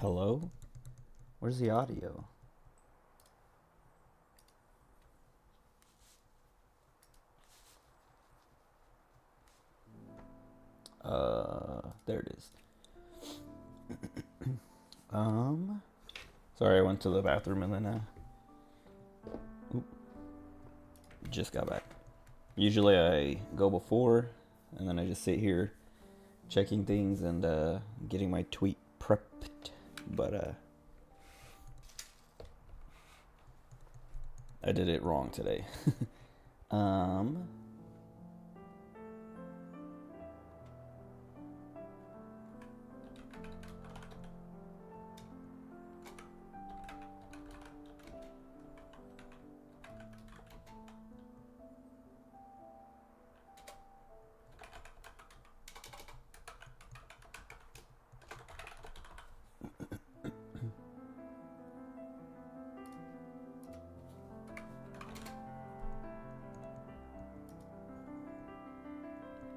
Hello? Where's the audio? There it is. Um, Sorry, I went to the bathroom and then, just got back. Usually I go before, and then I just sit here checking things and, getting my tweet prepped. But, I did it wrong today. um,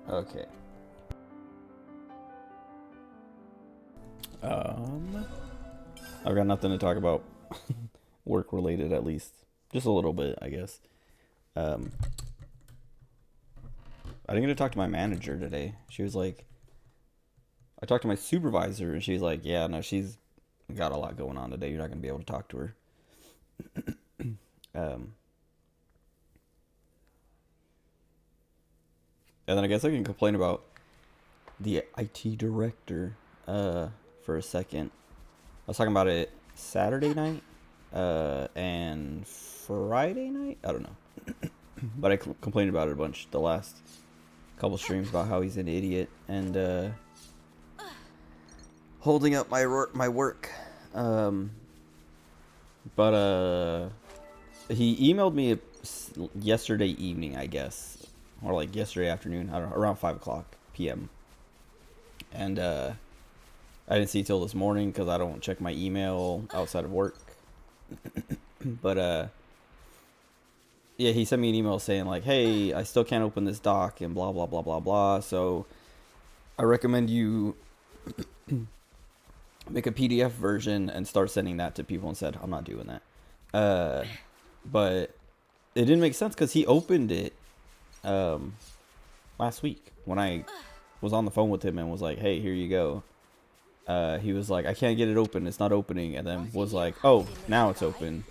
okay. I've got nothing to talk about work related, at least. Just a little bit, I guess. Um, I didn't get to talk to my manager today. She was like, I talked to my supervisor, and she's like, yeah, no, she's got a lot going on today. You're not going to be able to talk to her. Um, and then I guess I can complain about the IT director for a second. I was talking about it Saturday night and Friday night. I don't know. But I complained about it a bunch the last couple streams about how he's an idiot and holding up my work. But he emailed me yesterday evening, I guess, or like yesterday afternoon. I don't know, around 5 o'clock p.m. And I didn't see it till this morning because I don't check my email outside of work. But yeah, he sent me an email saying like, "Hey, I still can't open this doc and blah blah blah blah blah. So I recommend you make a PDF version and start sending that to people." And said, "I'm not doing that." But it didn't make sense because he opened it last week when I was on the phone with him and was like, "Hey, here you go." He was like, "I can't get it open. It's not opening." And then was like, "Oh, now it's open."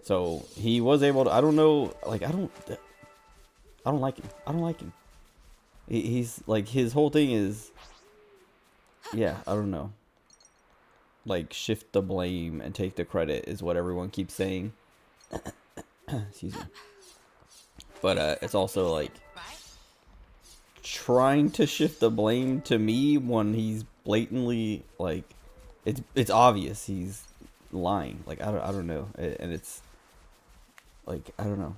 So he was able to. I don't know. Like I don't like him. I don't like him. He's like his whole thing is. Yeah, I don't know. Like shift the blame and take the credit is what everyone keeps saying. Excuse me. But it's also like trying to shift the blame to me when he's blatantly like it's obvious he's lying. Like I don't know. And it's like I don't know.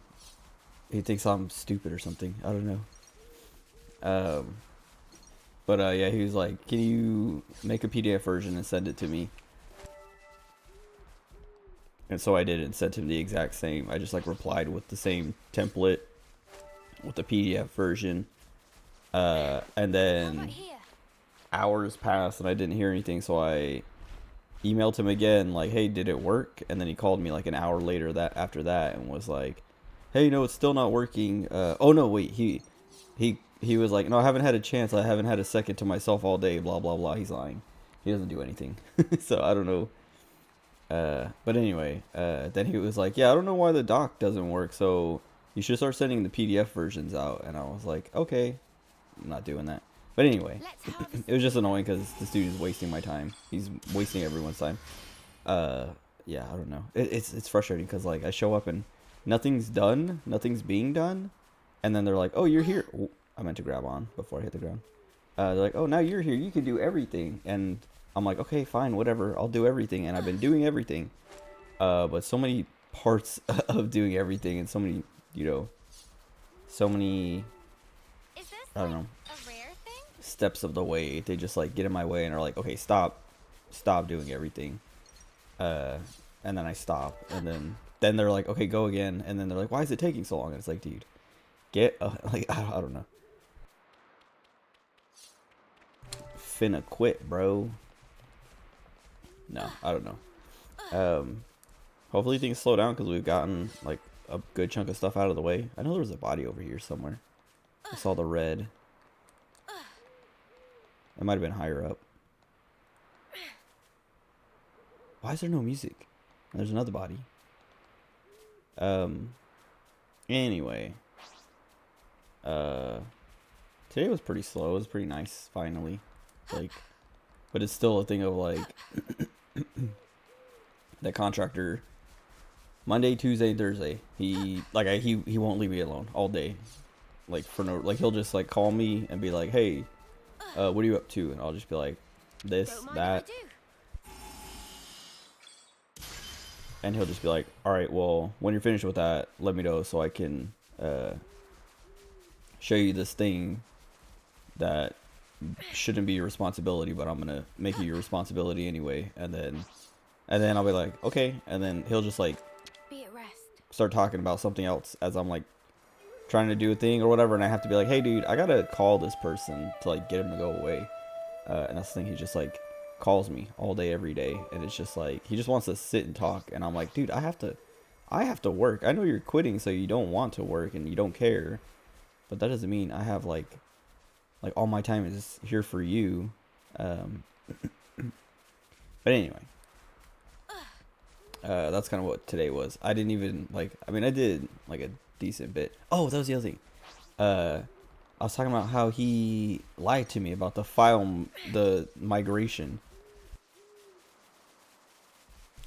He thinks I'm stupid or something. I don't know. But yeah, he was like, "Can you make a PDF version and send it to me?" And so I did and sent him the exact same. I just like replied with the same template with the PDF version. And then hours passed and I didn't hear anything, so I emailed him again like, "Hey, did it work?" And then he called me like an hour later after that and was like, "Hey, no, it's still not working." Oh no, wait, he was like, "No, I haven't had a chance. I haven't had a second to myself all day, blah blah blah." He's lying. He doesn't do anything. So I don't know. But anyway, then he was like, "Yeah, I don't know why the doc doesn't work, so you should start sending the PDF versions out." And I was like, "Okay, I'm not doing that." But anyway, it was just annoying because this dude is wasting my time. He's wasting everyone's time. Yeah, I don't know. It's frustrating because like I show up and nothing's done, nothing's being done, and then they're like, "Oh, you're here." Ooh, I meant to grab on before I hit the ground. They're like, "Oh, now you're here. You can do everything." And I'm like, "Okay, fine, whatever. I'll do everything." And I've been doing everything. But so many parts of doing everything and so many, so many, I don't know, steps of the way. They just like get in my way and are like, "Okay, stop doing everything." And then I stop. And then they're like, "Okay, go again." And then they're like, "Why is it taking so long?" And it's like, dude, get, like, I don't know. Finna quit, bro. No, I don't know. Hopefully things slow down because we've gotten like a good chunk of stuff out of the way. I know there was a body over here somewhere. I saw the red. It might have been higher up. Why is there no music? There's another body. Anyway. Today was pretty slow. It was pretty nice, finally. Like, but it's still a thing of like that contractor. Monday, Tuesday, Thursday. He won't leave me alone all day. Like for no, like he'll just like call me and be like, "Hey, what are you up to?" And I'll just be like, "This, that." And he'll just be like, "All right, well, when you're finished with that, let me know so I can show you this thing that shouldn't be your responsibility, but I'm gonna make it your responsibility anyway." And then I'll be like, "Okay," and then he'll just like start talking about something else as I'm like trying to do a thing or whatever, and I have to be like, "Hey, dude, I gotta call this person to like get him to go away." And that's the thing. He just like calls me all day, every day, and it's just like he just wants to sit and talk, and I'm like, "Dude, I have to work. I know you're quitting, so you don't want to work and you don't care, but that doesn't mean I have like all my time is here for you." But anyway. That's kind of what today was. I didn't even like, I mean, I did like a decent bit. Oh, that was the other thing. I was talking about how he lied to me about the migration.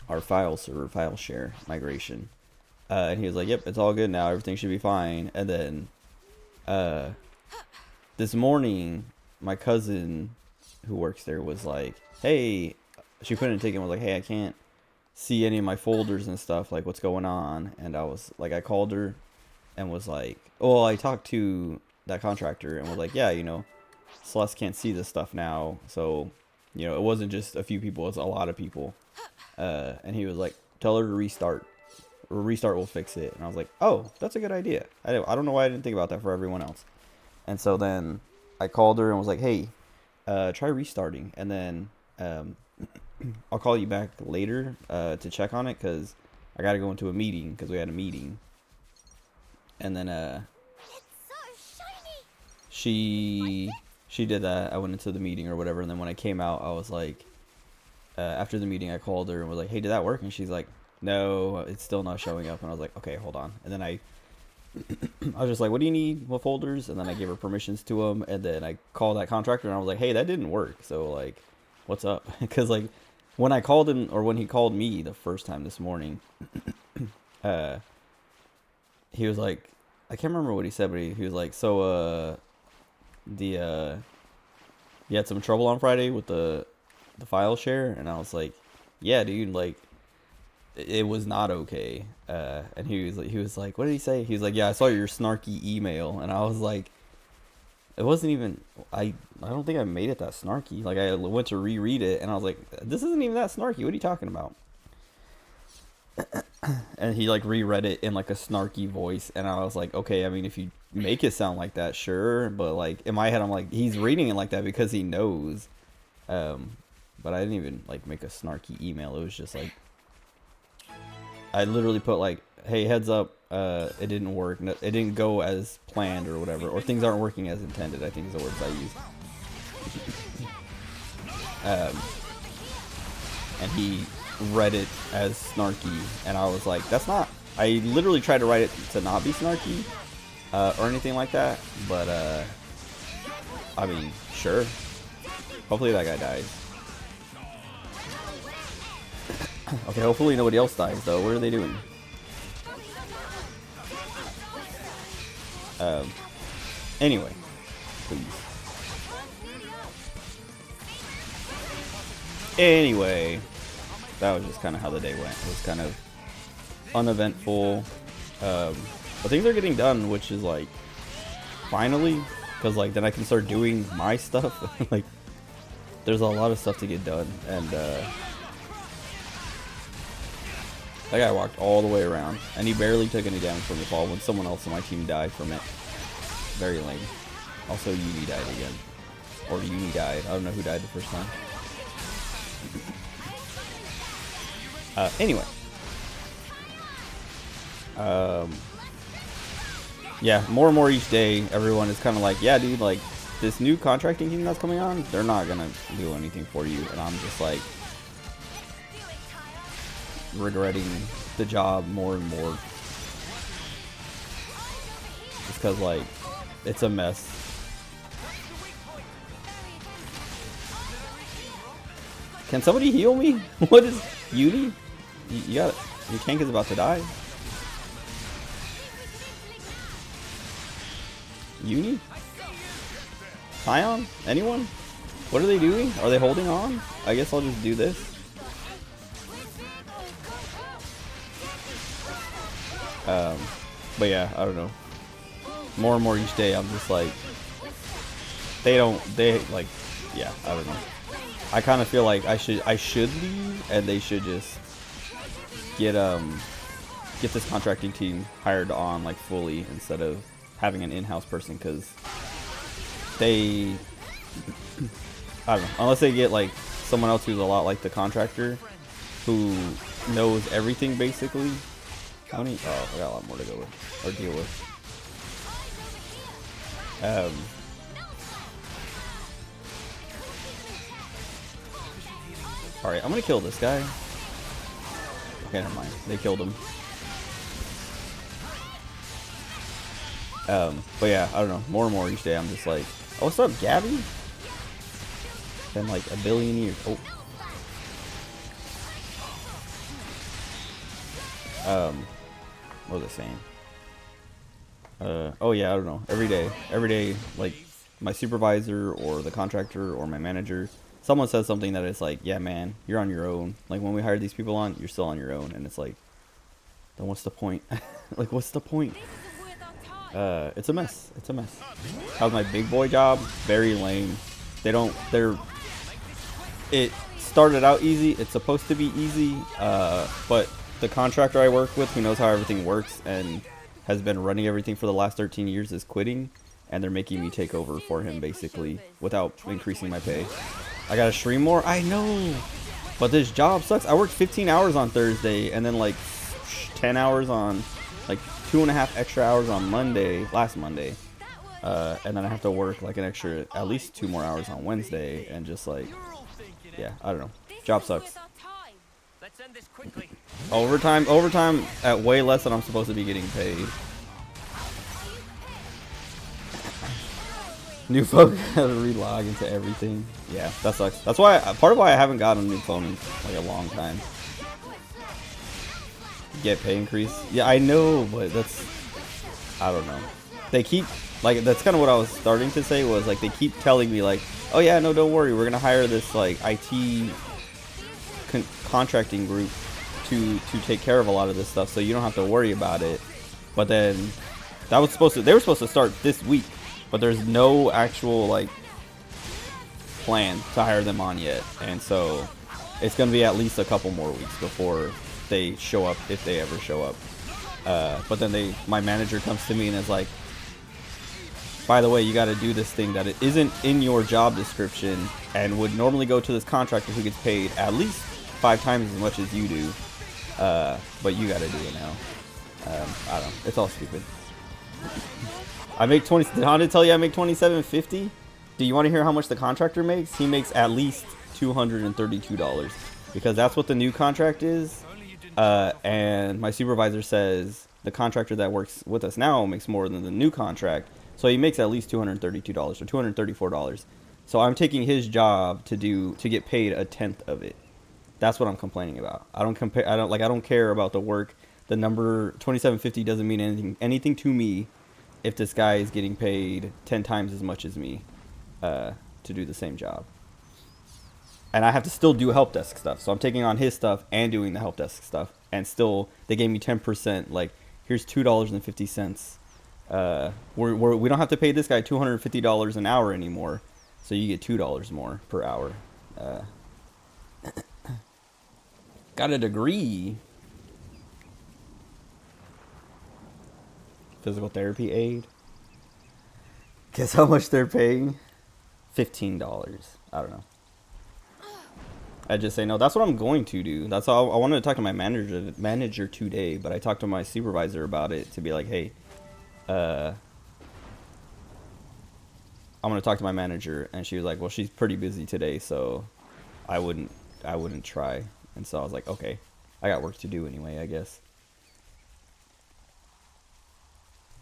Our file server, file share migration. And he was like, "Yep, it's all good now. Everything should be fine." And then, this morning, my cousin who works there was like, "Hey," she couldn't take it and was like, "Hey, I can't see any of my folders and stuff, like what's going on?" And I was like, I called her and was like, "Oh, I talked to that contractor and was like, yeah, you know, Celeste can't see this stuff now, so you know, it wasn't just a few people, it was a lot of people." And he was like, "Tell her to restart, or restart will fix it." And I was like, "Oh, that's a good idea. I don't know why I didn't think about that for everyone else." And so then I called her and was like, "Hey, try restarting, and then I'll call you back later to check on it, because I gotta go into a meeting, because we had a meeting." And then she did that. I went into the meeting or whatever, and then when I came out, I was like, after the meeting, I called her and was like, "Hey, did that work?" And she's like, "No, it's still not showing up." And I was like, "Okay, hold on." And then I was just like, "What do you need? What folders?" And then I gave her permissions to them, and then I called that contractor and I was like, "Hey, that didn't work, so like, what's up?" Because like, when I called him, or when he called me the first time this morning, he was like, I can't remember what he said, but he was like, "So, you had some trouble on Friday with the file share?" And I was like, "Yeah, dude, like, it was not okay." And he was like, "What did he say?" He was like, "Yeah, I saw your snarky email." And I was like, it wasn't even, I don't think I made it that snarky. Like, I went to reread it and I was like, this isn't even that snarky. What are you talking about? And he like reread it in like a snarky voice, and I was like, okay, I mean, if you make it sound like that, sure, but like in my head I'm like, he's reading it like that because he knows. But I didn't even like make a snarky email. It was just like, I literally put like, "Hey, heads up, it didn't work. It didn't go as planned," or whatever, or "things aren't working as intended," I think is the words I used. And he read it as snarky, and I was like, that's not, I literally tried to write it to not be snarky, or anything like that, but I mean, sure, hopefully that guy dies. Okay, hopefully nobody else dies though. What are they doing? Anyway, please. Anyway, that was just kind of how the day went. It was kind of uneventful, but things are getting done, which is like, finally, because like then I can start doing my stuff. Like, there's a lot of stuff to get done, and that guy walked all the way around, and he barely took any damage from the fall when someone else on my team died from it. Very lame. Also, Uni died again. Or Uni died. I don't know who died the first time. Anyway. Yeah, more and more each day, everyone is kind of like, yeah, dude, like, this new contracting team that's coming on, they're not gonna do anything for you. And I'm just like, regretting the job more and more. Just because, like, it's a mess. Can somebody heal me? What is Beauty? You got it. Your tank is about to die. Uni? Ion? Anyone? What are they doing? Are they holding on? I guess I'll just do this. But yeah, I don't know. More and more each day, I'm just like, they like, yeah, I don't know. I kind of feel like I should leave, and they should just get this contracting team hired on like fully instead of having an in-house person, because they, I don't know, unless they get like someone else who's a lot like the contractor, who knows everything basically. How many? Oh, I got a lot more to go with or deal with. All right, I'm gonna kill this guy. Okay, never mind. They killed him. But yeah, I don't know. More and more each day, I'm just like, oh, what's up, Gabby? Been like a billion years. Oh. What was I saying? Oh yeah, I don't know. Every day, like my supervisor or the contractor or my manager, someone says something that is like, yeah, man, you're on your own. Like when we hired these people on, you're still on your own, and it's like, then what's the point? Like, what's the point? It's a mess. It's a mess. How's my big boy job? Very lame. It started out easy. It's supposed to be easy. But the contractor I work with, who knows how everything works and has been running everything for the last 13 years, is quitting, and they're making me take over for him basically without increasing my pay. I gotta stream more. I know, but this job sucks. I worked 15 hours on Thursday, and then like 10 hours on, like 2.5 extra hours on last Monday, and then I have to work like an extra at least 2 more hours on Wednesday, and just like, yeah, I don't know. Job sucks. Overtime at way less than I'm supposed to be getting paid. New phone, gotta relog into everything. Yeah, that sucks. That's why part of why I haven't gotten a new phone in like a long time. Get pay increase. Yeah, I know, but that's, I don't know. They keep, like, that's kind of what I was starting to say, was like they keep telling me like, oh yeah, no, don't worry, we're gonna hire this like IT contracting group to take care of a lot of this stuff, so you don't have to worry about it. But then they were supposed to start this week, but there's no actual like plan to hire them on yet, and so it's gonna be at least a couple more weeks before they show up, if they ever show up. But then my manager comes to me and is like, by the way, you got to do this thing that it isn't in your job description and would normally go to this contractor who gets paid at least 5 times as much as you do, but you got to do it now. I don't know, it's all stupid. I make 20. Did Honda tell you I make $27.50? Do you want to hear how much the contractor makes? He makes at least $232, because that's what the new contract is. And my supervisor says the contractor that works with us now makes more than the new contract, so he makes at least $232 or $234. So I'm taking his job to get paid 1/10 of it. That's what I'm complaining about. I don't care about the work. The number $27.50 doesn't mean anything to me if this guy is getting paid 10 times as much as me to do the same job. And I have to still do help desk stuff. So I'm taking on his stuff and doing the help desk stuff. And still, they gave me 10%. Like, here's $2.50. We don't have to pay this guy $250 an hour anymore. So you get $2 more per hour. Got a degree. Physical therapy aid. Guess how much they're paying? $15. I don't know. I just say no. That's what I'm going to do. That's all. I wanted to talk to my manager today, but I talked to my supervisor about it to be like, hey, I'm gonna talk to my manager, and she was like, well, she's pretty busy today, so I wouldn't try. And so I was like, okay, I got work to do anyway, I guess.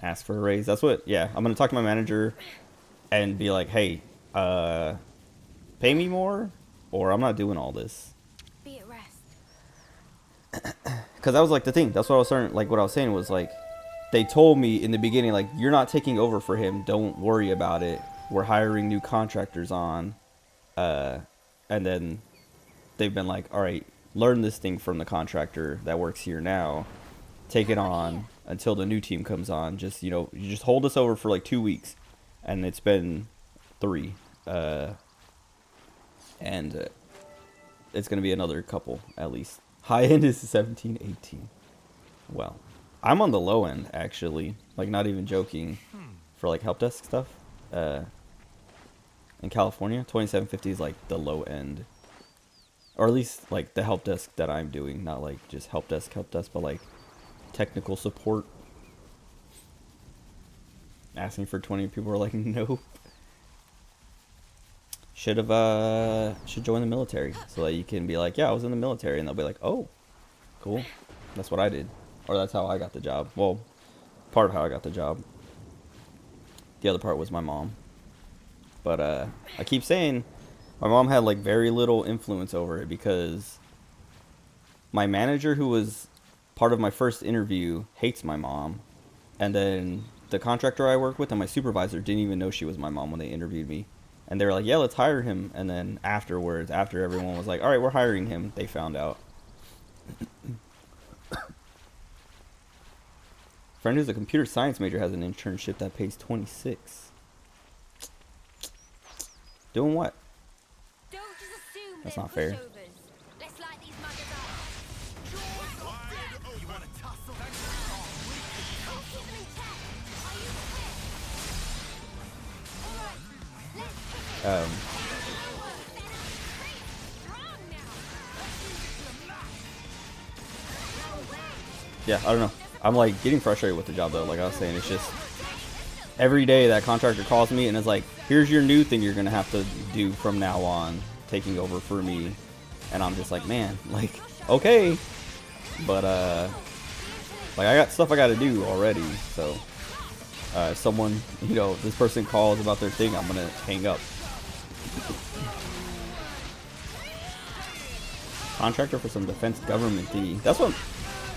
Ask for a raise. That's what. Yeah, I'm gonna talk to my manager and be like, hey, pay me more, or I'm not doing all this. Be at rest. Because that was like the thing. That's what I was starting. Like what I was saying was like, they told me in the beginning, like, you're not taking over for him. Don't worry about it. We're hiring new contractors on, and then they've been like, all right, learn this thing from the contractor that works here now. Take it on until the new team comes on. Just, you just hold us over for like 2 weeks, and it's been 3. And it's going to be another couple, at least. High end is 17, 18. Well, I'm on the low end, actually. Like, not even joking. For, like, help desk stuff. In California, 2750 is, like, the low end. Or at least, like, the help desk that I'm doing. Not, like, just help desk, but, like, technical support. Asking for 20, people are like, nope. Should join the military so that you can be like, yeah, I was in the military, and they'll be like, oh, cool, that's what I did, or that's how I got the job. Well, part of how I got the job. The other part was my mom. But I keep saying my mom had like very little influence over it, because my manager, who was part of my first interview, hates my mom, and then the contractor I work with and my supervisor didn't even know she was my mom when they interviewed me. And they were like, yeah, let's hire him. And then afterwards, after everyone was like, all right, we're hiring him, they found out. Friend who's a computer science major has an internship that pays 26. Doing what? Don't just assume That's they're not fair. pushovers. Let's light these muggers up. You want to tussle? I'll keep them intact. Are you prepared? All right, let's kick it. Strong now. Yeah, I don't know. I'm like getting frustrated with the job though. Like I was saying, it's just every day that contractor calls me and is like, here's your new thing you're gonna have to do from now on, taking over for me. And I'm just like, man, like, okay, but like I got stuff I gotta do already. So if someone, this person calls about their thing, I'm gonna hang up. Contractor for some defense government thingy. That's what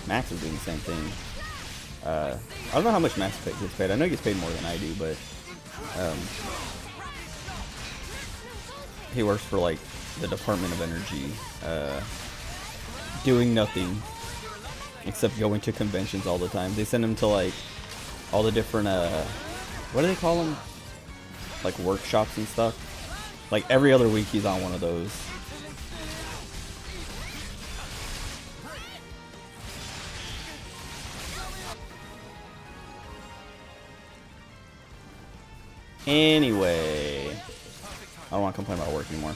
Max is doing, the same thing. I don't know how much Max gets paid. I know he gets paid more than I do, but he works for like the Department of Energy, doing nothing except going to conventions all the time. They send him to like all the different what do they call them? Like workshops and stuff. Like every other week he's on one of those. Anyway, I don't want to complain about work anymore.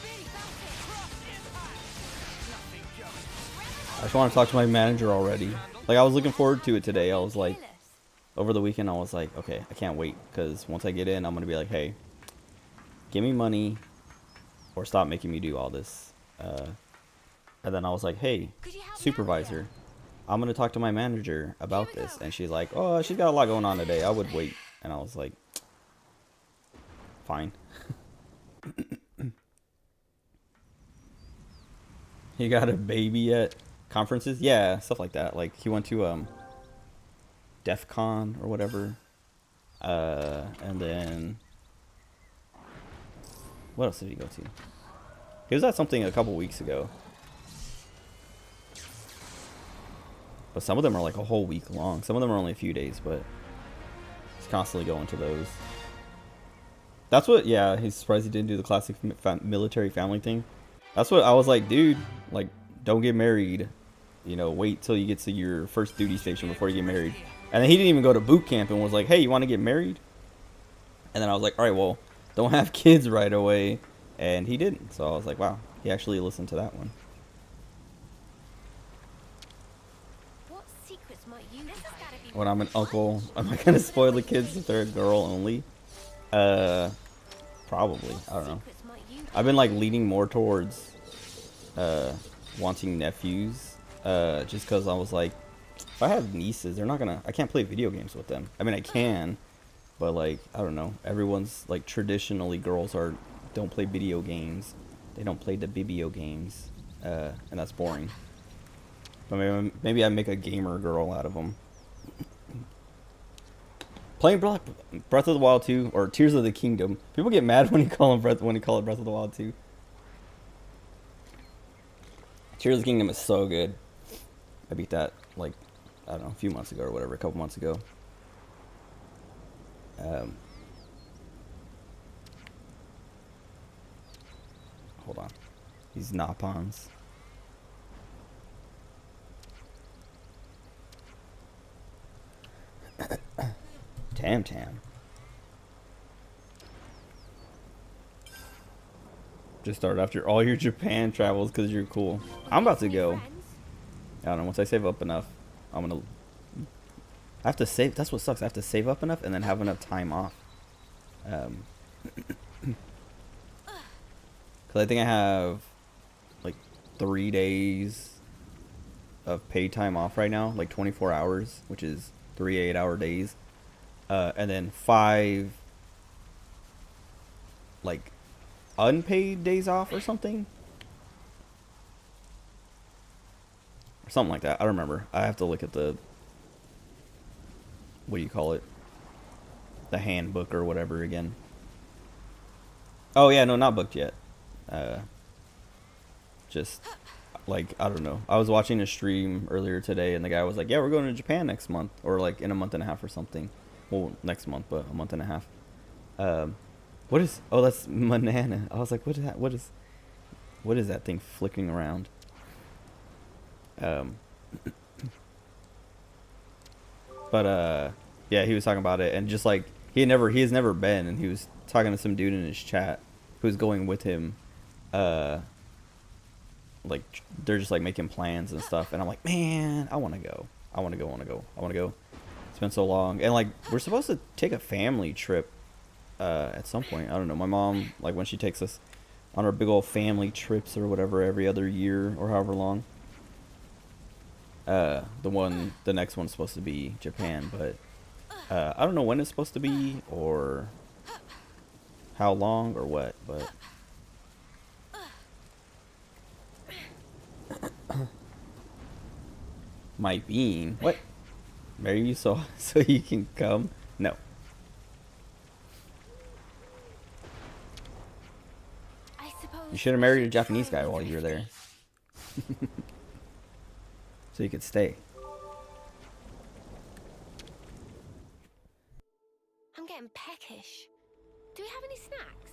I just want to talk to my manager already. Like, I was looking forward to it today. I was like, over the weekend, I was like, okay, I can't wait. Because once I get in, I'm going to be like, hey, give me money or stop making me do all this. And then I was like, hey, supervisor, I'm going to talk to my manager about this. And she's like, oh, she's got a lot going on today. I would wait. And I was like, fine. He got a baby at conferences? Yeah, stuff like that. Like, he went to DEF CON or whatever. And then what else did he go to? He was at something a couple weeks ago. But some of them are like a whole week long. Some of them are only a few days, but he's constantly going to those. That's what, yeah, he's surprised he didn't do the classic military family thing. That's what I was like, dude, like, don't get married. Wait till you get to your first duty station before you get married. And then he didn't even go to boot camp and was like, hey, you want to get married? And then I was like, all right, well, don't have kids right away. And he didn't. So I was like, wow, he actually listened to that one. when I'm an uncle, am I gonna spoil the kids if they're a girl only? Probably. I don't know. I've been like leaning more towards wanting nephews, just because I was like, if I have nieces, they're not gonna. I can't play video games with them. I mean, I can, but like, I don't know. Everyone's like traditionally girls don't play video games. They don't play the bibio games, and that's boring. But maybe I make a gamer girl out of them. Playing Breath of the Wild 2 or Tears of the Kingdom. People get mad when you call it Breath of the Wild 2. Tears of the Kingdom is so good. I beat that like, I don't know, a few months ago or whatever, a couple months ago. Hold on. These Napons. Tam. Just start after all your Japan travels because you're cool. I'm about to go. I don't know. Once I save up enough, I'm gonna. I have to save. That's what sucks. I have to save up enough and then have enough time off. Because I think I have like 3 days of paid time off right now, like 24 hours, which is 3 8-hour days. And then 5 like unpaid days off or something. Or something like that. I don't remember. I have to look at the, what do you call it? The handbook or whatever again. Oh yeah, no, not booked yet. Just like, I don't know. I was watching a stream earlier today and the guy was like, yeah, we're going to Japan next month, or like in a month and a half or something. Well, next month, but a month and a half. What is? Oh, that's Manana. I was like, what is that? What is that thing flicking around? But yeah, he was talking about it, and just like he has never been, and he was talking to some dude in his chat who's going with him. Like they're just like making plans and stuff, and I'm like, man, I want to go. It's been so long, and like we're supposed to take a family trip at some point. I don't know. My mom, like when she takes us on our big old family trips or whatever every other year or however long. The next one's supposed to be Japan, but I don't know when it's supposed to be or how long or what, but my bean. What? Marry you so you can come? No. You should have married a Japanese guy while you were there. So you could stay. I'm getting peckish. Do we have any snacks?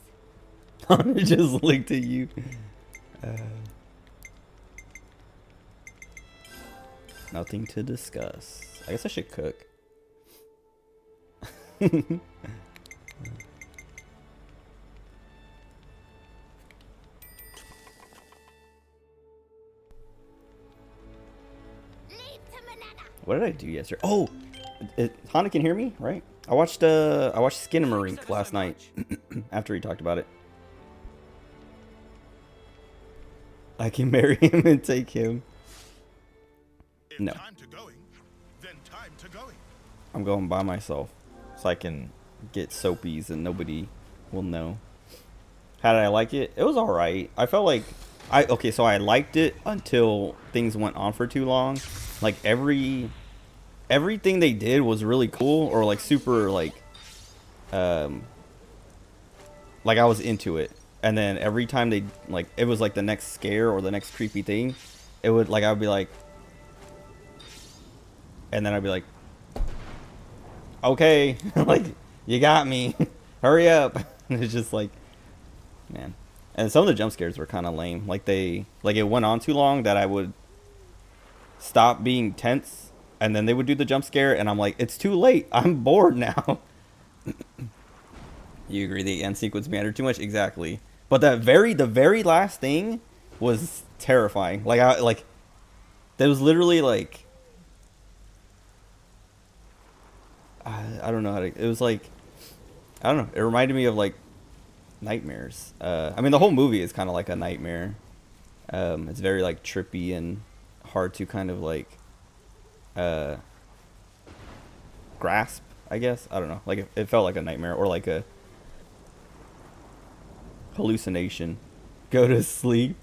Connor just looked at you. Nothing to discuss. I guess I should cook. What did I do yesterday? Oh, Hana can hear me, right? I watched Skinamarink last night after he talked about it. I can marry him and take him. No. I'm going by myself so I can get soapies and nobody will know. How did I like it? It was alright. I felt like so I liked it until things went on for too long. Like everything they did was really cool, or like super like I was into it. And then every time they like it was like the next scare or the next creepy thing, it would like I would be like, and then I'd be like, okay, like you got me. Hurry up. And it's just like, man. And some of the jump scares were kind of lame. Like it went on too long that I would stop being tense, and then they would do the jump scare, and I'm like, it's too late. I'm bored now. You agree the end sequence mattered too much? Exactly. But the very last thing was terrifying. Like that was literally like I don't know how to. It was like, I don't know. It reminded me of like nightmares. I mean, the whole movie is kind of like a nightmare. It's very like trippy and hard to kind of like uh, grasp. I guess I don't know. Like it felt like a nightmare or like a hallucination. Go to sleep.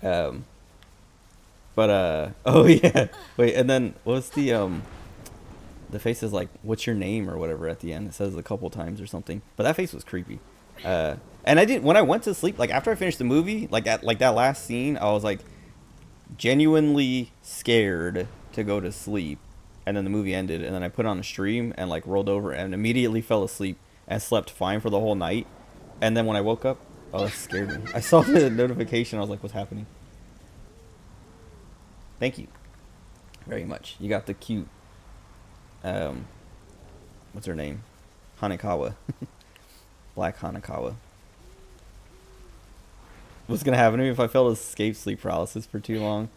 Um, but oh yeah. Wait, and then what's the face is like, "What's your name?" or whatever at the end. It says a couple times or something. But that face was creepy. And I didn't when I went to sleep. Like after I finished the movie, like at like that last scene, I was like genuinely scared to go to sleep. And then the movie ended, and then I put on a stream and like rolled over and immediately fell asleep and slept fine for the whole night. And then when I woke up, oh, that scared me. I saw the notification. I was like, "What's happening?" Thank you very much. You got the cute what's her name? Hanekawa. Black Hanekawa. What's gonna happen to me if I fail to escape sleep paralysis for too long?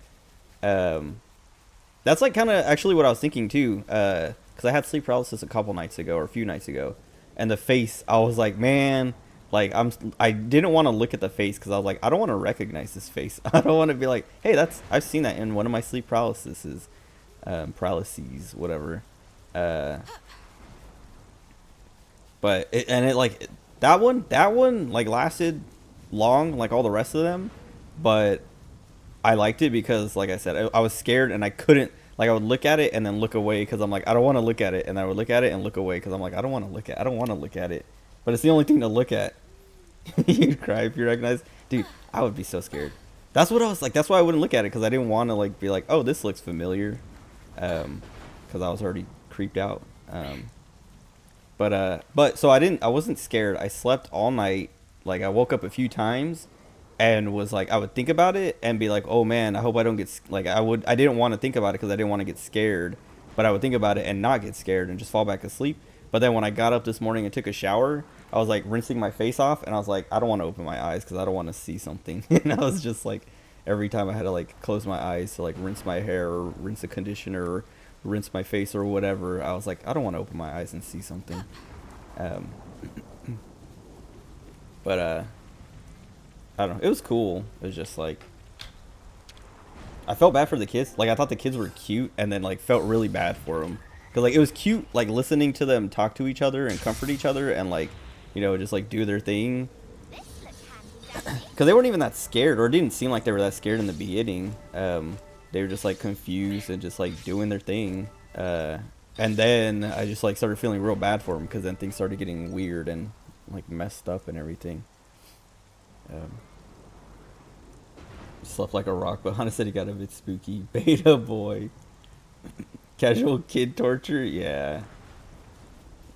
That's like kind of actually what I was thinking too. Because I had sleep paralysis a couple nights ago or a few nights ago, and the face, I was like, man, like I didn't want to look at the face because I was like, I don't want to recognize this face. I don't want to be like, hey, I've seen that in one of my sleep paralyses, whatever. But that one like lasted long like all the rest of them, but I liked it because like I said, I was scared and I couldn't, like I would look at it and then look away because I'm like, I don't want to look at it, and I would look at it and look away because I'm like, I don't want to look at it, but it's the only thing to look at. You'd cry if you recognize, dude. I would be so scared. That's what I was like. That's why I wouldn't look at it, because I didn't want to like be like, oh, this looks familiar, because I was already creeped out. But so I wasn't scared. I slept all night. Like I woke up a few times and was like, I would think about it and be like, oh man, I hope I don't get like I didn't want to think about it because I didn't want to get scared, but I would think about it and not get scared and just fall back asleep. But then when I got up this morning and took a shower, I was like rinsing my face off and I was like, I don't want to open my eyes because I don't want to see something. And I was just like, every time I had to like close my eyes to like rinse my hair or rinse the conditioner or rinse my face or whatever, I was like, I don't want to open my eyes and see something. But I don't know. It was cool. It was just like, I felt bad for the kids. Like I thought the kids were cute, and then like felt really bad for them because like it was cute, like listening to them talk to each other and comfort each other and like, you know, just like do their thing. Because they weren't even that scared, or it didn't seem like they were that scared in the beginning. They were just like confused and just like doing their thing. And then I just like started feeling real bad for them because then things started getting weird and like messed up and everything. Slept like a rock, but Hana said he got a bit spooky. Beta boy. Casual kid torture, yeah.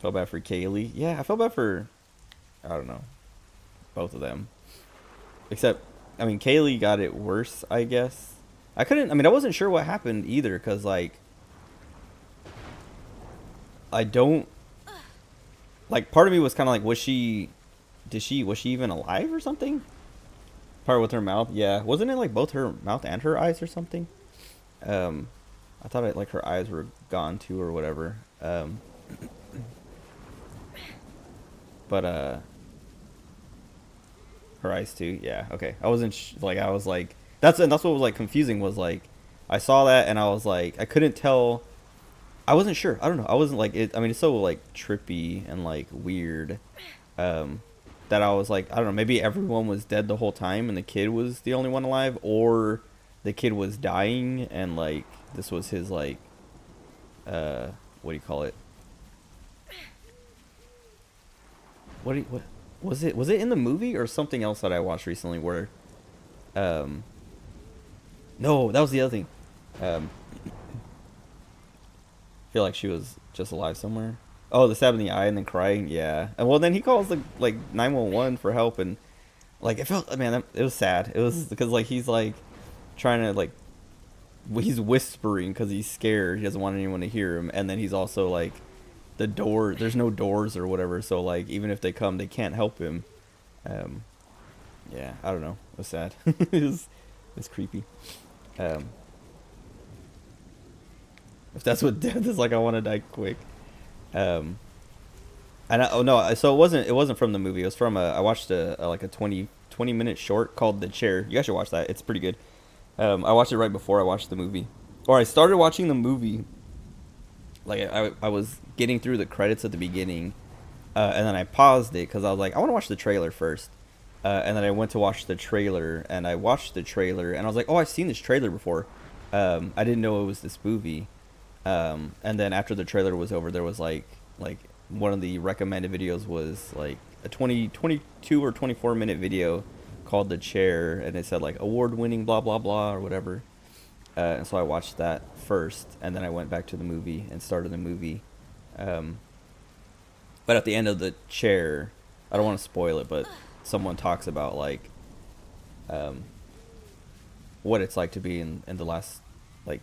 Felt bad for Kaylee. Yeah, I felt bad for, I don't know, both of them. Except, I mean, Kaylee got it worse, I guess. I wasn't sure what happened either, because, like, I don't, like, part of me was kind of like, was she even alive or something? Part with her mouth, yeah. Wasn't it, like, both her mouth and her eyes or something? I thought, like, her eyes were gone, too, or whatever. But, her eyes too, yeah, okay. I wasn't I was like, that's what was like confusing, was like I saw that and I was like, I couldn't tell, I wasn't sure, I don't know, I wasn't like it. I mean, it's so like trippy and like weird, that I was like, I don't know, maybe everyone was dead the whole time and the kid was the only one alive, or the kid was dying and like this was his like what do you call it, what was it in the movie or something else that I watched recently where no, that was the other thing. I feel like she was just alive somewhere. Oh, the stab in the eye and then crying, yeah. And well, then he calls the like 911 for help, and like it felt, man, it was sad. It was because like he's like trying to like, he's whispering because he's scared. He doesn't want anyone to hear him, and then he's also like, the door, there's no doors or whatever, so like even if they come, they can't help him. Yeah, I don't know. It was sad. It's creepy. If that's what death is like, I want to die quick. And oh no, so it wasn't from the movie. It was from I watched a like a 20 minute short called The Chair. You guys should watch that. It's pretty good. I watched it right before I watched the movie, or I started watching the movie. Like I was getting through the credits at the beginning, and then I paused it because I was like, I want to watch the trailer first. And then I went to watch the trailer, and I watched the trailer, and I was like, oh, I've seen this trailer before. I didn't know it was this movie. And then after the trailer was over, there was like one of the recommended videos was like a 22 or 24 minute video called The Chair, and it said like award-winning blah blah blah or whatever. And so I watched that first, and then I went back to the movie and started the movie. But at the end of The Chair, I don't want to spoil it, but someone talks about like what it's like to be in the last, like,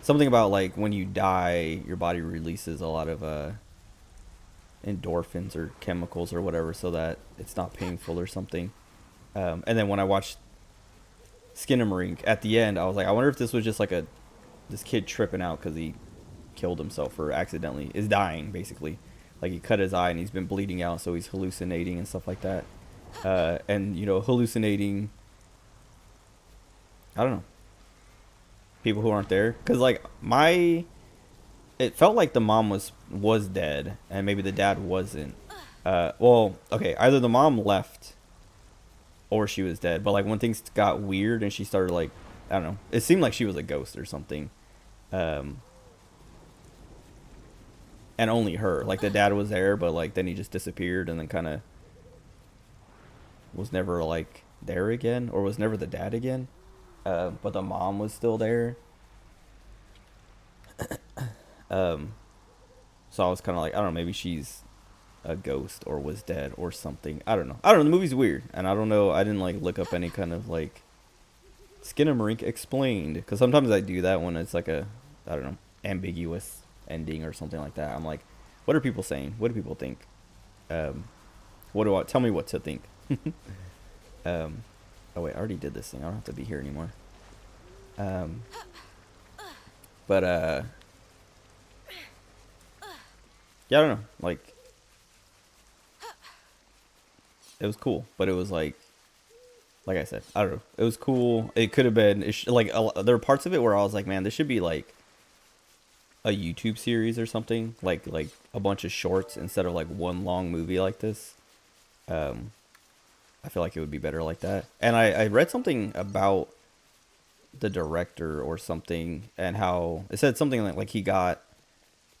something about like when you die, your body releases a lot of endorphins or chemicals or whatever, so that it's not painful or something. And then when I watched Skinamarink at the end, I was like, I wonder if this was just like this kid tripping out because he killed himself or accidentally is dying, basically. Like he cut his eye and he's been bleeding out, so he's hallucinating and stuff like that. And you know, hallucinating, I don't know, people who aren't there, because like it felt like the mom was dead and maybe the dad wasn't. Well, okay, either the mom left or she was dead, but like when things got weird and she started like, I don't know, it seemed like she was a ghost or something. And only her, like the dad was there, but like then he just disappeared and then kind of was never like there again, or was never the dad again. But the mom was still there. So I was kind of like, I don't know, maybe she's a ghost or was dead or something. I don't know. The movie's weird, and I don't know. I didn't like look up any kind of like Skinamarink explained, because sometimes I do that when it's like a, I don't know, ambiguous ending or something like that. I'm like, what are people saying? What do people think? Tell me what to think. Oh wait, I already did this thing. I don't have to be here anymore. But yeah, I don't know. Like, it was cool, but it was like I said, I don't know. It was cool. It could have been like there were parts of it where I was like, man, this should be like a YouTube series or something, like a bunch of shorts instead of like one long movie like this. I feel like it would be better like that. And I read something about the director or something, and how it said something like he got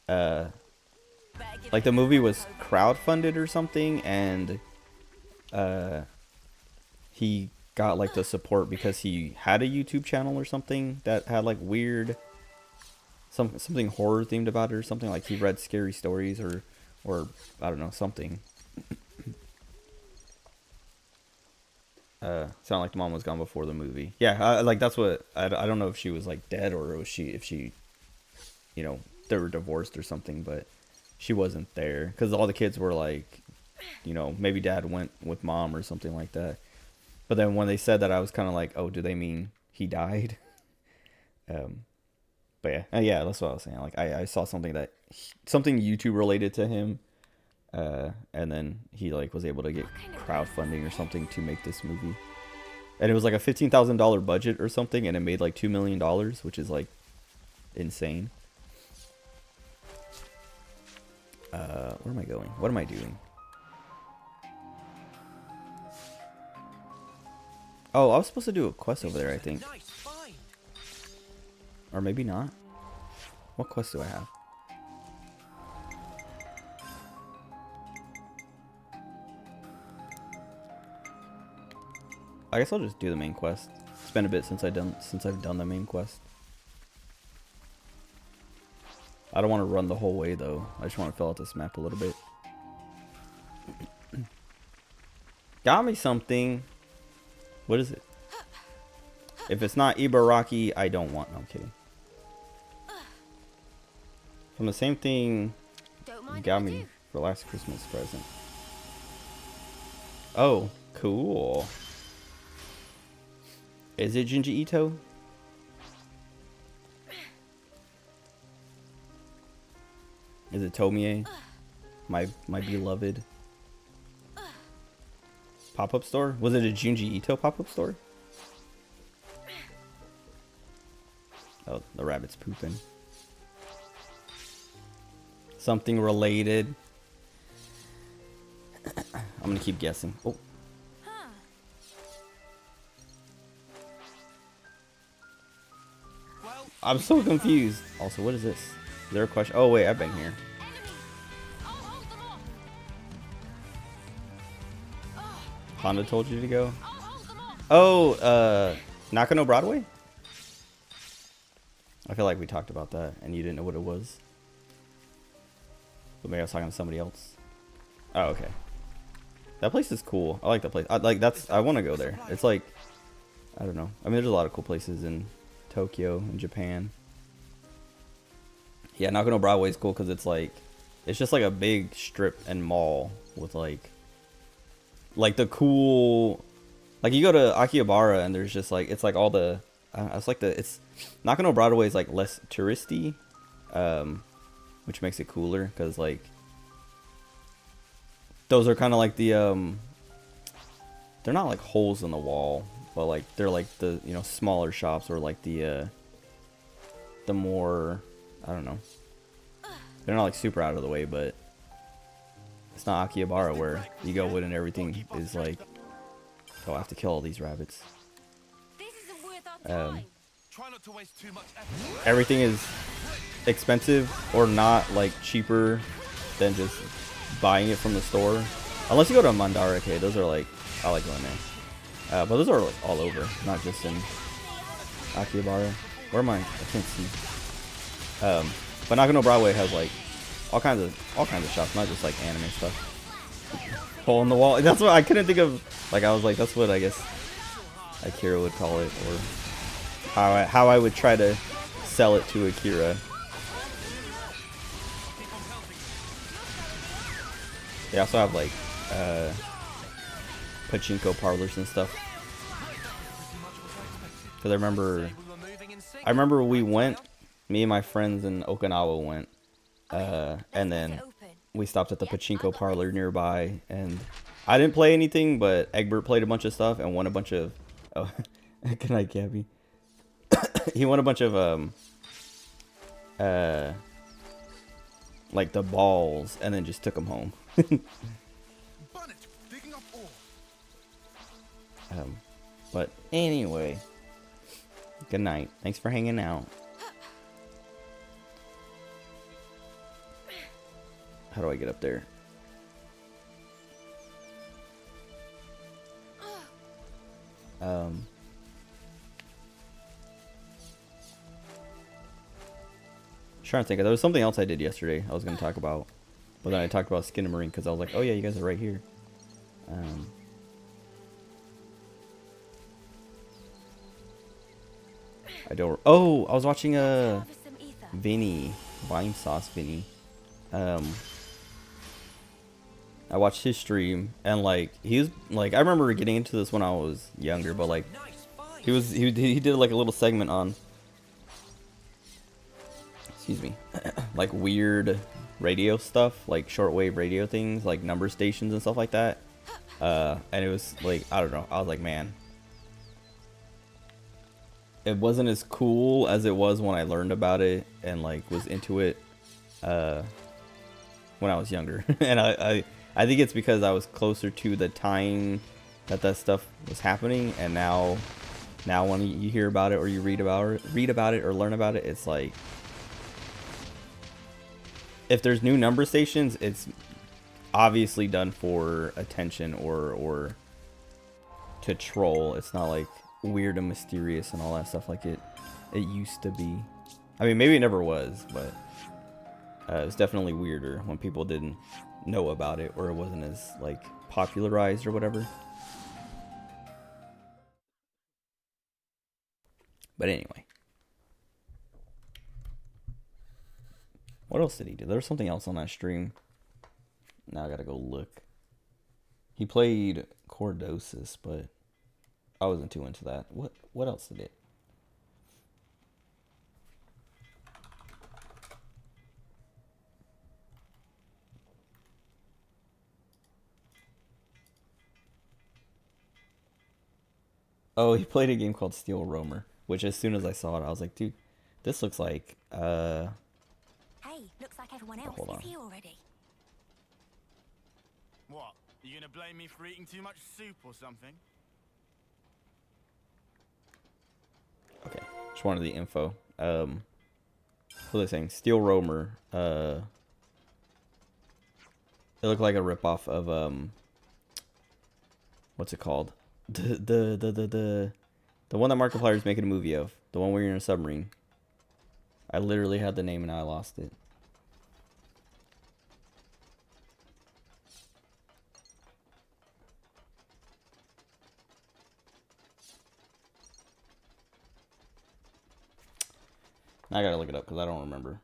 like the movie was crowdfunded or something, and he got like the support because he had a YouTube channel or something that had like weird something horror themed about it or something. Like he read scary stories or I don't know, something. Sound like the mom was gone before the movie. Yeah, like that's what I don't know if she was like dead or if she, you know, they were divorced or something, but she wasn't there because all the kids were like, you know, maybe dad went with mom or something like that. But then when they said that, I was kind of like, oh, do they mean he died? But yeah, that's what I was saying. Like I saw something something YouTube related to him. And then he like was able to get crowdfunding or something to make this movie, and it was like a $15,000 budget or something, and it made like $2 million, which is like insane. Where am I going? What am I doing? Oh, I was supposed to do a quest over there, I think, or maybe not. What quest do I have? I guess I'll just do the main quest. It's been a bit since I've done the main quest. I don't want to run the whole way though. I just want to fill out this map a little bit. Got me something. What is it? If it's not Ibaraki, I don't want. No, I'm kidding. From the same thing you got me for last Christmas present. Oh, cool. Is it Junji Ito? 'Cause Is it Tomie? My beloved pop-up store? Was it a Junji Ito pop-up store? Oh, the rabbit's pooping. Something related. I'm gonna keep guessing. Oh. I'm so confused. Also, what is this? Is there a question? Oh wait, I've been here. Honda told you to go? Oh, Nakano Broadway? I feel like we talked about that and you didn't know what it was. But maybe I was talking to somebody else. Oh, okay. That place is cool. I like that place. I want to go there. It's like, I don't know. I mean, there's a lot of cool places in Tokyo and Japan. Yeah, Nakano Broadway is cool because it's like, it's just like a big strip and mall with like the cool, like you go to Akihabara and there's just like, it's like all the, it's like it's Nakano Broadway is like less touristy, which makes it cooler because like those are kind of like the they're not like holes in the wall, but like they're like the, you know, smaller shops, or like the more, I don't know, they're not like super out of the way, but it's not Akihabara where you go in and everything is like, oh, I have to kill all these rabbits. Everything is expensive or not like cheaper than just buying it from the store, unless you go to Mandara. Okay, those are like, I like going there, but those are like all over, not just in Akihabara. Where am I? I can't see. But Nakano Broadway has like all kinds of shops, not just like anime stuff. Hole in the wall. That's what I couldn't think of. Like I was like, that's what I guess Akira would call it, or how I would try to sell it to Akira. They also have like pachinko parlors and stuff. Cause I remember we went, me and my friends in Okinawa went, and then we stopped at the pachinko parlor nearby, and I didn't play anything, but Egbert played a bunch of stuff and won a bunch of, oh, good night, Gabby. He won a bunch of like the balls, and then just took them home. But anyway, good night. Thanks for hanging out. How do I get up there? Trying to think. There was something else I did yesterday I was going to talk about, but then I talked about Skin and Marine because I was like, oh yeah, you guys are right here. I don't. Oh, I was watching Vinny, Vine Sauce Vinny. I watched his stream, and like he was like, I remember getting into this when I was younger, but like he did like a little segment on, excuse me, like weird radio stuff, like shortwave radio things, like number stations and stuff like that. And it was like, I don't know, I was like, man, it wasn't as cool as it was when I learned about it and like was into it when I was younger. And I think it's because I was closer to the time that stuff was happening, and now when you hear about it or you read about it or learn about it, it's like, if there's new number stations, it's obviously done for attention or to troll. It's not like weird and mysterious and all that stuff like it used to be. I mean, maybe it never was, but it was definitely weirder when people didn't know about it, or it wasn't as like popularized or whatever. But anyway, what else did he do? There was something else on that stream. Now I gotta go look. He played Cordosis, but I wasn't too into that. What else did it? Oh, he played a game called Steel Roamer, which as soon as I saw it, I was like, dude, this looks like Hey, looks like everyone else hold is on. here already. What? You gonna blame me for eating too much soup or something? Okay, just wanted the info. What are they saying? Steel Roamer. It looked like a ripoff of what's it called? The one that Markiplier is making a movie of. The one where you're in a submarine. I literally had the name and I lost it. I gotta look it up because I don't remember.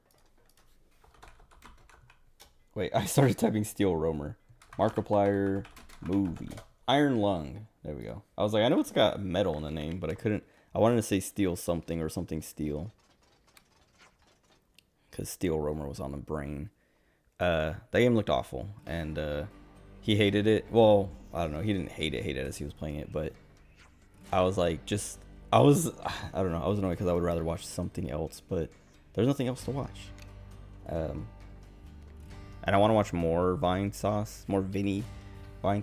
Wait, I started typing Steel Roamer. Markiplier movie. Iron Lung. There we go. I was like, I know it's got metal in the name, but I couldn't. I wanted to say Steel something or something Steel. Because Steel Roamer was on the brain. That game looked awful. And he hated it. Well, I don't know. He didn't hate it as he was playing it. But I was like, I don't know. I was annoyed because I would rather watch something else. But there's nothing else to watch. And I want to watch more Vine Sauce, more Vine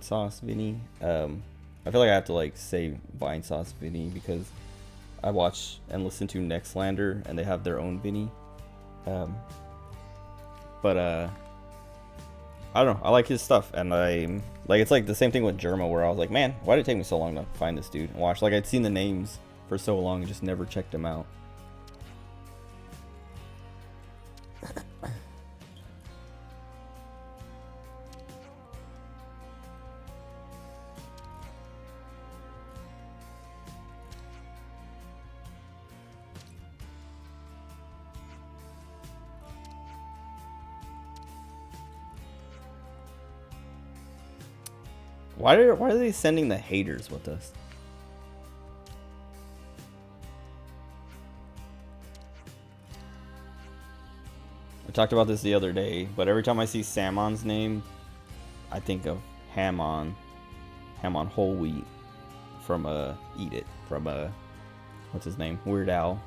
Sauce Vinny. I feel like I have to like say Vine Sauce Vinny because I watch and listen to Nextlander and they have their own Vinny. But I don't know. I like his stuff, and I like it's like the same thing with Germa, where I was like, man, why did it take me so long to find this dude and watch? Like I'd seen the names for so long and just never checked him out. Why are they sending the haters with us? I talked about this the other day, but every time I see Samon's name, I think of Hamon Whole Wheat from Eat It from what's his name? Weird Al.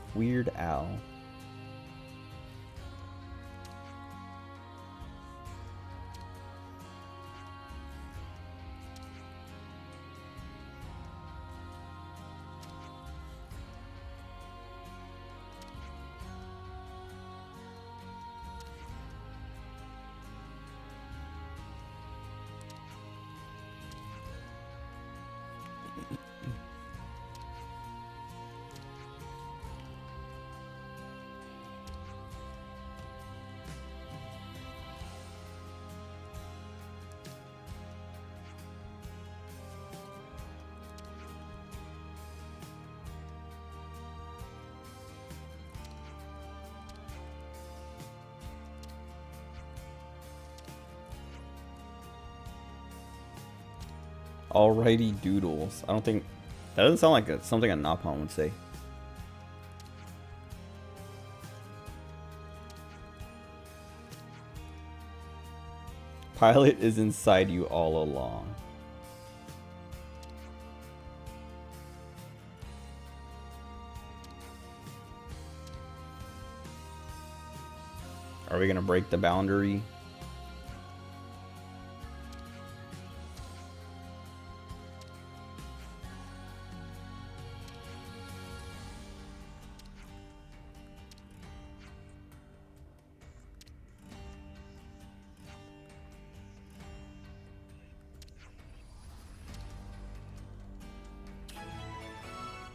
Alrighty doodles. I don't think that doesn't sound like something a Napalm would say. Pilot is inside you all along. Are we gonna break the boundary?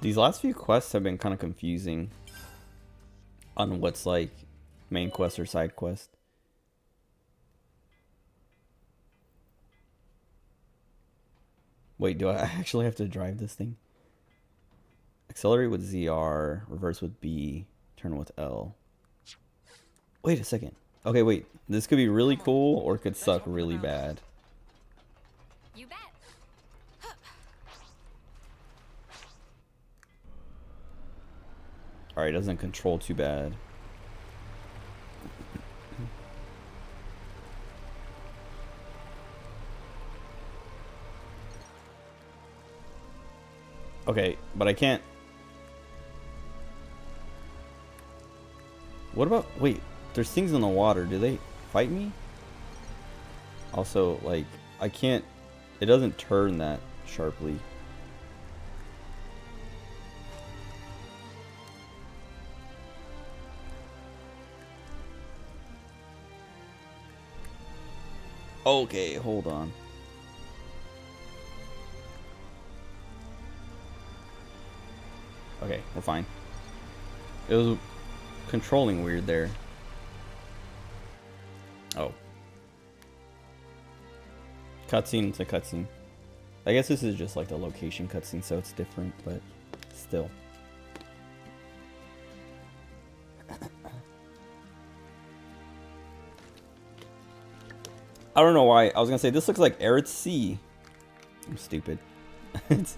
These last few quests have been kind of confusing on what's like main quest or side quest. Wait, do I actually have to drive this thing? Accelerate with ZR, reverse with B, turn with L. Wait a second. Okay, wait. This could be really cool or it could suck really bad. You bet. Alright, it doesn't control too bad. Okay, but I can't. What about, wait, there's things in the water. Do they fight me? Also, like, I can't, it doesn't turn that sharply. Okay, hold on. Okay, we're fine. It was controlling weird there. Oh. Cutscene to cutscene. I guess this is just like the location cutscene, so it's different, but still. I don't know why. I was gonna say this looks like Arid Sea. I'm stupid. It's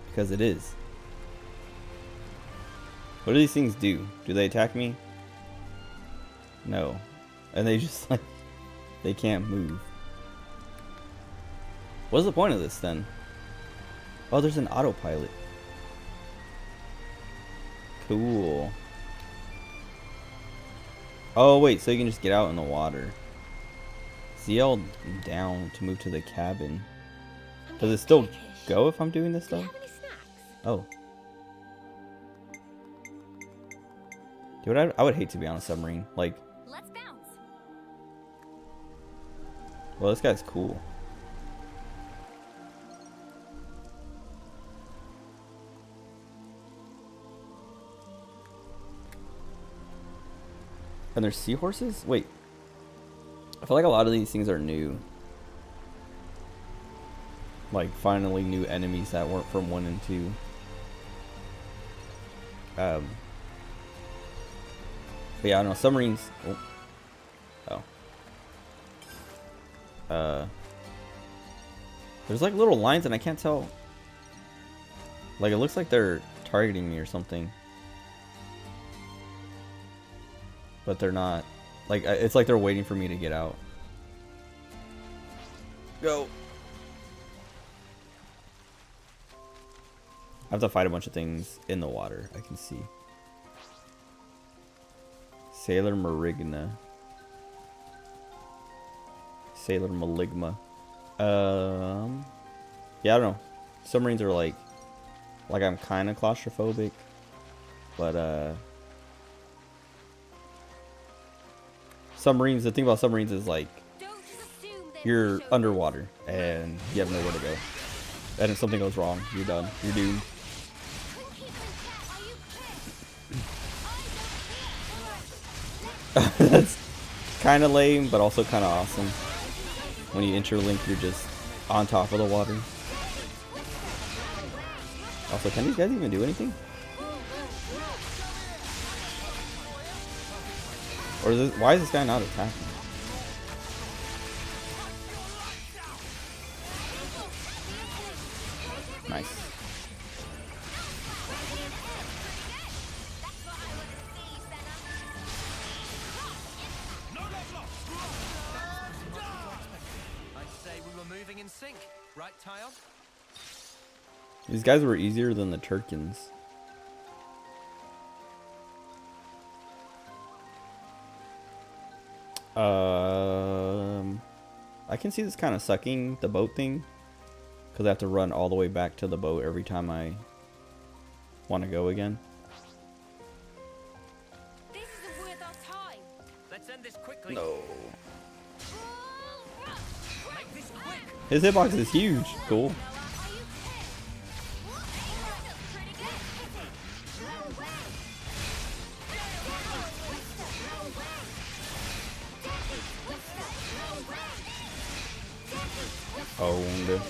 because it is. What do these things do? Do they attack me? No. And they just like they can't move. What's the point of this then? Oh, there's an autopilot. Cool. Oh wait, so you can just get out in the water. ZL down to move to the cabin. Does it still go if I'm doing this stuff? Oh. Dude, I would hate to be on a submarine. Like, Let's bounce. well, this guy's cool. And there's seahorses? Wait. I feel like a lot of these things are new. Like, finally new enemies that weren't from 1 and 2. But yeah, I don't know. Submarines. Oh. There's like little lines and I can't tell. Like, it looks like they're targeting me or something. But they're not. Like, it's like they're waiting for me to get out. Go. I have to fight a bunch of things in the water, I can see. Sailor Marigna. Sailor Maligma. Yeah, I don't know. Submarines are like I'm kind of claustrophobic. But, submarines, the thing about submarines is like, you're underwater and you have nowhere to go. And if something goes wrong, you're done. You're doomed. That's kind of lame, but also kind of awesome. When you interlink, you're just on top of the water. Also, can these guys even do anything? Or is this, why is this guy not attacking? Nice. I'd say we were moving in sync, right, Tyon? These guys were easier than the Turkins. I can see this kind of sucking, the boat thing, because I have to run all the way back to the boat every time I want to go again. This isn't worth our time. Let's end this quickly. No. Make this quick. His hitbox is huge. Cool. Owned.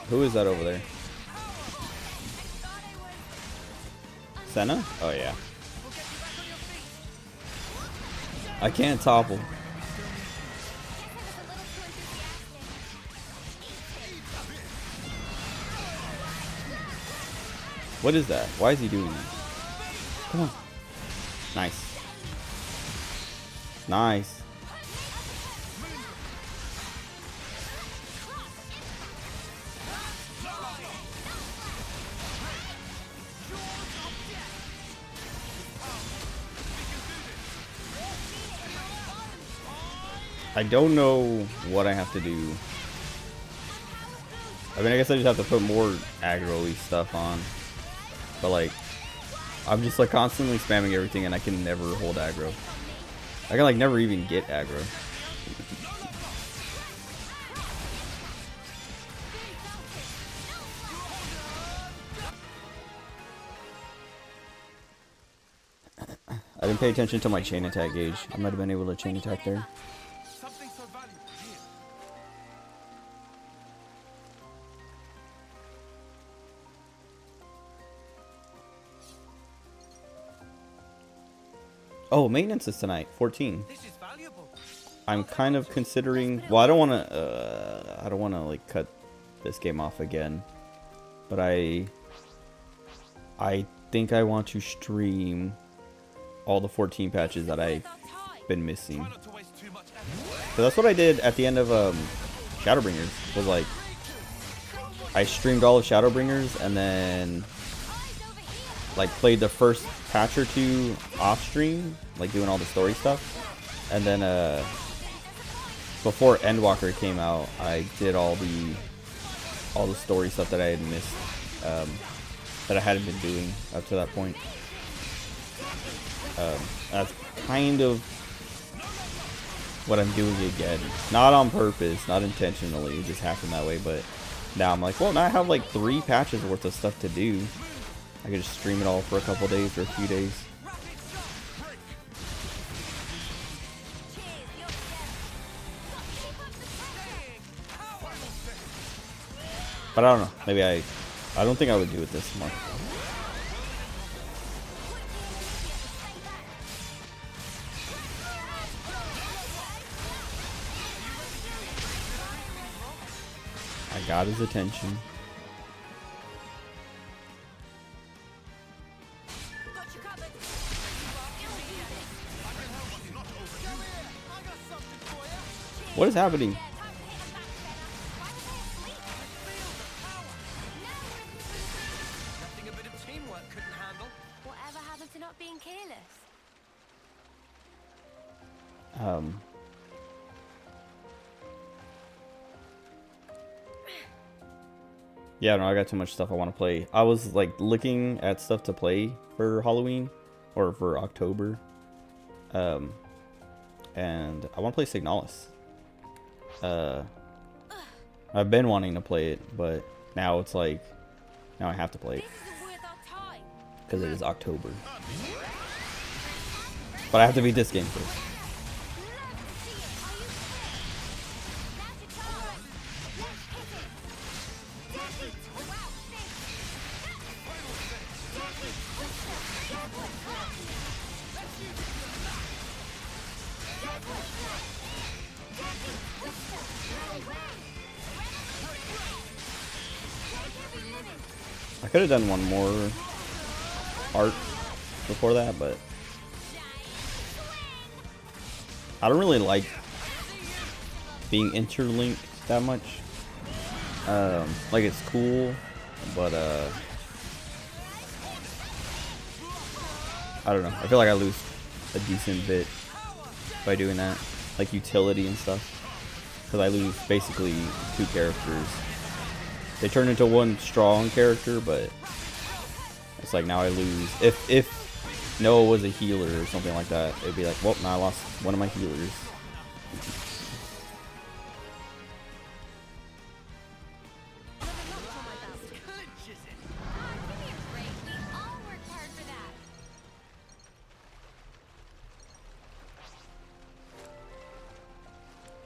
Who is that over there? Senna? Oh yeah. I can't topple. What is that? Why is he doing that? Come on. Nice. Nice. I don't know what I have to do. I mean, I guess I just have to put more aggro-y stuff on. But like, I'm just like constantly spamming everything and I can never hold aggro. I can like never even get aggro. I didn't pay attention to my chain attack gauge. I might have been able to chain attack there. Something so valuable here. Oh, maintenance is tonight, 14. This is valuable. I'm kind of considering. Well, I don't want to like cut this game off again, but I think I want to stream all the 14 patches that I've been missing. Try not to waste too much effort. So that's what I did at the end of Shadowbringers. Was like I streamed all of Shadowbringers and then like played the first patch or two off stream, like doing all the story stuff, and then before Endwalker came out, I did all the story stuff that I had missed, that I hadn't been doing up to that point. That's kind of what I'm doing again. Not on purpose, not intentionally, it just happened that way, but now I'm like, well, now I have like 3 patches worth of stuff to do. I could just stream it all for a couple days or a few days. But I don't know, maybe I don't think I would do it this month. I got his attention. What is happening? Nothing a bit of teamwork couldn't handle. Whatever happened to not being careless? Yeah, no, I got too much stuff I want to play. I was like looking at stuff to play for Halloween or for October. And I want to play Signalis. I've been wanting to play it, but now it's like, now I have to play it This isn't worth our time. because it is October. But I have to beat this game first. I could have done one more art before that, but I don't really like being interlinked that much. Like it's cool, but I don't know. I feel like I lose a decent bit by doing that, like utility and stuff, because I lose basically 2 characters. They turn into one strong character, but it's like now I lose. If Noah was a healer or something like that, it'd be like, well, now I lost one of my healers. Clinches it. Give me a break. We all worked hard for that.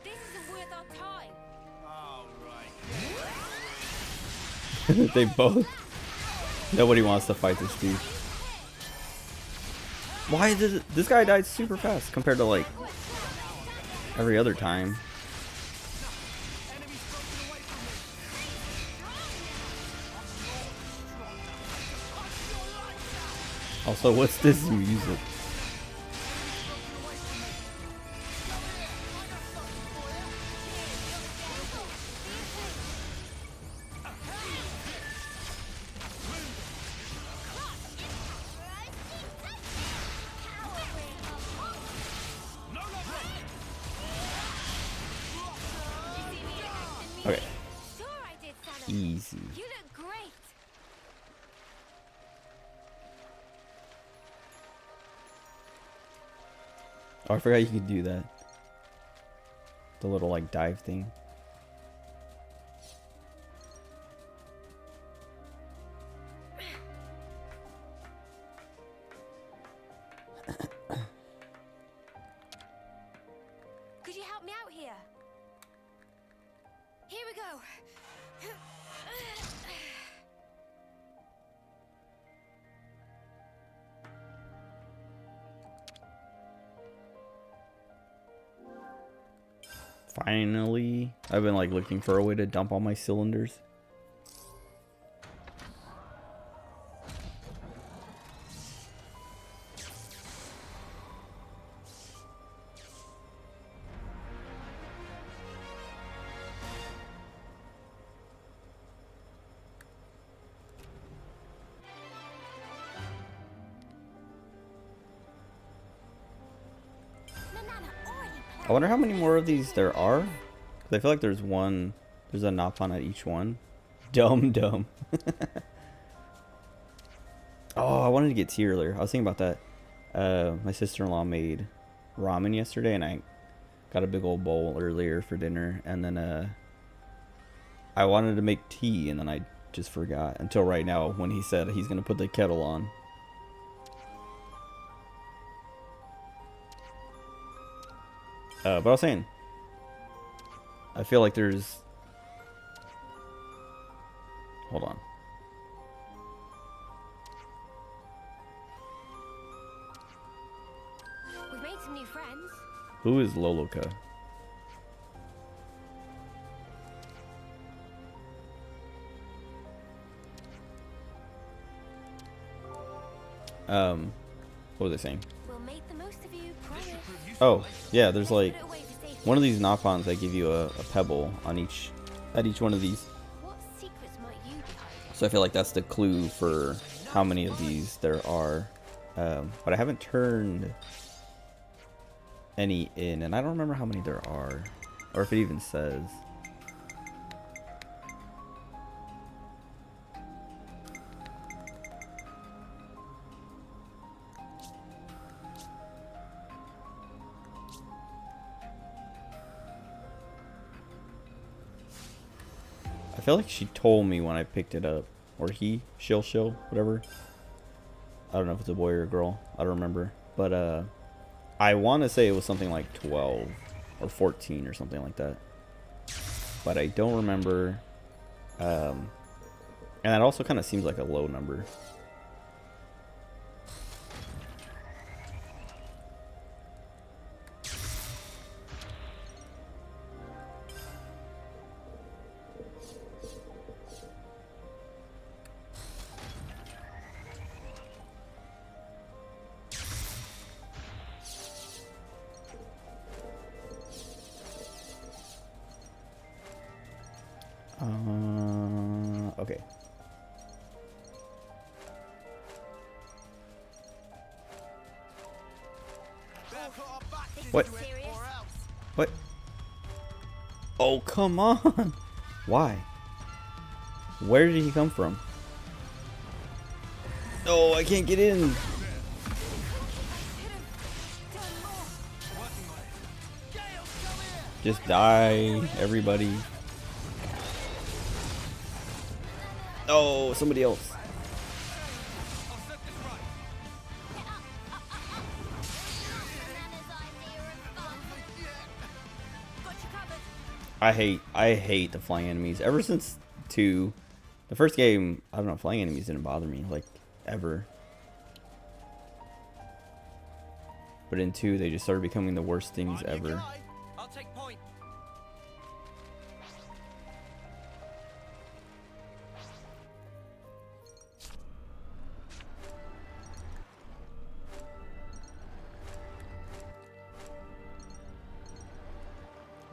This isn't worth our time. All right. They both. Nobody wants to fight this dude. Why did this guy died super fast compared to like every other time? Also, what's this music? Okay, Sure I did, Santa. easy. You look great. Oh, I forgot you could do that. The little like dive thing. Could you help me out here? Here we go. Finally, I've been like looking for a way to dump all my cylinders. I wonder how many more of these there are. 'Cause I feel like there's one. There's a Napon at each one. Dumb. Oh, I wanted to get tea earlier. I was thinking about that. My sister-in-law made ramen yesterday, and I got a big old bowl earlier for dinner. And then I wanted to make tea, and then I just forgot until right now when he said he's gonna put the kettle on. But I was saying, I feel like there's. Hold on. We've made some new friends. Who is Loloka? What was I saying? We'll make the most of you, promise. Oh, yeah, there's like Put it away for safety. one of these Napons that give you a pebble on each one of these. What secrets might you be hiding? So I feel like that's the clue for how many of these there are. But I haven't turned any in, and I don't remember how many there are, or if it even says. I feel like she told me when I picked it up, or she'll, whatever. I don't know if it's a boy or a girl. I don't remember, but I want to say it was something like 12 or 14 or something like that, but I don't remember. And that also kind of seems like a low number. Okay. What? Serious? What? Oh, come on. Why? Where did he come from? Oh, I can't get in. Just die, everybody. Oh, somebody else. I hate the flying enemies. Ever since 2, the first game, I don't know, flying enemies didn't bother me, like, ever. But in 2, they just started becoming the worst things ever. I'll take point.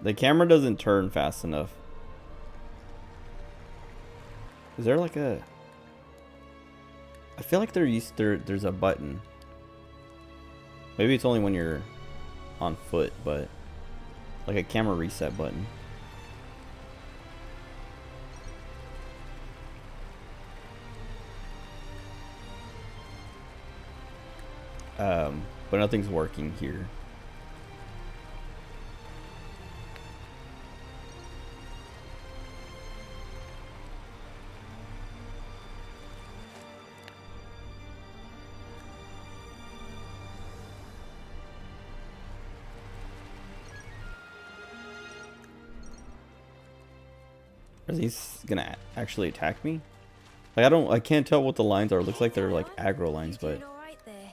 The camera doesn't turn fast enough. Is there like a... I feel like there's a button. Maybe it's only when you're on foot, but like a camera reset button. But nothing's working here. Are these gonna actually attack me? Like I can't tell what the lines are. It looks like they're like aggro lines, but... All right there.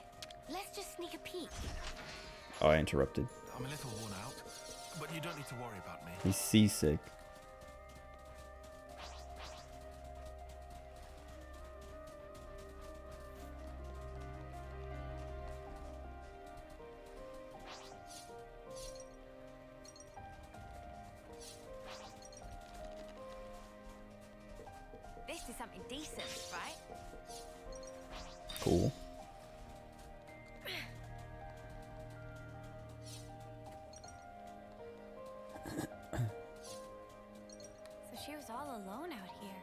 Let's just sneak a peek. Oh, I interrupted. I'm a little worn out, but you don't need to worry about me. He's seasick. This is something decent, right? Cool. So she was all alone out here.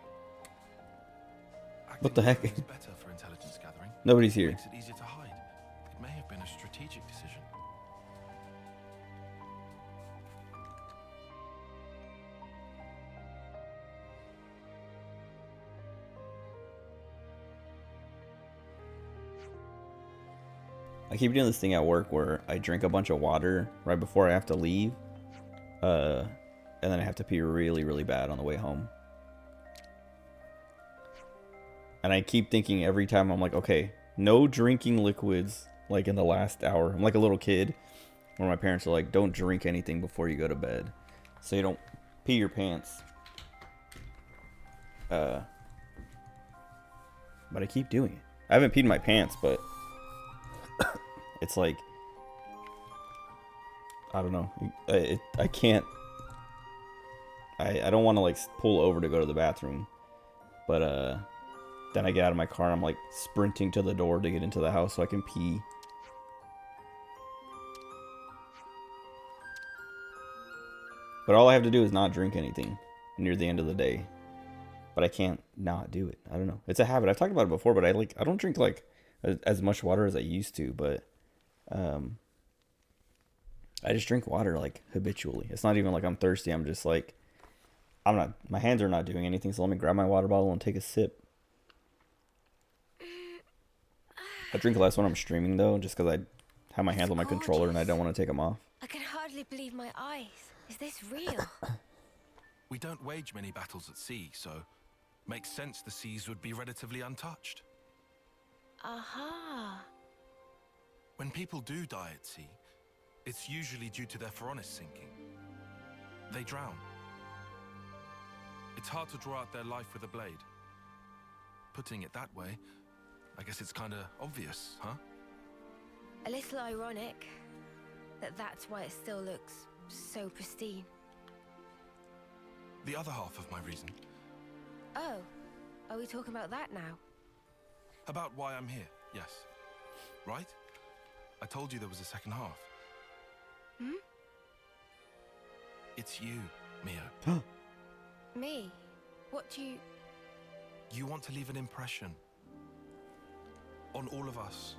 What the heck? Acting is better for intelligence gathering. Nobody's here. Makes it easier to hide. It may have been a strategic decision. I keep doing this thing at work where I drink a bunch of water right before I have to leave. And then I have to pee really, really bad on the way home. And I keep thinking every time, I'm like, okay, no drinking liquids like in the last hour. I'm like a little kid where my parents are like, don't drink anything before you go to bed, so you don't pee your pants. But I keep doing it. I haven't peed my pants, but it's like, I don't know. I can't. I don't want to like pull over to go to the bathroom, but then I get out of my car and I'm like sprinting to the door to get into the house so I can pee. But all I have to do is not drink anything near the end of the day. But I can't not do it. I don't know. It's a habit. I've talked about it before, but I don't drink like as much water as I used to, but I just drink water like habitually. It's not even like I'm thirsty. I'm just like, my hands are not doing anything, so let me grab my water bottle and take a sip. I drink less when I'm streaming though, just because I have my hands on my controller and I don't want to take them off. I can hardly believe my eyes. Is this real? We don't wage many battles at sea, so makes sense the seas would be relatively untouched. Aha. When people do die at sea, it's usually due to their Phoronis sinking. They drown. It's hard to draw out their life with a blade. Putting it that way, I guess it's kinda obvious, huh? A little ironic that's why it still looks so pristine. The other half of my reason, Oh, are we talking about that now? about why I'm here, yes. Right? I told you there was a second half. Hmm? It's you, Mio. Me? What do you... You want to leave an impression on all of us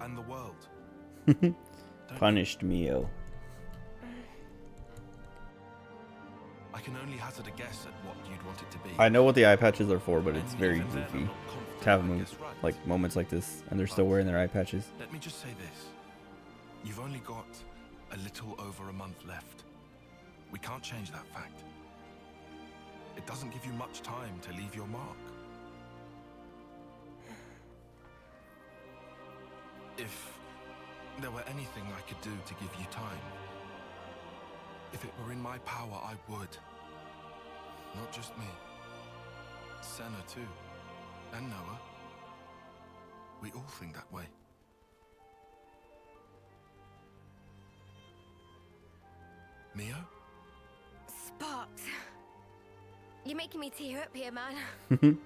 and the world. Punished Mio. I can only hazard a guess at what you'd want it to be. I know what the eye patches are for, but it's And very even then, I'm goofy not confident to have I them guess right. like moments like this, and they're still wearing their eye patches. Let me just say this. You've only got a little over a month left. We can't change that fact. It doesn't give you much time to leave your mark. If there were anything I could do to give you time, if it were in my power, I would. Not just me. Senna too. And Noah. We all think that way. Mio? You're making me tear up here, man.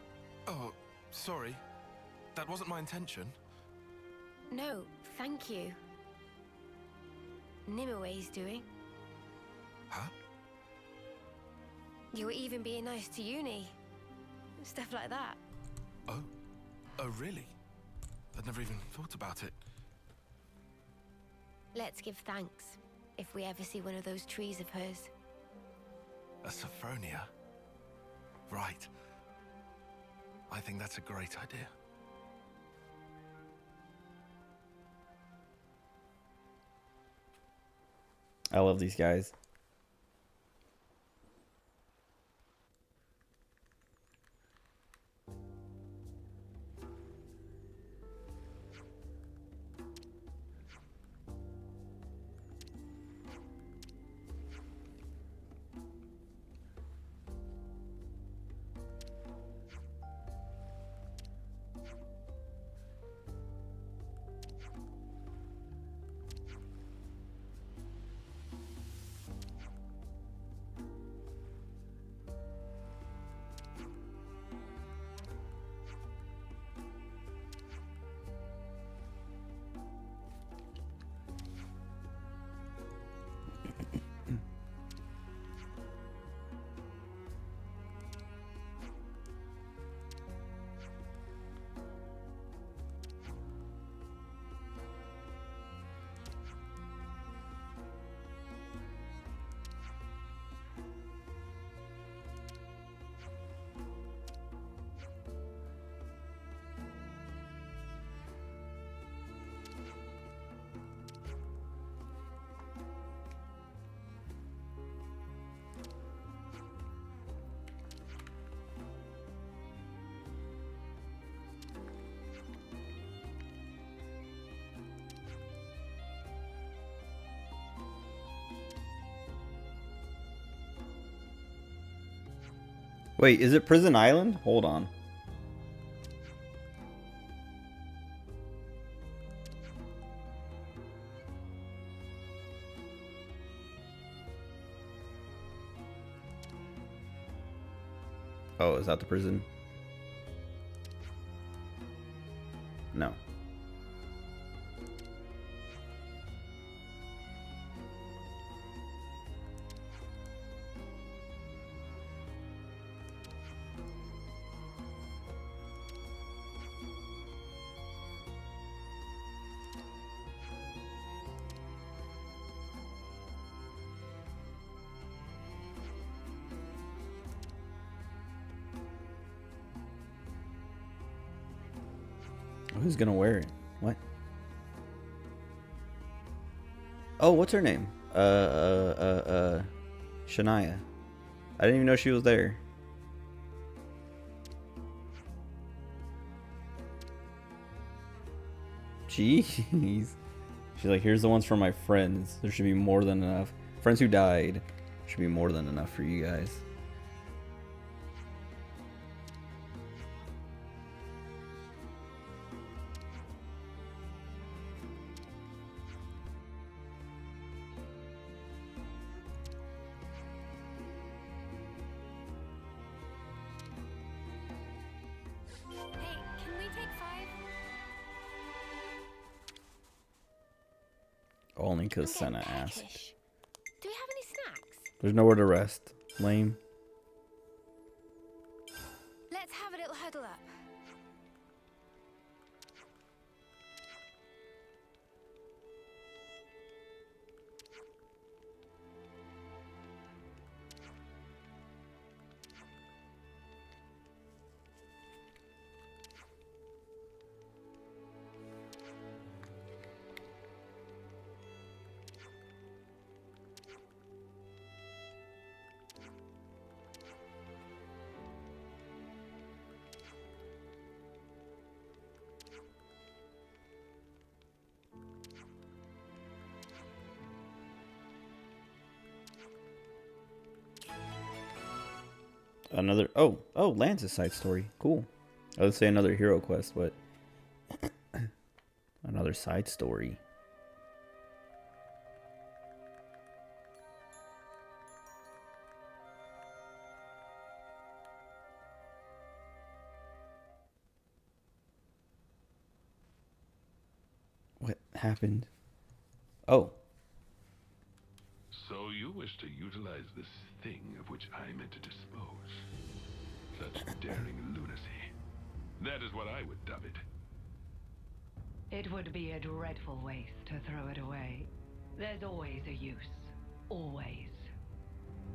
Oh, sorry. That wasn't my intention. No, thank you. Nimue doing. Huh? You were even being nice to Uni. Stuff like that. Oh. Oh, really? I'd never even thought about it. Let's give thanks if we ever see one of those trees of hers. A Sophronia? Right. I think that's a great idea. I love these guys. Wait, is it Prison Island? Hold on. Oh, is that the prison? No. Who's gonna wear it? What? Oh, what's her name? Shania. I didn't even know she was there. Jeez. She's like, here's the ones for my friends. There should be more than enough. Friends who died. Should be more than enough for you guys. Hey, can we take 5? Only because I'm Senna getting asked. peckish. Do we have any snacks? There's nowhere to rest. Lame. Let's have a little huddle up. Another. Oh, Lance's side story. Cool. I would say another hero quest, but another side story. What happened? Oh. So you wish to utilize this thing of which I meant to dispose. Such daring lunacy. That is what I would dub it. It would be a dreadful waste to throw it away. There's always a use. Always.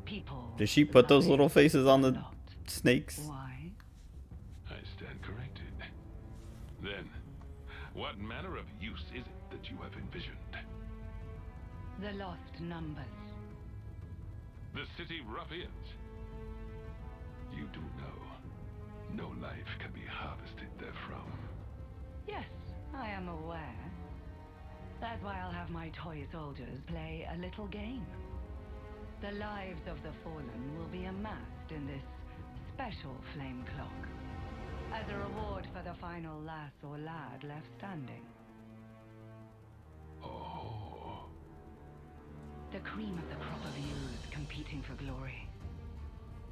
People. Did she put those love little it faces on a the lot. snakes? Why? I stand corrected. Then, what manner of use is it that you have envisioned? The lost numbers. The city ruffians? You do know, no life can be harvested therefrom. Yes, I am aware. That's why I'll have my toy soldiers play a little game. The lives of the fallen will be amassed in this special flame clock, as a reward for the final lass or lad left standing. Oh. The cream of the crop of youth competing for glory.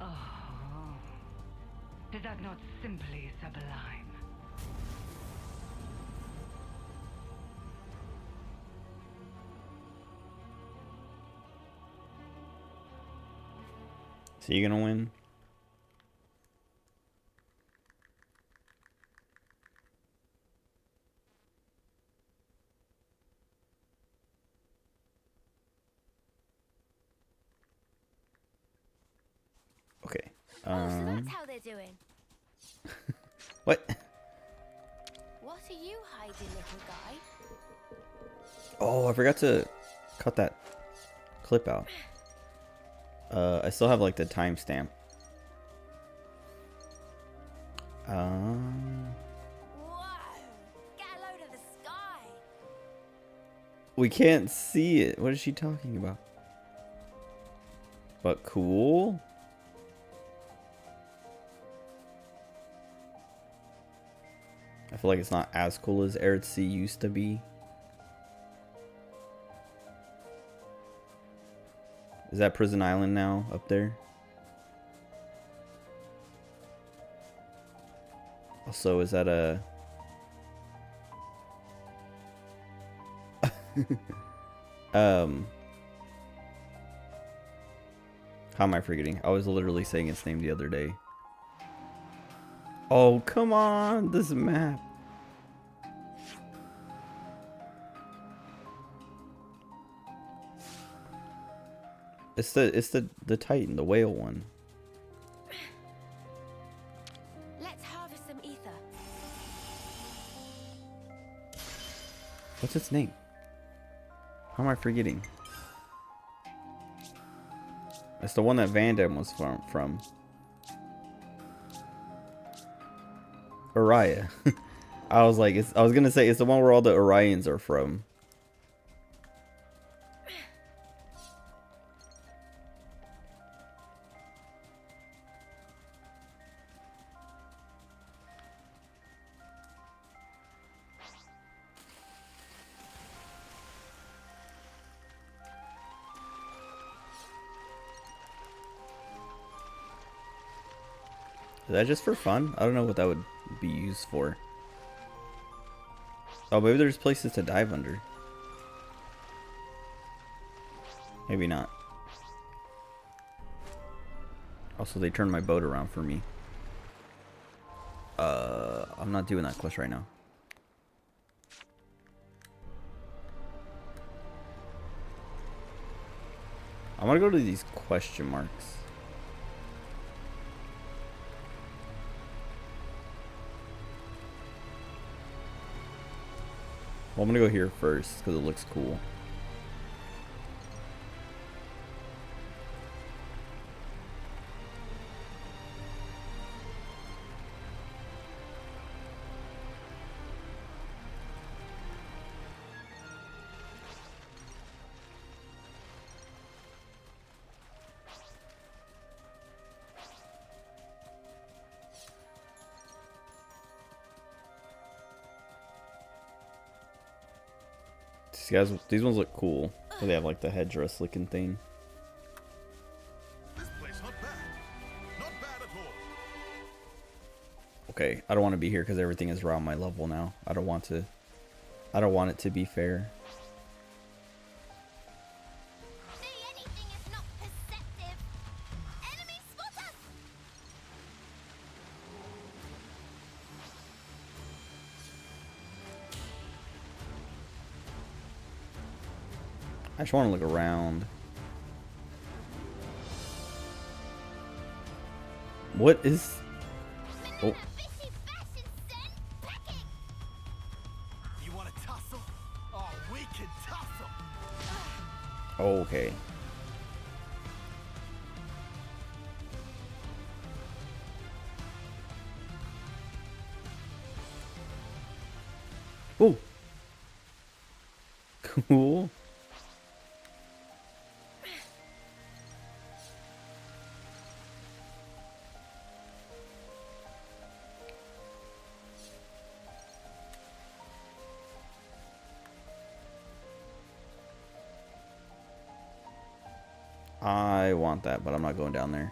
Oh, is that not simply sublime? So you gonna win? Okay. Oh, so that's how they're doing. What? What are you hiding, little guy? Oh, I forgot to cut that clip out. I still have like the timestamp. Whoa! Get a load of the sky! We can't see it. What is she talking about? But cool. I feel like it's not as cool as Earthsea used to be. Is that Prison Island now up there? Also, is that a... How am I forgetting? I was literally saying its name the other day. Oh, come on, this map. It's the Titan, the whale one. Let's harvest some ether. What's its name? How am I forgetting? It's the one that Van Damme was from. Uriah. I was gonna say it's the one where all the Orions are from. Is that just for fun? I don't know what that would be used for. Oh, maybe there's places to dive under. Maybe not. Also, they turned my boat around for me. I'm not doing that quest right now. I'm gonna go to these question marks. Well, I'm gonna go here first because it looks cool. These ones look cool. They have like the headdress looking thing. This place not bad. Not bad at all. Okay, I don't want to be here because everything is around my level now. I don't want to I don't want it to be fair. See anything if not perceptive. Enemy spot us! I just want to look around. What is... Oh. You want to tussle? Oh, we can tussle. Okay. Oh. Cool. I want that, but I'm not going down there.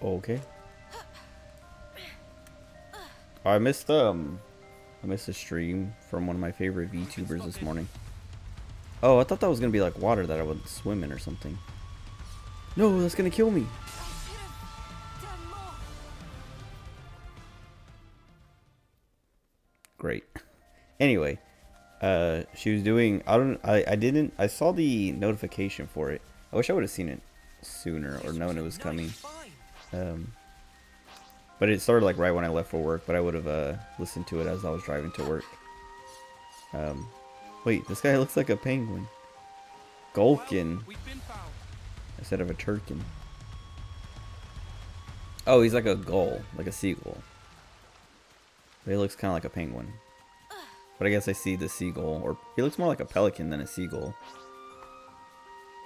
Okay. I missed a stream from one of my favorite VTubers this morning. Oh, I thought that was gonna be like water that I would swim in or something. No, that's gonna kill me. Great. Anyway, she was doing. I saw the notification for it. I wish I would have seen it sooner or known it was coming. But it started like right when I left for work. But I would have listened to it as I was driving to work. Wait, this guy looks like a penguin. Gulkin. Instead of a turkin. Oh, he's like a gull. Like a seagull. But he looks kind of like a penguin. But I guess I see the seagull. Or he looks more like a pelican than a seagull.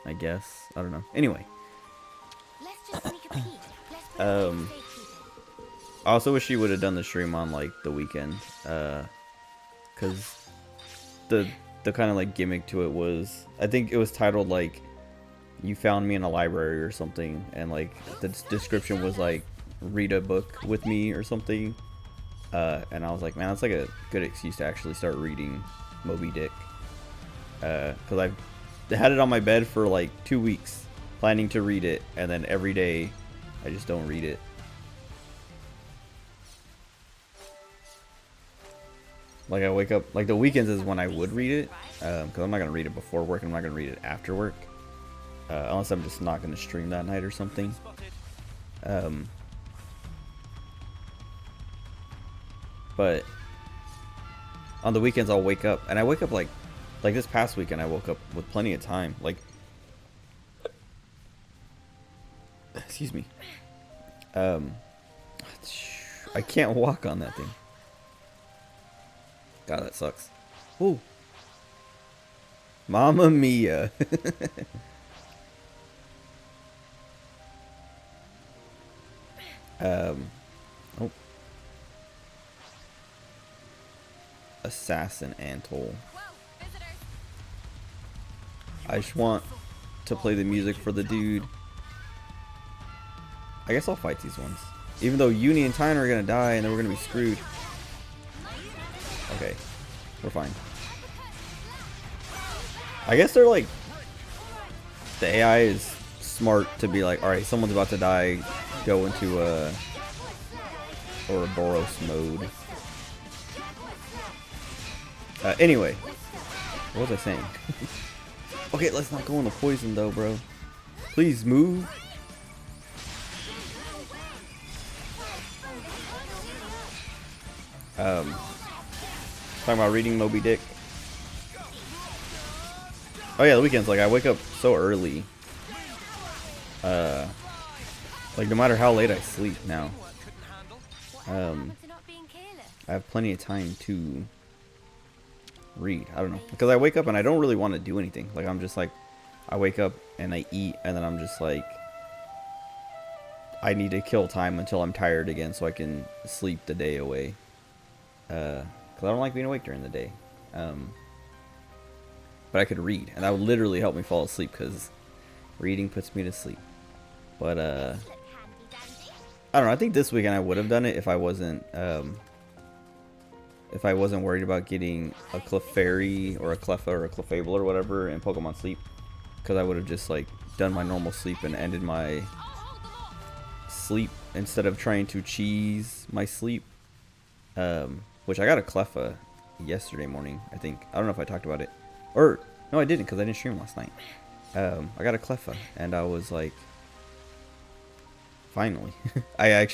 I guess. I don't know. Anyway. Let's just sneak a peek. Let's put I also wish she would have done the stream on like the weekend. Because the kind of like gimmick to it was, I think it was titled like "You Found Me in a Library" or something, and like the description was like "Read a book with me" or something. And I was like, man, that's like a good excuse to actually start reading Moby Dick. Because I've had it on my bed for like 2 weeks, planning to read it, and then every day I just don't read it. Like I wake up, like the weekends is when I would read it, because I'm not going to read it before work, and I'm not going to read it after work. Unless I'm just not going to stream that night or something. But on the weekends I'll wake up, and I wake up like this past weekend I woke up with plenty of time. Like, excuse me. I can't walk on that thing. God, that sucks. Ooh. Mamma mia. Oh. Assassin Antol. I just want to play the music for the dude. I guess I'll fight these ones. Even though Uni and Tyne are gonna die and then we're gonna be screwed. Okay, we're fine. I guess they're like, the AI is smart to be like, alright, someone's about to die, go into Ouroboros mode. Anyway, what was I saying? Okay, let's not go in the poison though, bro. Please move. Talking about reading Moby Dick. Oh yeah, the weekends, like I wake up so early. Like no matter how late I sleep now. I have plenty of time to read. I don't know, because I wake up and I don't really want to do anything. Like I'm just like, I wake up and I eat, and then I'm just like, I need to kill time until I'm tired again so I can sleep the day away. because I don't like being awake during the day. But I could read, and that would literally help me fall asleep because reading puts me to sleep. But I don't know. I think this weekend I would have done it if I wasn't worried about getting a Clefairy or a Cleffa or a Clefable or whatever in Pokemon Sleep, because I would have just like done my normal sleep and ended my sleep instead of trying to cheese my sleep. Which I got a Cleffa yesterday morning, I think. I don't know if I talked about it. Or, no, I didn't, because I didn't stream last night. I got a Cleffa, and I was like, finally. I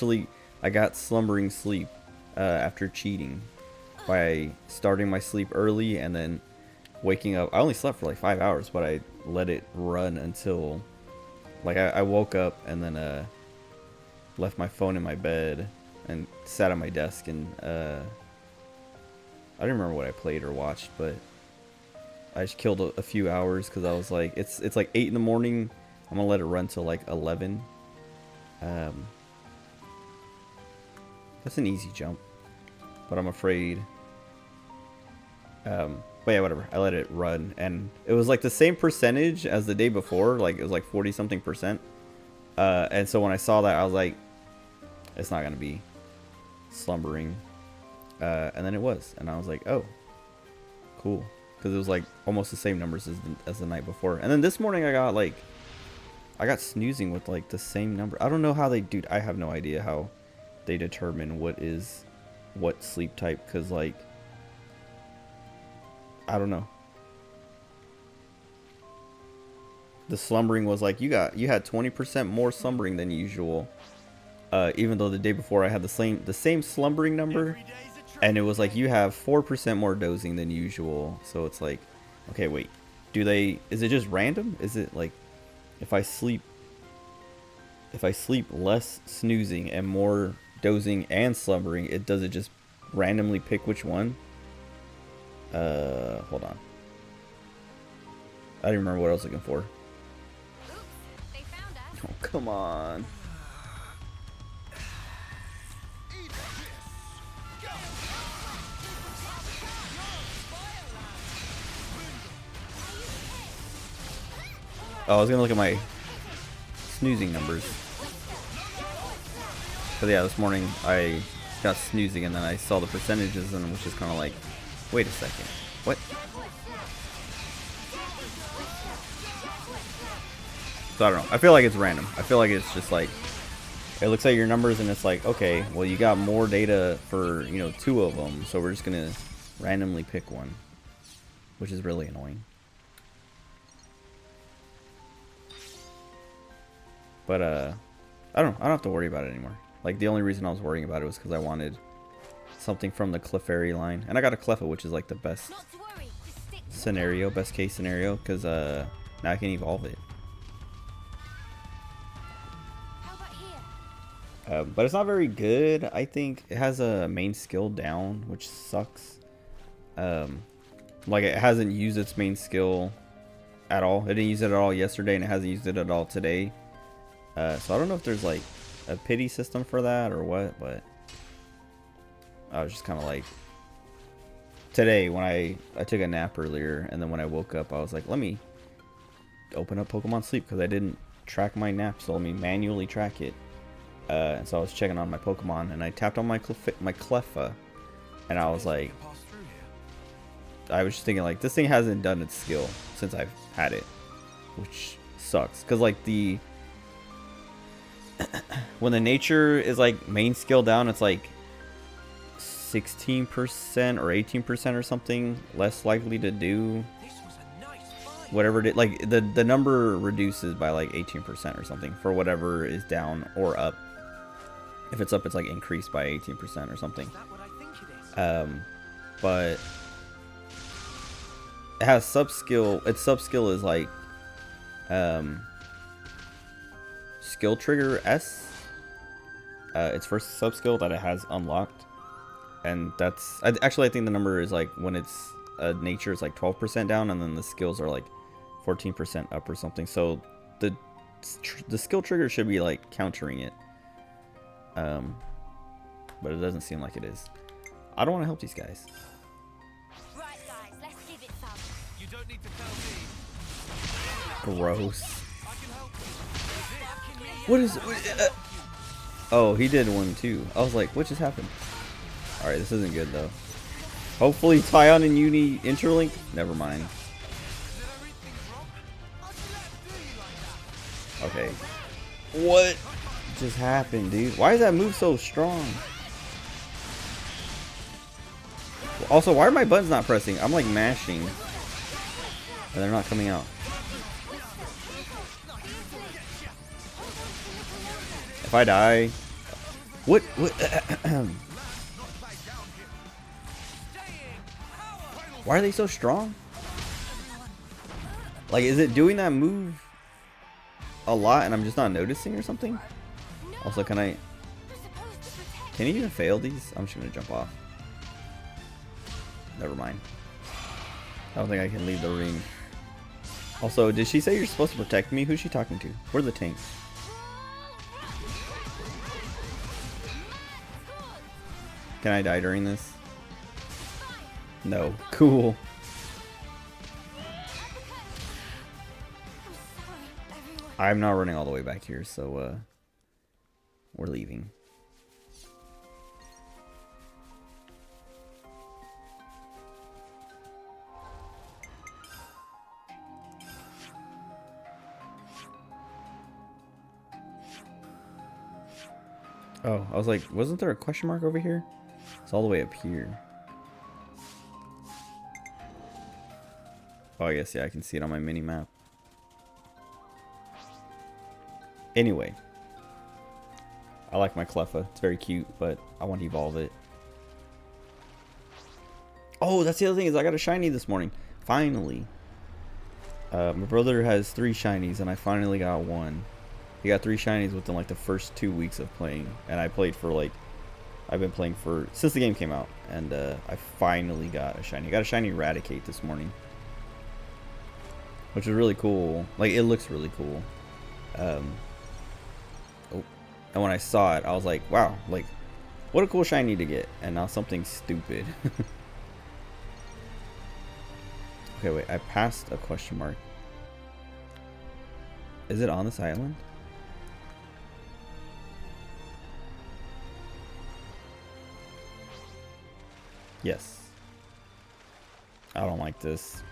got slumbering sleep after cheating by starting my sleep early and then waking up. I only slept for like 5 hours, but I let it run until, like, I woke up and then left my phone in my bed and sat at my desk, and I don't remember what I played or watched, but I just killed a few hours because I was like, it's like 8 in the morning. I'm gonna let it run till like 11. That's an easy jump, but I'm afraid. But yeah, whatever. I let it run, and it was like the same percentage as the day before. Like it was like 40 something percent. And so when I saw that, I was like, it's not gonna be slumbering. And then it was, and I was like, oh, cool. Because it was like almost the same numbers as the night before. And then this morning I got snoozing with like the same number. I don't know how they do. I have no idea how they determine what is what sleep type. Because like, I don't know. The slumbering was like, you had 20% more slumbering than usual. Even though the day before I had the same slumbering number. And it was like, you have 4% more dozing than usual. So it's like, okay, wait. Is it just random? Is it like, if I sleep less snoozing and more dozing and slumbering, does it just randomly pick which one? Hold on. I don't remember what I was looking for. Oops, they found us. Oh, come on. Oh, I was gonna look at my snoozing numbers. But yeah, this morning I got snoozing and then I saw the percentages and was just kind of like, wait a second, what? So I don't know. I feel like it's random. I feel like it's just like, it looks at your numbers and it's like, okay, well you got more data for, 2 of them, so we're just gonna randomly pick one, which is really annoying. But I don't have to worry about it anymore. Like the only reason I was worrying about it was because I wanted something from the Clefairy line, and I got a Cleffa, which is like the best scenario, best case scenario, because now I can evolve it. How about here? But it's not very good. I think it has a main skill down, which sucks. Like it hasn't used its main skill at all. It didn't use it at all yesterday, and it hasn't used it at all today. So I don't know if there's like a pity system for that or what, but I was just kind of like, today when I took a nap earlier, and then when I woke up I was like, let me open up Pokemon Sleep, because I didn't track my nap, so let me manually track it. And so I was checking on my Pokemon, and I tapped on my Cleffa, and I was like, I was just thinking like, this thing hasn't done its skill since I've had it, which sucks, because like when the nature is like main skill down, it's like 16% or 18% or something less likely to do whatever it is. Like the number reduces by like 18% or something for whatever is down or up. If it's up, it's like increased by 18% or something. But it has sub skill. Its sub skill is like skill trigger S. Its first sub skill that it has unlocked, and that's actually, I think the number is like when it's nature is like 12% down, and then the skills are like 14% up or something. So the skill trigger should be like countering it, but it doesn't seem like it is. I don't want to help these guys. Right, guys, let's give it some. You don't need to tell me. Gross. I can help you. What is? Oh, he did one too. I was like, what just happened? All right, this isn't good though. Hopefully, Tyon and Uni interlink. Never mind. Okay. What just happened, dude? Why is that move so strong? Also, why are my buttons not pressing? I'm like mashing, and they're not coming out. If I die, what? Why are they so strong? Like, is it doing that move a lot and I'm just not noticing or something? Also, can you even fail these? I'm just gonna jump off. Never mind. I don't think I can leave the ring. Also, did she say you're supposed to protect me? Who's she talking to? Where's the tank? Can I die during this? No. Cool. I'm not running all the way back here, so we're leaving. Oh, I was like, wasn't there a question mark over here? It's all the way up here. Oh, I guess, yeah, I can see it on my mini map. Anyway. I like my Cleffa. It's very cute, but I want to evolve it. Oh, that's the other thing is I got a shiny this morning. Finally. My brother has 3 shinies, and I finally got one. He got 3 shinies within like the first 2 weeks of playing. And I played for like... I've been playing for... since the game came out. And I finally got a shiny. I got a shiny Eradicate this morning. Which is really cool. Like, it looks really cool. Oh. And when I saw it, I was like, wow. Like, what a cool shiny to get. And now something stupid. Okay, wait. I passed a question mark. Is it on this island? Yes. I don't like this.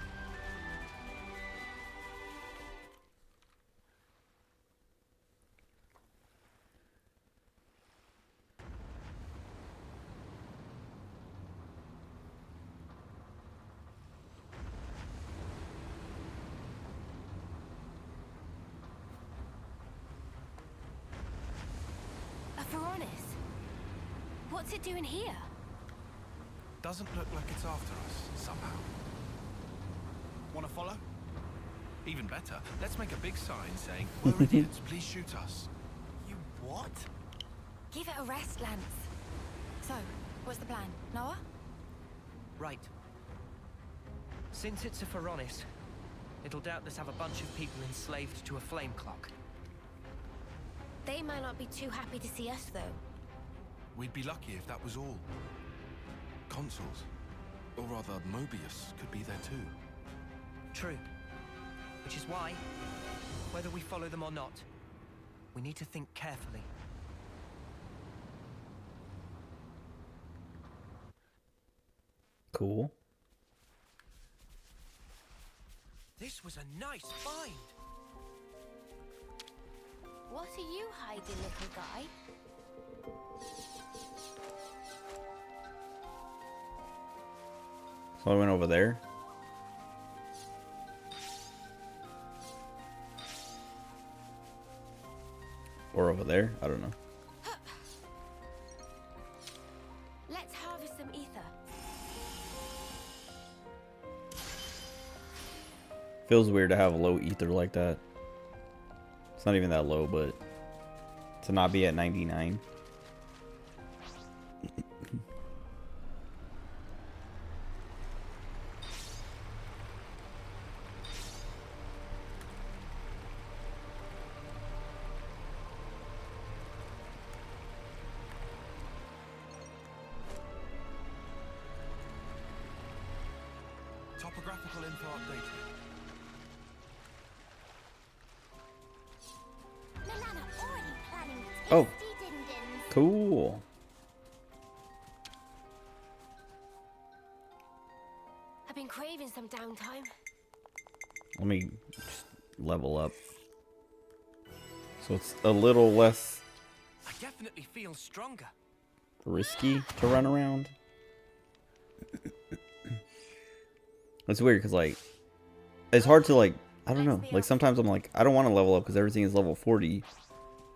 A Veronis? What's it doing here? Doesn't look like it's after us, somehow. Wanna follow? Even better, let's make a big sign saying, "We're idiots, please shoot us." You what? Give it a rest, Lance. So, what's the plan? Noah? Right. Since it's a Veronis, it'll doubtless have a bunch of people enslaved to a flame clock. They might not be too happy to see us, though. We'd be lucky if that was all. Consuls, or rather Mobius, could be there too. True. Which is why, whether we follow them or not, we need to think carefully. Cool. This was a nice find. What are you hiding, little guy? So I went over there. Or over there. I don't know. Let's harvest some ether. Feels weird to have a low ether like that. It's not even that low, but to not be at 99. Topographical info updated. Milana already planning Oh. tasty din-dins. Cool. I've been craving some downtime. Let me just level up. So it's a little less I definitely feel stronger. risky to run around. It's weird because, like, it's hard to, like, I don't know. Like, sometimes I'm like, I don't want to level up because everything is level 40.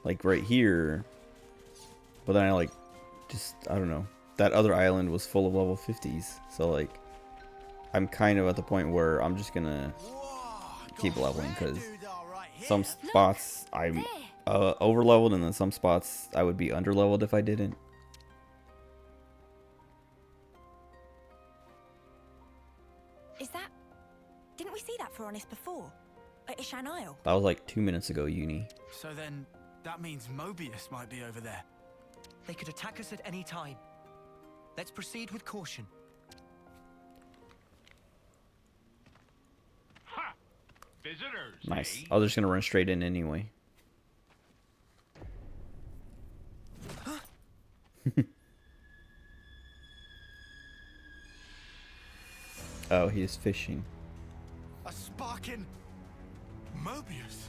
Like, right here. But then I, like, just, I don't know. That other island was full of level 50s. So, like, I'm kind of at the point where I'm just going to keep leveling because some spots I'm over leveled and then some spots I would be under leveled if I didn't. Is that... Didn't we see that for Honest before? At Ishan Isle? That was like 2 minutes ago, Uni. So then, that means Mobius might be over there. They could attack us at any time. Let's proceed with caution. Ha! Visitors. Nice. Eh? I was just going to run straight in anyway. Oh, he's fishing. A sparking Mobius.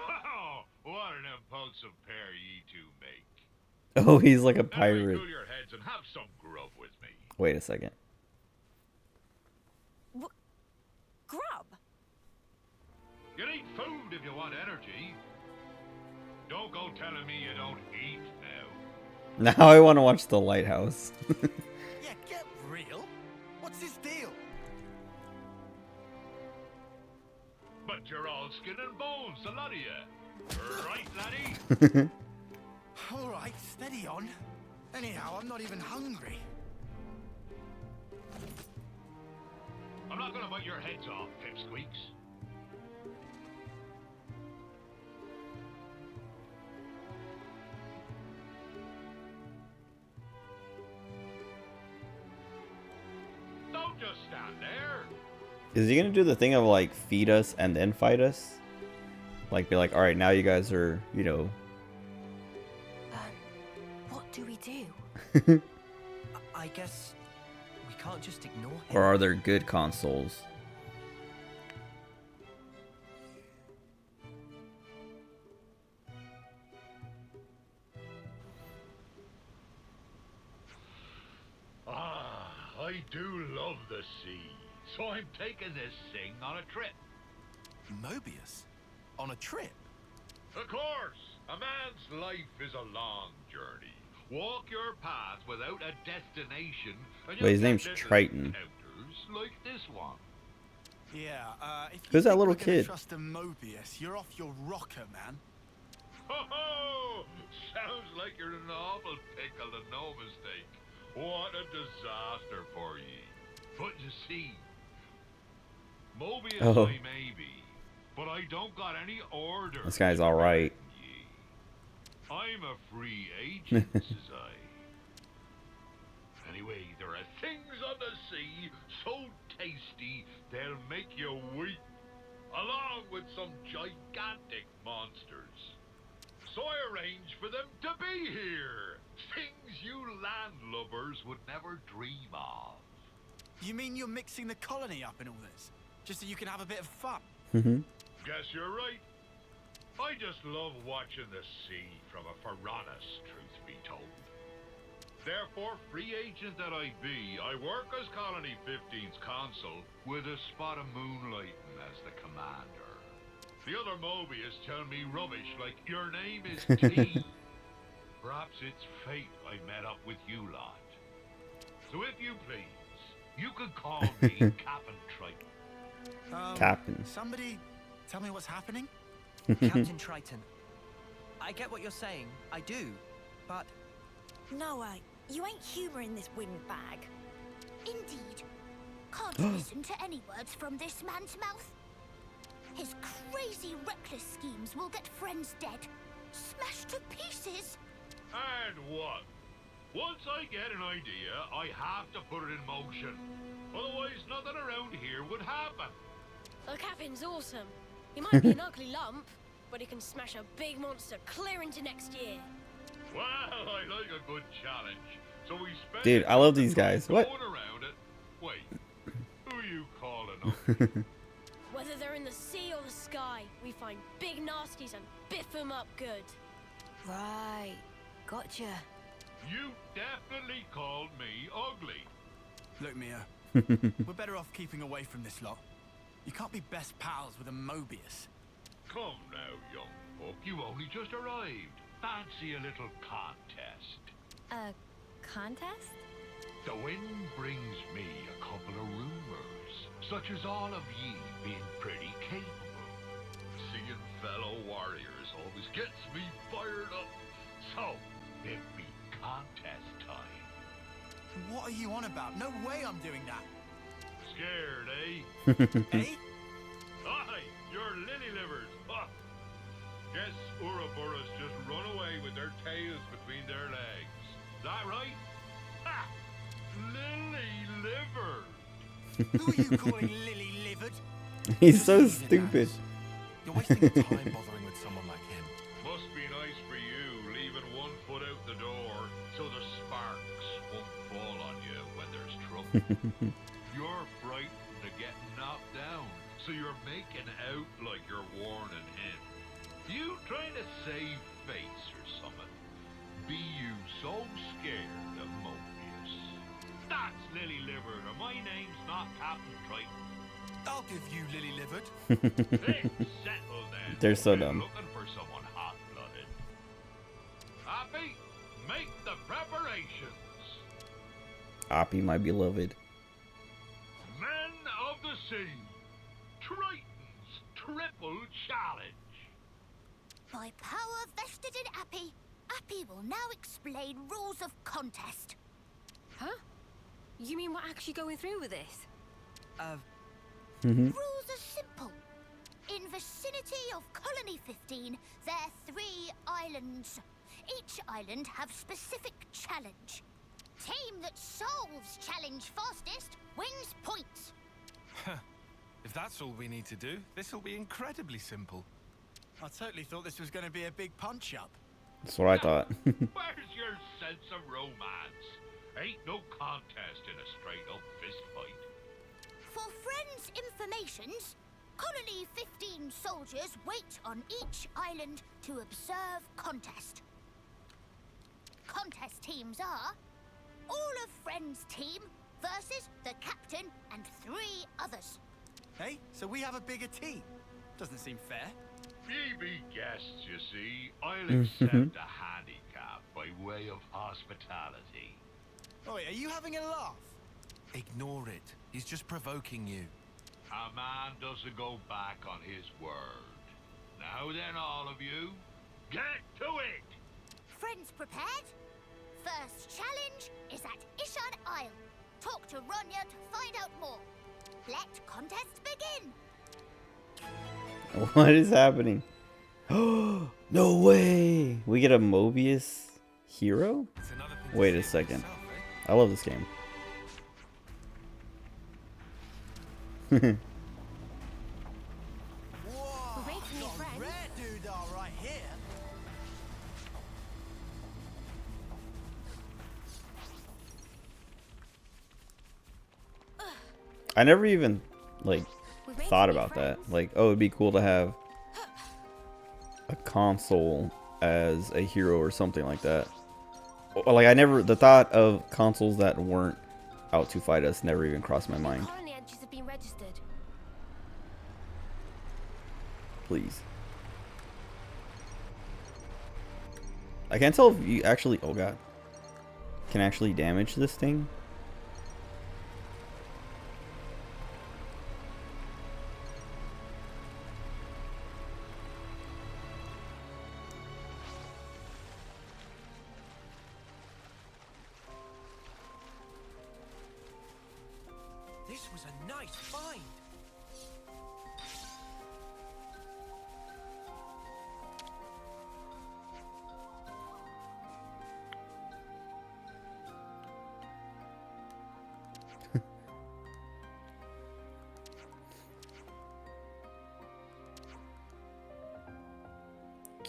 Oh, what an impulsive pair ye two make. Oh, he's like a Now pirate. cool your heads and have some grub with me. Wait a second. Grub? You need food if you want energy. Don't go telling me you don't eat now. Now I want to watch The Lighthouse. Yeah, get real. What's his deal? But you're all skin and bones, a lot of you. Right, laddie? All right, steady on. Anyhow, I'm not even hungry. I'm not gonna bite your heads off, pipsqueaks. Don't just stand there. Is he gonna do the thing of like feed us and then fight us? Like be like, all right, now you guys are, you know. What do we do? I guess we can't just ignore him. Or are there good consoles? Ah, I do love the sea. So I'm taking this thing on a trip. Mobius? On a trip? Of course, a man's life is a long journey. Walk your path without a destination, and Wait, his you'll name's get little Triton. encounters like this one. Yeah, if you Who's that think little we're gonna kid? trust a Mobius, you're off your rocker, man. Ho ho! Sounds like you're in an awful pickle and no mistake. What a disaster for ye. But you see, Mobius Oh. I may be, but I don't got any orders. This guy's to all right. threaten ye. I'm a free agent, says I. Anyway, there are things on the sea so tasty they'll make you weep, along with some gigantic monsters. So I arranged for them to be here. Things you landlubbers would never dream of. You mean you're mixing the colony up in all this? Just so you can have a bit of fun? Guess you're right. I just love watching the sea from a Faranis, truth be told. Therefore, free agent that I be, I work as Colony 15's consul with a spot of moonlighting as the commander. The other Mobius tell me rubbish like your name is T. Perhaps it's fate I met up with you lot. So if you please, you could call me Captain Triton. Captain. Somebody tell me what's happening? Captain Triton. I get what you're saying. I do. But Noah, you ain't humouring this windbag. Indeed. Can't listen to any words from this man's mouth. His crazy, reckless schemes will get friends dead, smashed to pieces. And what? Once I get an idea, I have to put it in motion. Otherwise, nothing around here would happen. The captain's awesome. He might be an ugly lump, but he can smash a big monster clear into next year. Well, I like a good challenge. So we spend Dude, I love these guys. going What? around it. Wait, who are you calling up? Whether they're in the sea or the sky, we find big nasties and biff them up good. Right. Gotcha. You definitely called me ugly. Look, Mia, we're better off keeping away from this lot. You can't be best pals with a Mobius. Come now, young buck. You only just arrived. Fancy a little contest. A contest? The wind brings me a couple of rumors, such as all of ye being pretty capable. Seeing fellow warriors always gets me fired up. So, it be contest time. What are you on about? No way I'm doing that. Scared, eh? Eh? Aye, you're lily-livers. Huh. Guess Ouroboros just run away with their tails between their legs. Is that right? Ha! Lily-livered. Who are you calling lily-livered? He's so Just leave it, stupid. Max. You're wasting your time bothering with someone like him. Must be nice for you leaving one foot out the door so the sparks won't fall on you when there's trouble. You're frightened of getting knocked down, so you're making out like you're warning him. You trying to save face or something? Be you so scared of Mobius? That's Lily-livered, or my name's not Captain Triton. I'll give you lily-livered. It's settled then. They're so We're dumb. looking for someone hot-blooded. Happy? Make the preparations. Oppie, my beloved. Men of the sea, Triton's triple challenge. By power vested in Appy, Appy will now explain rules of contest. Huh? You mean we're actually going through with this? Mm-hmm. Rules are simple. In vicinity of Colony 15, there are 3 islands. Each island have specific challenge. Team that solves challenge fastest wins points. If that's all we need to do, this will be incredibly simple. I totally thought this was going to be a big punch-up. That's what I thought. Where's your sense of romance? Ain't no contest in a straight-up fist fight. For friends' informations, Colony 15 soldiers wait on each island to observe contest. Contest teams are all of Friends' team versus the captain and 3 others. Hey, so we have a bigger team. Doesn't seem fair. Ye be guests, you see. I'll accept a handicap by way of hospitality. Oi, are you having a laugh? Ignore it. He's just provoking you. A man doesn't go back on his word. Now then, all of you, get to it! Friends prepared? First challenge is at Ishan Isle. Talk to Ronya to find out more. Let contest begin. What is happening? No way! We get a Mobius hero? It's another thing to Wait see a for second. yourself, eh? I love this game. Whoa! We're making new got a friends. rare doodah right here. I never even, like, We've made thought some new about that. friends. Like, oh, it'd be cool to have a console as a hero or something like that. Like, the thought of consoles that weren't out to fight us never even crossed my mind. Colony entries have been registered. Please. I can't tell if you actually, oh god, can actually damage this thing. This was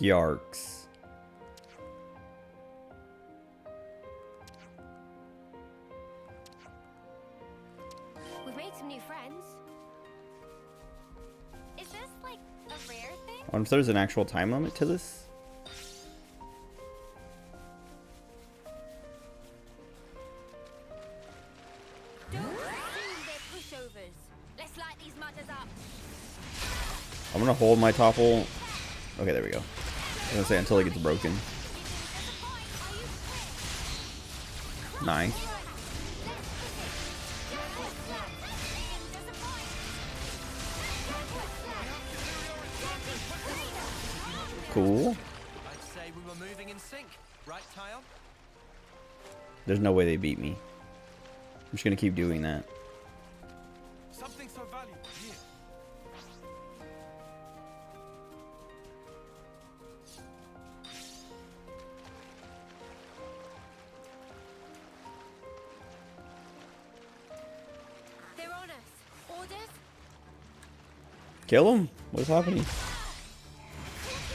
Yarks. We've made some new friends. Is this like a rare thing? I wonder if there's an actual time limit to this. Don't assume they're pushovers. Let's light these mutters up. I'm gonna hold my topple. Okay, there we go. I was gonna say until it gets broken. Nice. Cool. I'd say we were moving in sync, right, Tile? There's no way they beat me. I'm just gonna keep doing that. Something so valuable here. They're on us. Orders? Kill him. What's happening? Keep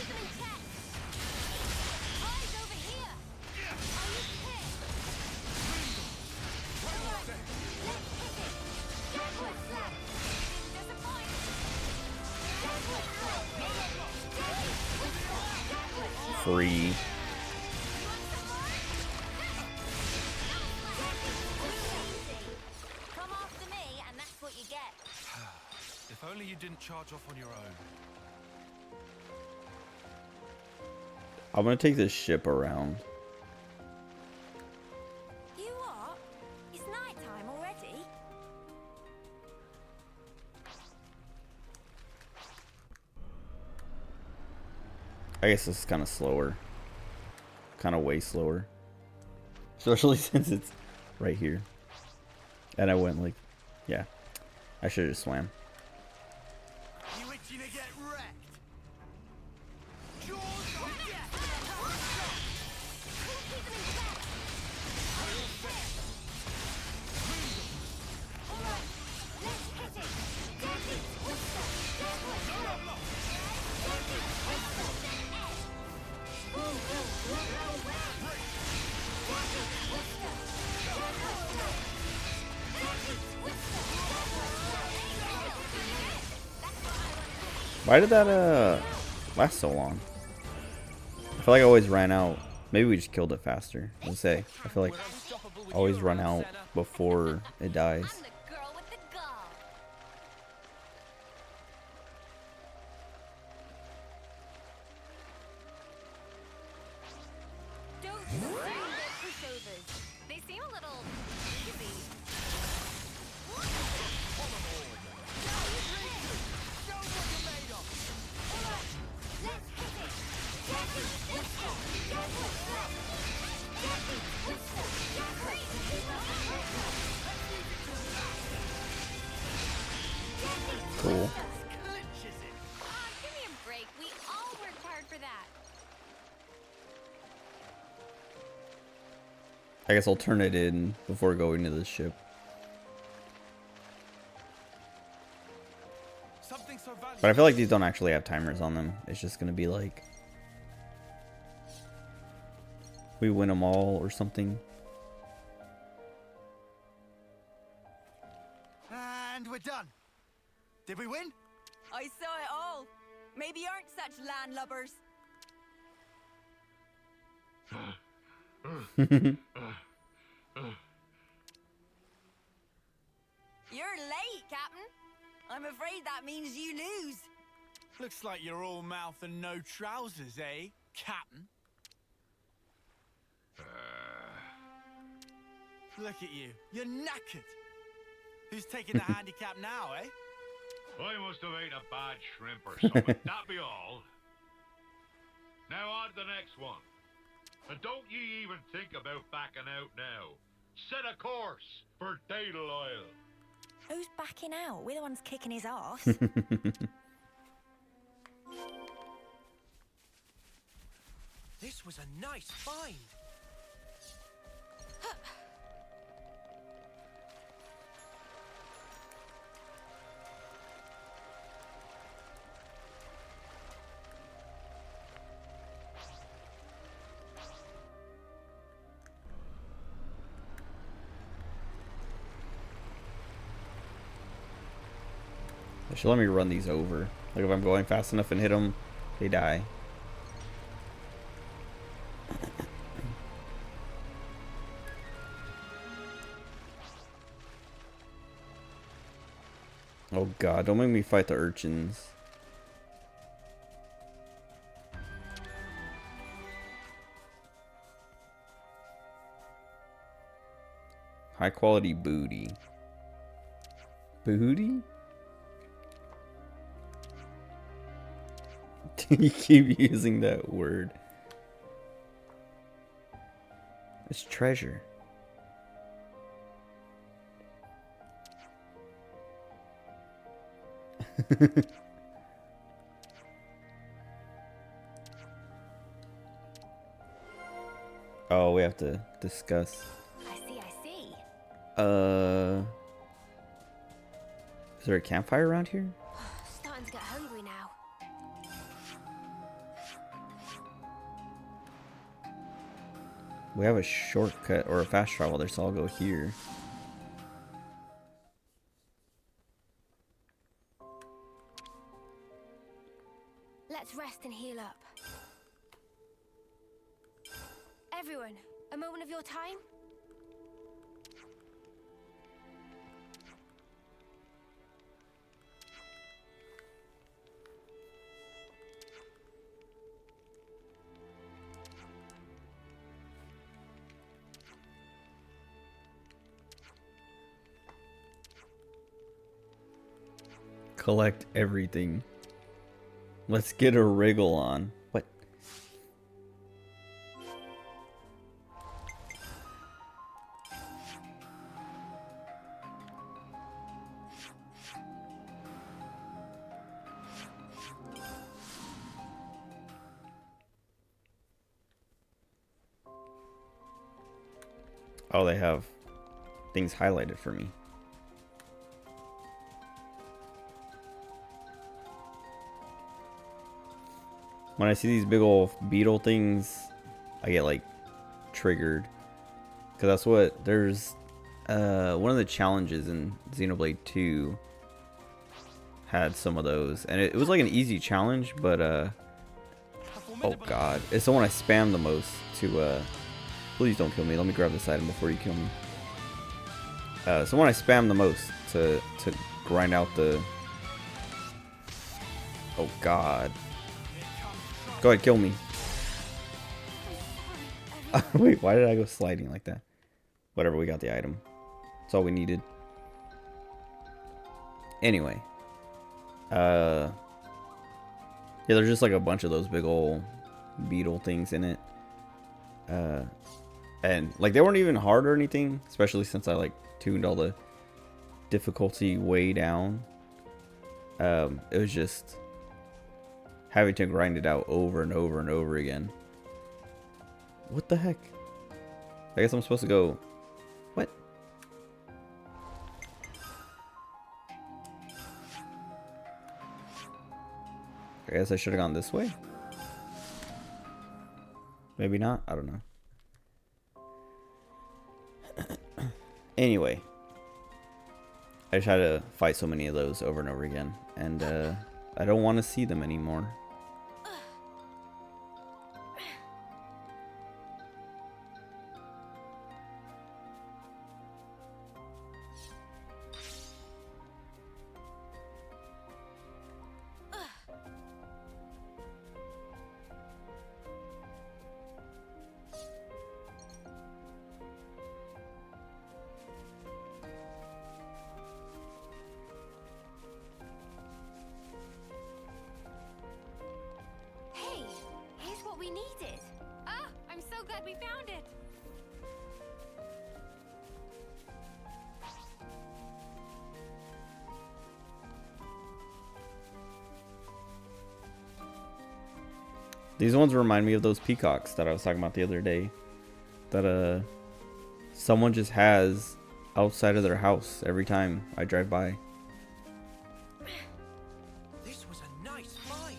them in check. Eyes over here. Are you pissed? Alright, let's hit it. Downward slap. Disappoint. Downward slap. Downward slap. Free. Come after me, and that's what you get. If only you didn't charge off on your own. I'm gonna take this ship around. You what? It's night time already. I guess this is kind of slower. Kind of way slower. Especially since it's right here. And I went like, yeah. I should have just swam. You itching to get wrecked? Jaws of death! Keep them in check. Alright, let's hit it. Deadly Twister. Downward slap. Deadly Twister. Deadly Twister. Downward slap. Deadly Twister. Why did that last so long? I feel like I always ran out. Maybe we just killed it faster. Let's say. I feel like We're unstoppable with I always you run around, out Senna. before it dies. I'm the girl with the gall. Don't assume they're pushovers. They seem a little easy. Show what you're made of! Alright, let's hit it. Deadly Twister. Downward slap. Deadly Twister. Deadly Cool. Clinches it! give me a break. We all worked hard for that. I guess I'll turn it in before going to the ship. Something so valuable. But I feel like these don't actually have timers on them. It's just gonna be like we win them all or something. And we're done. Did we win? I saw it all. Maybe you aren't such landlubbers. You're late, Captain. I'm afraid that means you lose. Looks like you're all mouth and no trousers, eh, Captain? Look at you. You're knackered. Who's taking the handicap now, eh? I must have ate a bad shrimp or something. That be all. Now on to the next one. And don't ye even think about backing out now. Set a course for Daedal Isle. Who's backing out? We're the ones kicking his ass. This was a nice find. They should let me run these over. Like if I'm going fast enough and hit them, they die. Oh god, don't make me fight the urchins. High quality booty. Booty? You keep using that word. It's treasure. Oh, we have to discuss. I see. Is there a campfire around here? Starting to get hungry now. We have a shortcut or a fast travel there, so I'll go here. Let's rest and heal up. Everyone, a moment of your time? Collect everything. Let's get a wriggle on. What? Oh, they have things highlighted for me. When I see these big old beetle things, I get like triggered. Cause that's what there's one of the challenges in Xenoblade 2 had some of those. And it was like an easy challenge, but oh god. It's the one I spam the most to please don't kill me. Let me grab this item before you kill me. It's the one I spam the most to grind out the... Oh god. Go ahead, kill me. Wait, why did I go sliding like that? Whatever, we got the item. That's all we needed. Anyway. Yeah, there's just like a bunch of those big old beetle things in it. And like they weren't even hard or anything, especially since I like tuned all the difficulty way down. It was just having to grind it out over and over and over again. What the heck? I guess I'm supposed to go... What? I guess I should have gone this way? Maybe not? I don't know. Anyway. I just had to fight so many of those over and over again. And I don't want to see them anymore. These ones remind me of those peacocks that I was talking about the other day. That someone just has outside of their house every time I drive by. This was a nice find.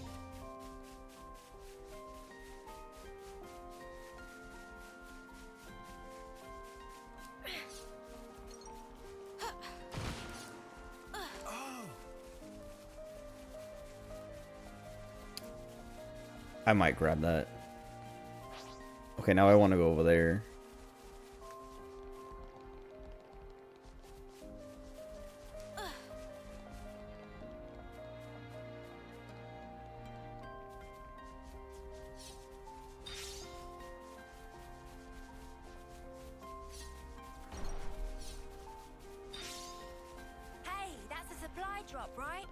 I might grab that. Okay, now I want to go over there. Hey, that's a supply drop, right?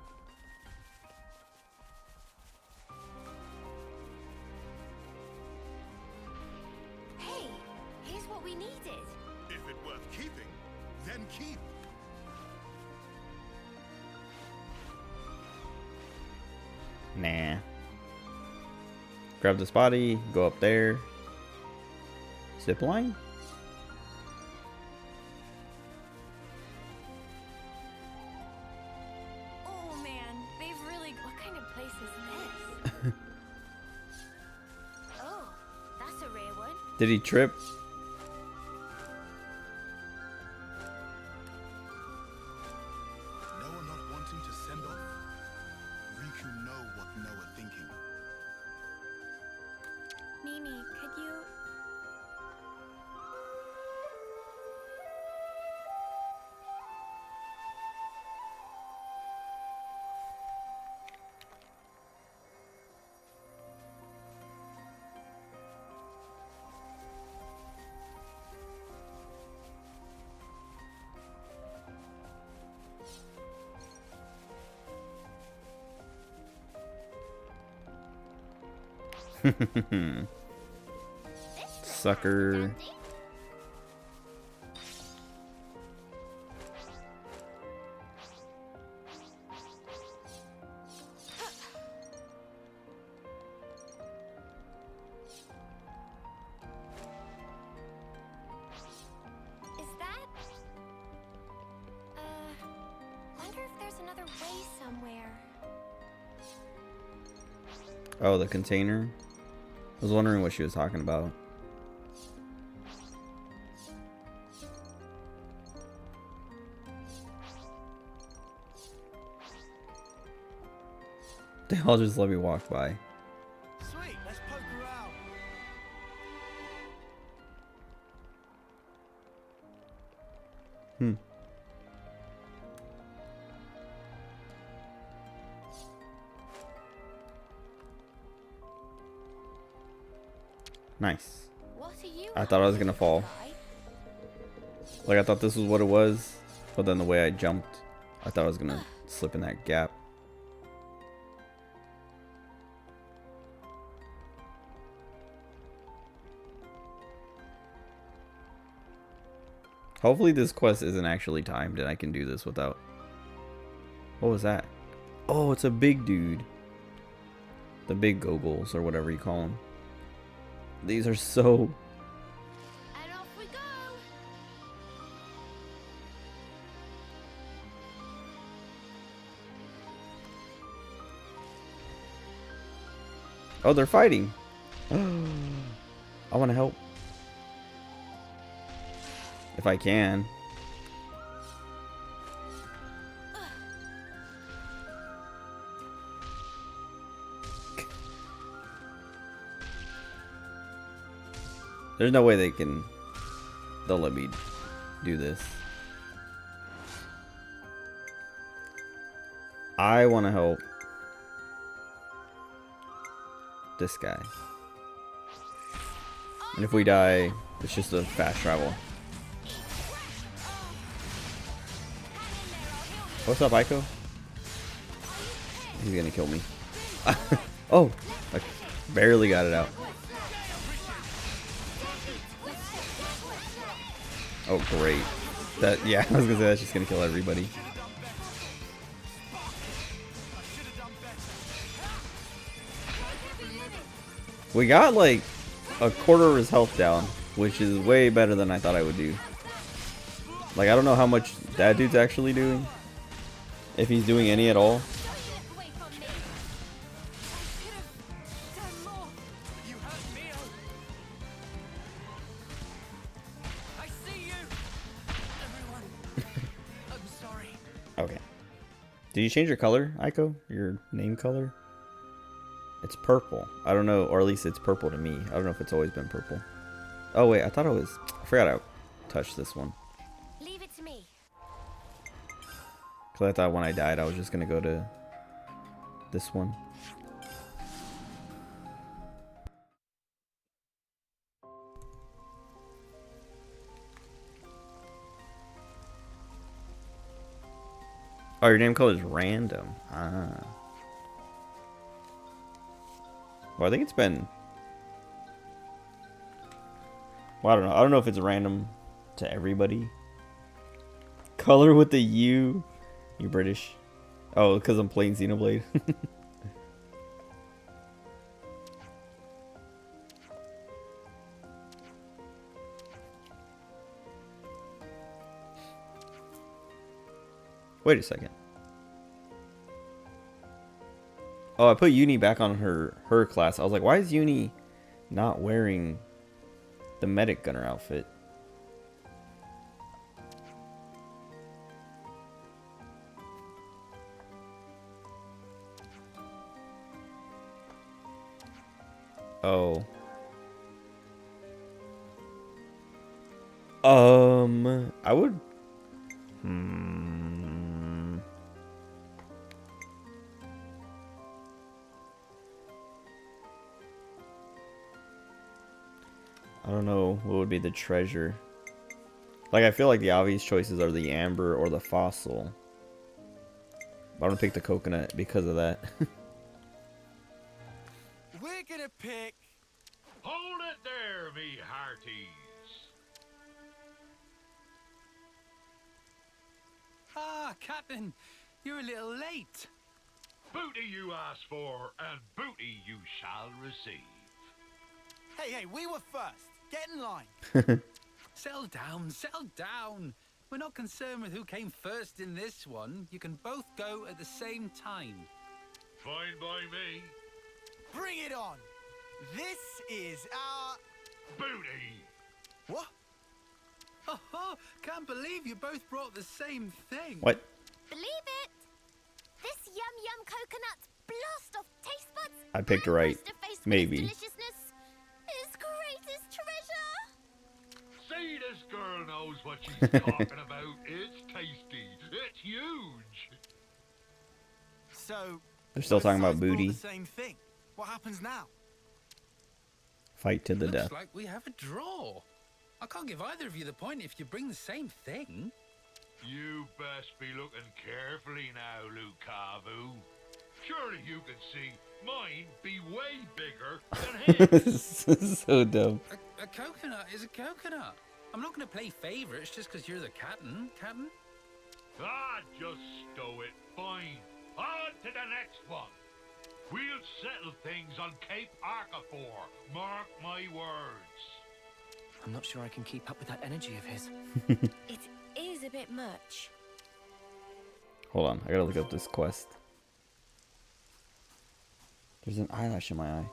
Hey, here's what we needed. If it worth keeping, then keep. Nah. Grab this body, go up there. Zip line? Oh man, they've really. What kind of place is this? Oh, that's a rare one. Did he trip? Noah not wanting to send off? Riku know what Noah thinking. Mimi, could you? Sucker. Is that? Wonder if there's another way somewhere. Oh, the container? I was wondering what she was talking about. They all just let me walk by. Sweet, let's poke around. Nice. What are you? I thought I was gonna fall. guy? Like, I thought this was what it was, but then the way I jumped, I thought I was gonna slip in that gap. Hopefully this quest isn't actually timed and I can do this without... What was that? Oh, it's a big dude. The big goggles or whatever you call them. These are so... And off we go. Oh, they're fighting. I want to help. If I can. There's no way they'll let me do this. I want to help this guy. And if we die, it's just a fast travel. What's up, Aiko? He's gonna kill me. Oh, I barely got it out. Oh, great. That, yeah, I was gonna say that's just gonna kill everybody. We got like a quarter of his health down, which is way better than I thought I would do. Like, I don't know how much that dude's actually doing. If he's doing any at all. Away from me. I should have done more. You hurt me. I see you. Everyone. I'm sorry. Okay. Did you change your color, Aiko? Your name color? It's purple. I don't know, or at least it's purple to me. I don't know if it's always been purple. Oh wait, I thought it was. I forgot I touched this one. Leave it to me. Cause I thought when I died, I was just gonna go to this one. Oh, your name code is random. Ah. Well, I think it's been. Well, I don't know. I don't know if it's random to everybody. Color with the U. You British? Oh, because I'm playing Xenoblade. Wait a second. Oh, I put Uni back on her class. I was like, why is Uni not wearing the medic gunner outfit? Oh. I would. I don't know what would be the treasure. Like, I feel like the obvious choices are the amber or the fossil. But I'm gonna pick the coconut because of that. We're gonna pick. Hold it there, me hearties. Ah, Captain, you're a little late. Booty you asked for, and booty you shall receive. Hey, we were first. Get in line. Settle down, settle down. We're not concerned with who came first in this one. You can both go at the same time. Fine by me. Bring it on. This is our Booty. What? Oh, can't believe you both brought the same thing. What? Believe it. This yum coconut blast off taste buds. I picked and right. face-to-face with Maybe. its deliciousness. His greatest treasure. See, this girl knows what she's talking about. It's tasty. It's huge. So They're still both talking about sides brought booty. The same thing. What happens now? Fight to the Looks death. like we have a draw. I can't give either of you the point if you bring the same thing. You best be looking carefully now, Lukavu. Surely you can see mine be way bigger than his. This is so dumb. A coconut is a coconut. I'm not going to play favorites just because you're the captain, Ah, just stow it. Fine. On to the next one. We'll settle things on Cape Arcafor. Mark my words. I'm not sure I can keep up with that energy of his. It is a bit much. Hold on, I gotta look up this quest. There's an eyelash in my eye.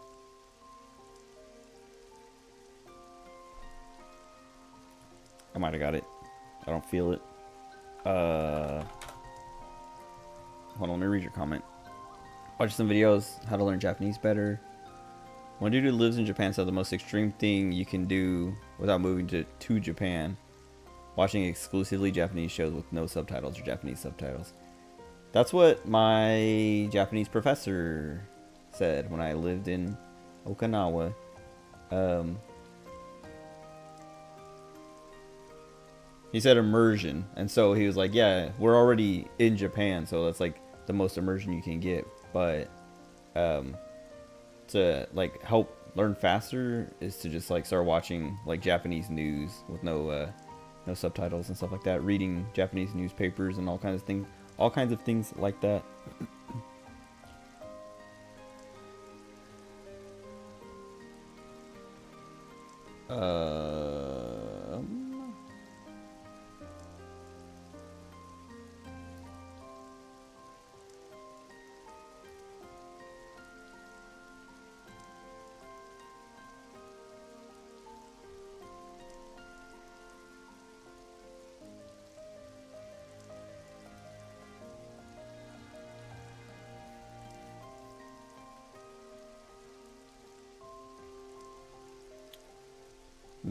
I might have got it. I don't feel it. Hold on, let me read your comment. Watch some videos, how to learn Japanese better. One dude who lives in Japan said the most extreme thing you can do without moving to Japan. Watching exclusively Japanese shows with no subtitles or Japanese subtitles. That's what my Japanese professor said when I lived in Okinawa. He said immersion, and so he was like, yeah, we're already in Japan, so that's like the most immersion you can get. But to like help learn faster is to just like start watching like Japanese news with no subtitles and stuff like that, reading Japanese newspapers and all kinds of things like that.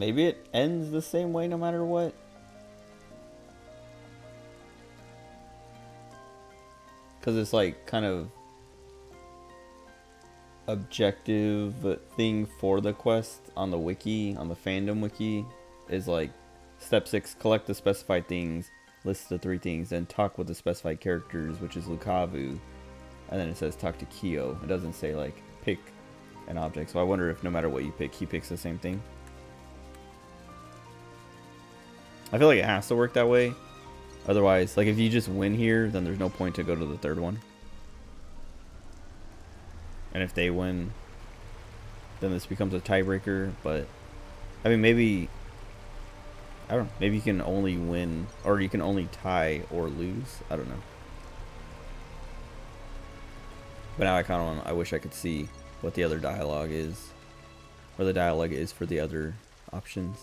maybe it ends the same way no matter what. Because it's like kind of objective thing for the quest on the wiki, on the fandom wiki, is like step 6, collect the specified things, list the 3 things, then talk with the specified characters, which is Lukavu, and then it says talk to Kyo. It doesn't say like pick an object, so I wonder if no matter what you pick, he picks the same thing. I feel like it has to work that way. Otherwise, like if you just win here, then there's no point to go to the third one. And if they win, then this becomes a tiebreaker. But I mean, maybe, I don't know, maybe you can only win, or you can only tie or lose. I don't know. But now I kind of want, I wish I could see what the other dialogue is, or the dialogue is for the other options.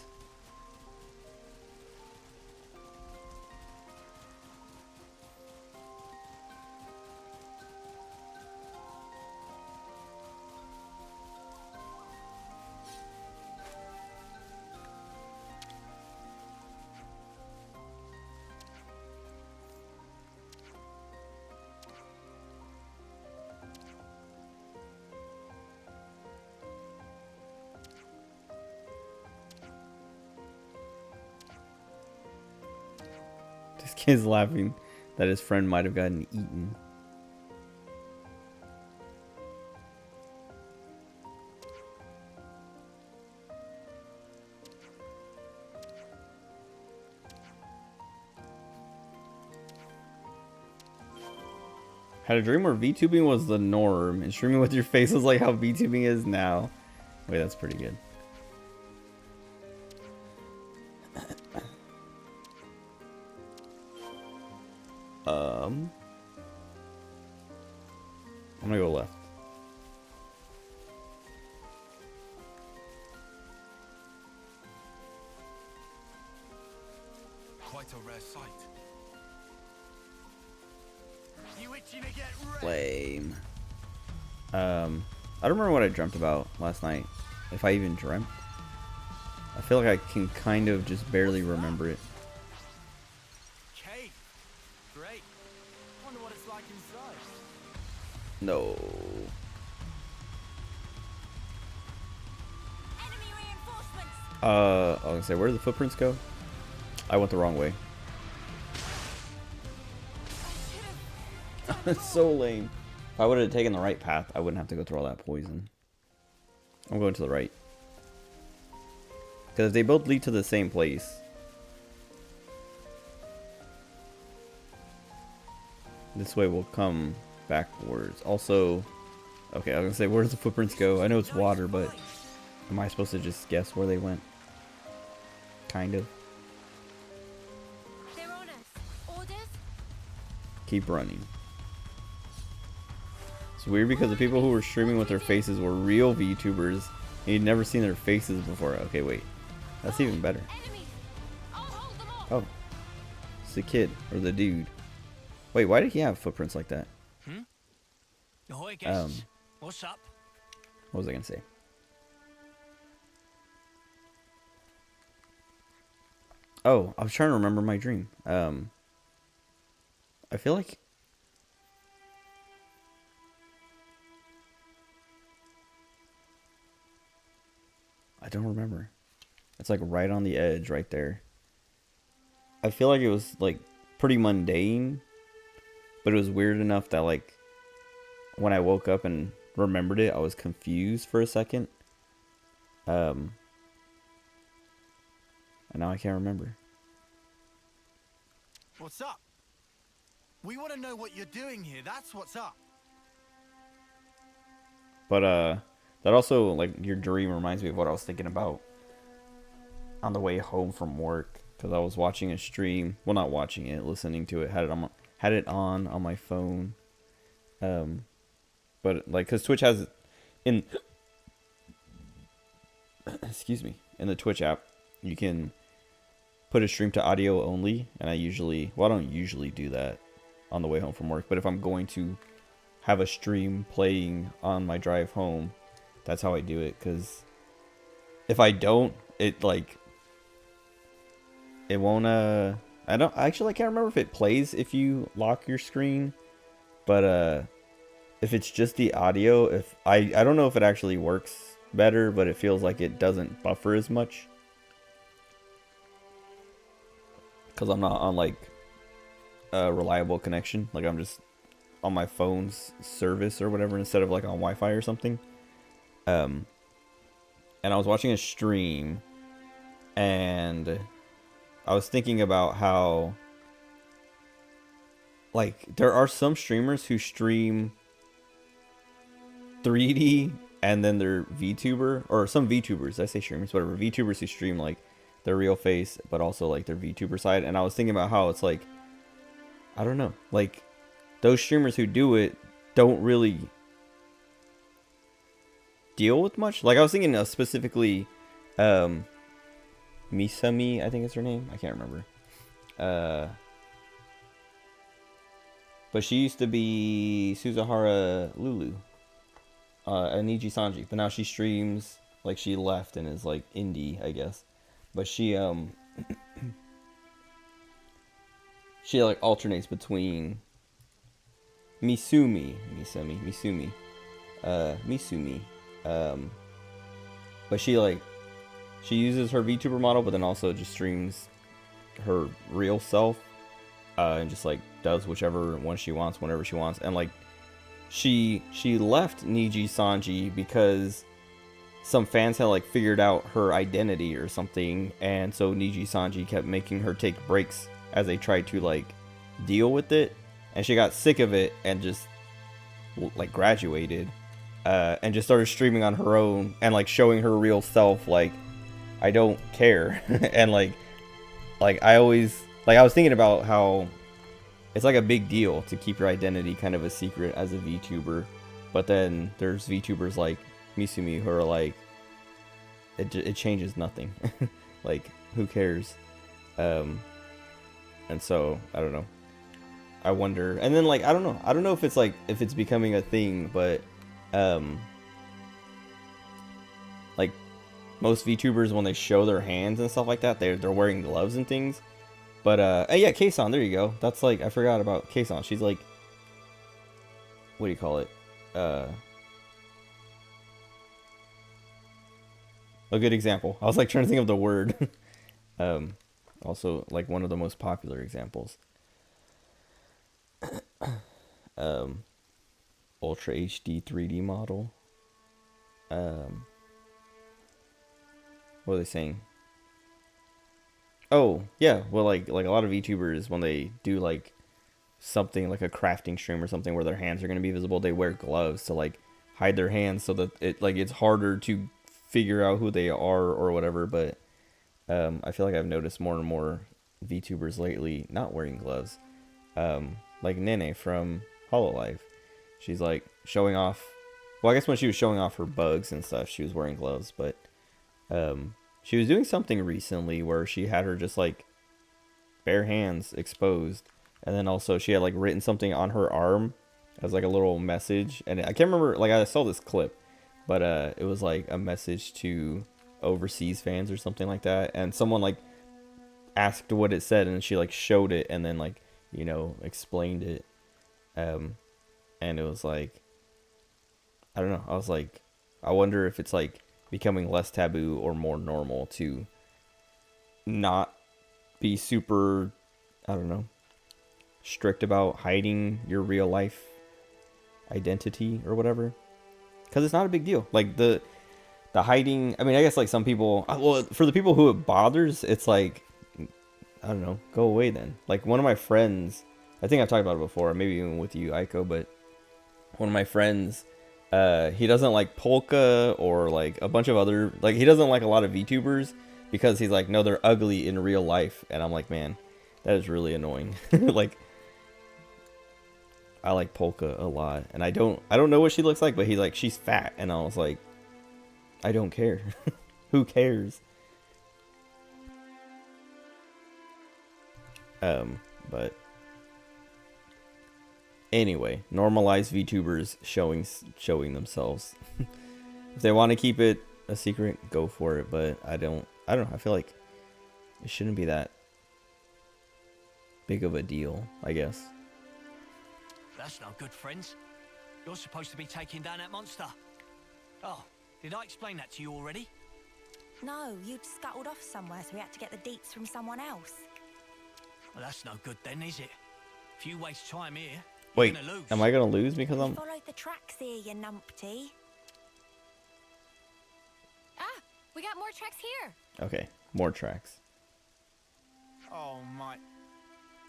This kid's laughing that his friend might have gotten eaten. Had a dream where VTubing was the norm and streaming with your face was like how VTubing is now. Wait, that's pretty good. I'm gonna go left. Quite a rare sight. You itching to get wrecked? Lame. I don't remember what I dreamt about last night. If I even dreamt. I feel like I can kind of just barely remember it. Cave. Great. Wonder what it's like inside. No. Enemy reinforcements. I was gonna say, where did the footprints go? I went the wrong way. That's so lame. If I would have taken the right path, I wouldn't have to go through all that poison. I'm going to the right. Because they both lead to the same place. This way we'll come backwards. Also, okay, I was gonna say, where does the footprints go? I know it's water, but am I supposed to just guess where they went? Kind of. They're on us. Orders? Keep running. It's weird because the people who were streaming with their faces were real VTubers and you'd never seen their faces before. Okay, wait. That's even better. Enemies! I'll hold them off! Oh. It's the kid, or the dude. Wait, why did he have footprints like that? Ahoy, guys. What's up? What was I gonna say? Oh, I was trying to remember my dream. I feel like I don't remember. It's like right on the edge right there. I feel like it was like pretty mundane, but it was weird enough that like when I woke up and remembered it, I was confused for a second. And now I can't remember. What's up? We want to know what you're doing here. That's what's up. But that also, like, your dream reminds me of what I was thinking about on the way home from work, because I was watching a stream. Well, not watching it, listening to it. Had it on my phone. But like, cause Twitch has in excuse me, in the Twitch app, you can put a stream to audio only, and I don't usually do that on the way home from work, but if I'm going to have a stream playing on my drive home, that's how I do it, because if I don't, it like it won't I can't remember if it plays if you lock your screen, but if it's just the audio, if I don't know if it actually works better, but it feels like it doesn't buffer as much because I'm not on like a reliable connection. Like I'm just on my phone's service or whatever instead of like on Wi-Fi or something. And I was watching a stream and I was thinking about how like there are some streamers who stream 3D and then they're VTuber, or some VTubers, I say streamers, whatever, VTubers who stream like their real face but also like their VTuber side. And I was thinking about how it's like, I don't know, like those streamers who do it don't really deal with much. Like I was thinking of specifically Misami, I think it's her name. I can't remember. But she used to be Suzuhara Lulu, Niji Sanji. But now she streams, like she left and is like indie, I guess. But she she like alternates between Misumi. But she like, she uses her VTuber model, but then also just streams her real self, and just like does whichever one she wants, whenever she wants. And like, she left Niji Sanji because some fans had like figured out her identity or something, and so Niji Sanji kept making her take breaks as they tried to like deal with it, and she got sick of it and just like graduated, and just started streaming on her own and like showing her real self, like I don't care. And like I was thinking about how it's like a big deal to keep your identity kind of a secret as a VTuber, but then there's VTubers like Misumi who are like, it changes nothing. Like who cares? And so I don't know, I wonder. And then like I don't know if it's like, if it's becoming a thing, but like most VTubers, when they show their hands and stuff like that, they're wearing gloves and things. But yeah, Keisan, there you go. That's like, I forgot about Keisan. She's like, what do you call it? A good example. I was like trying to think of the word. Also like one of the most popular examples. Ultra HD 3D model. What are they saying? Oh, yeah. Well, like a lot of VTubers, when they do like something like a crafting stream or something where their hands are going to be visible, they wear gloves to like hide their hands so that it's harder to figure out who they are or whatever. But I feel like I've noticed more and more VTubers lately not wearing gloves. Like Nene from Hololive. She's like showing off. Well, I guess when she was showing off her bugs and stuff, she was wearing gloves, but she was doing something recently where she had her just like bare hands exposed, and then also she had like written something on her arm as like a little message, and I can't remember, like I saw this clip, but it was like a message to overseas fans or something like that, and someone like asked what it said, and she like showed it and then like, you know, explained it, and it was like, I don't know, I was like, I wonder if it's like becoming less taboo or more normal to not be super, I don't know, strict about hiding your real life identity or whatever, because it's not a big deal. Like the hiding, I mean, I guess like some people, well, for the people who it bothers, it's like, I don't know, go away then. Like one of my friends, I think I've talked about it before, maybe even with you, Aiko, but one of my friends, he doesn't like Polka or like a bunch of other, like he doesn't like a lot of VTubers because he's like, no, they're ugly in real life. And I'm like, man, that is really annoying. Like I like Polka a lot, and I don't know what she looks like, but he's like, she's fat, and I was like, I don't care. Who cares? But anyway, normalize VTubers showing themselves. If they want to keep it a secret, go for it, but I don't I don't know. I feel like it shouldn't be that big of a deal, I guess. That's no good, friends. You're supposed to be taking down that monster. Oh, did I explain that to you already? No, you'd scuttled off somewhere, so we had to get the deets from someone else. Well, that's no good then, is it? If you waste time here, Wait, you're gonna lose. am I gonna lose because We I'm... followed the tracks here, you numpty. Ah, we got more tracks here. Okay, more tracks. Oh my.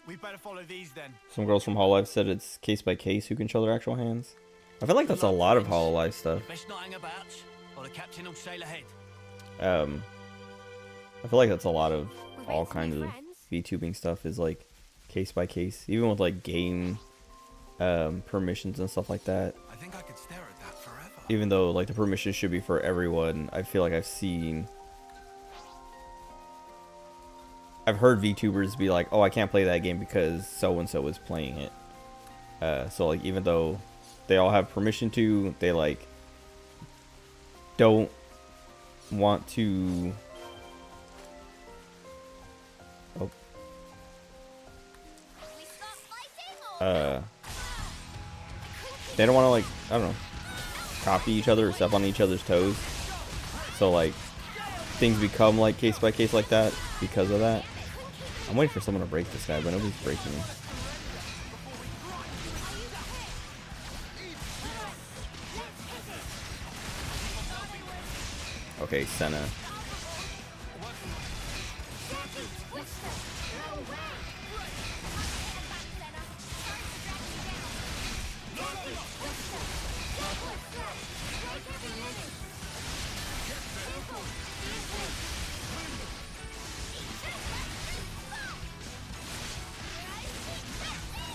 We better follow these then. Some girls from Hololive said it's case by case who can show their actual hands. I feel like that's a lot of Hololive stuff. Best not hang about, or the captain will sail ahead. I feel like that's a lot of We've all made some kinds new of friends. VTubing stuff is like case by case, even with like game permissions and stuff like that. I think I could stare at that forever. Even though like the permissions should be for everyone, I feel like I've heard VTubers be like, oh, I can't play that game because so and so is playing it. So like even though they all have permission to, they like don't want to. Oh. We start fighting or They don't want to like, I don't know, copy each other or step on each other's toes. So like things become like case by case like that because of that. I'm waiting for someone to break this guy, but nobody's breaking him. Okay, Senna.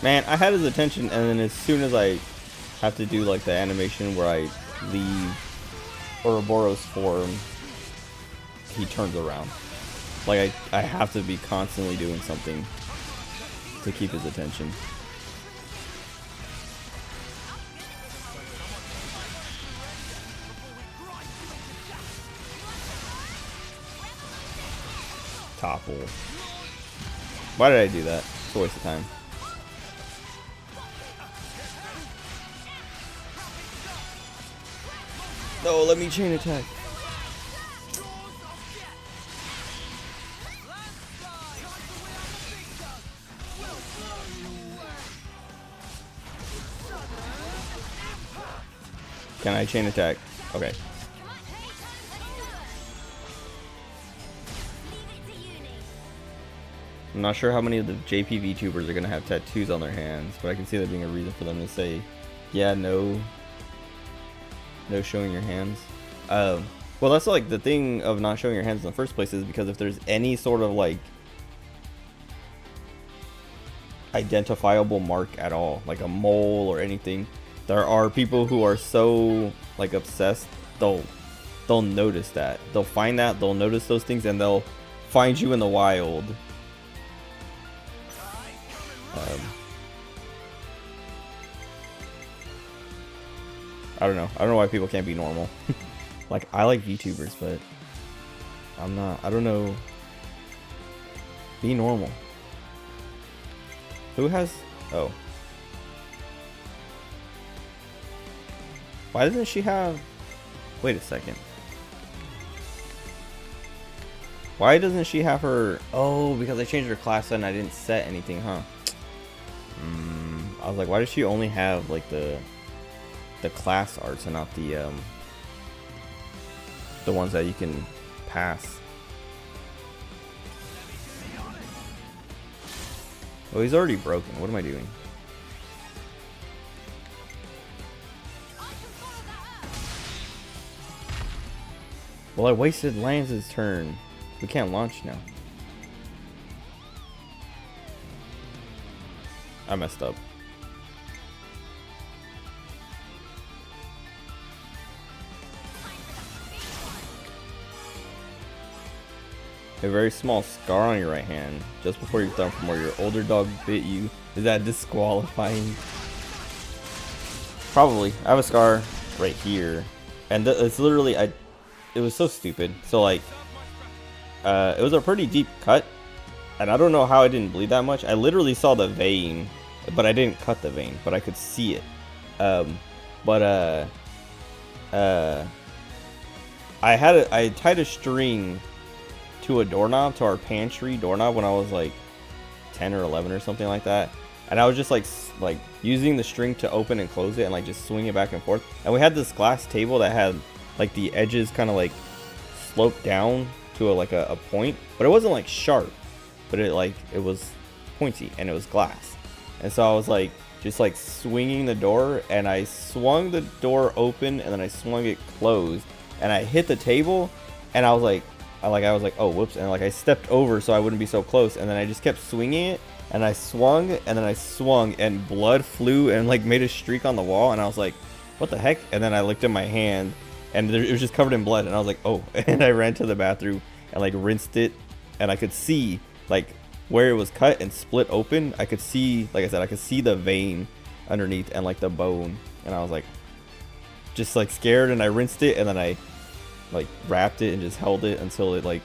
Man, I had his attention, and then as soon as I have to do like the animation where I leave Ouroboros form, he turns around. Like I have to be constantly doing something to keep his attention. Topple. Why did I do that? It's a waste of time. No, let me chain attack. Can I chain attack? Okay. I'm not sure how many of the JP VTubers are gonna have tattoos on their hands, but I can see that being a reason for them to say, yeah, no showing your hands. Well, that's like the thing of not showing your hands in the first place, is because if there's any sort of like identifiable mark at all, like a mole or anything, there are people who are so like obsessed, they'll notice that. They'll find that, they'll notice those things, and they'll find you in the wild. I don't know. I don't know why people can't be normal. Like, I like VTubers, but I'm not. I don't know. Be normal. Who has... Oh. Why doesn't she have... Wait a second. Why doesn't she have her... Oh, because I changed her class and I didn't set anything, huh? I was like, why does she only have, like, the class arts and not the ones that you can pass? Oh, he's already broken. What am I doing? Well, I wasted Lance's turn. We can't launch now. I messed up. A very small scar on your right hand, just before your thumb from where your older dog bit you. Is that disqualifying? Probably. I have a scar right here. And it's literally, it was so stupid. So like, it was a pretty deep cut, and I don't know how I didn't bleed that much. I literally saw the vein, but I didn't cut the vein, but I could see it. I tied a string to a doorknob, to our pantry doorknob, when I was like 10 or 11 or something like that, and I was just like using the string to open and close it and like just swing it back and forth. And we had this glass table that had like the edges kind of like sloped down to a point, but it wasn't like sharp, but it was pointy and it was glass. And so I was like just like swinging the door, and I swung the door open and then I swung it closed, and I hit the table, and I was like oh whoops, and like I stepped over so I wouldn't be so close, and then I just kept swinging it, and I swung, and then I swung, and blood flew and like made a streak on the wall, and I was like, what the heck? And then I looked at my hand, and it was just covered in blood, and I was like, oh. And I ran to the bathroom and like rinsed it, and I could see like where it was cut and split open. I could see, like I said, I could see the vein underneath and like the bone, and I was like just like scared, and I rinsed it, and then I like wrapped it and just held it until it like,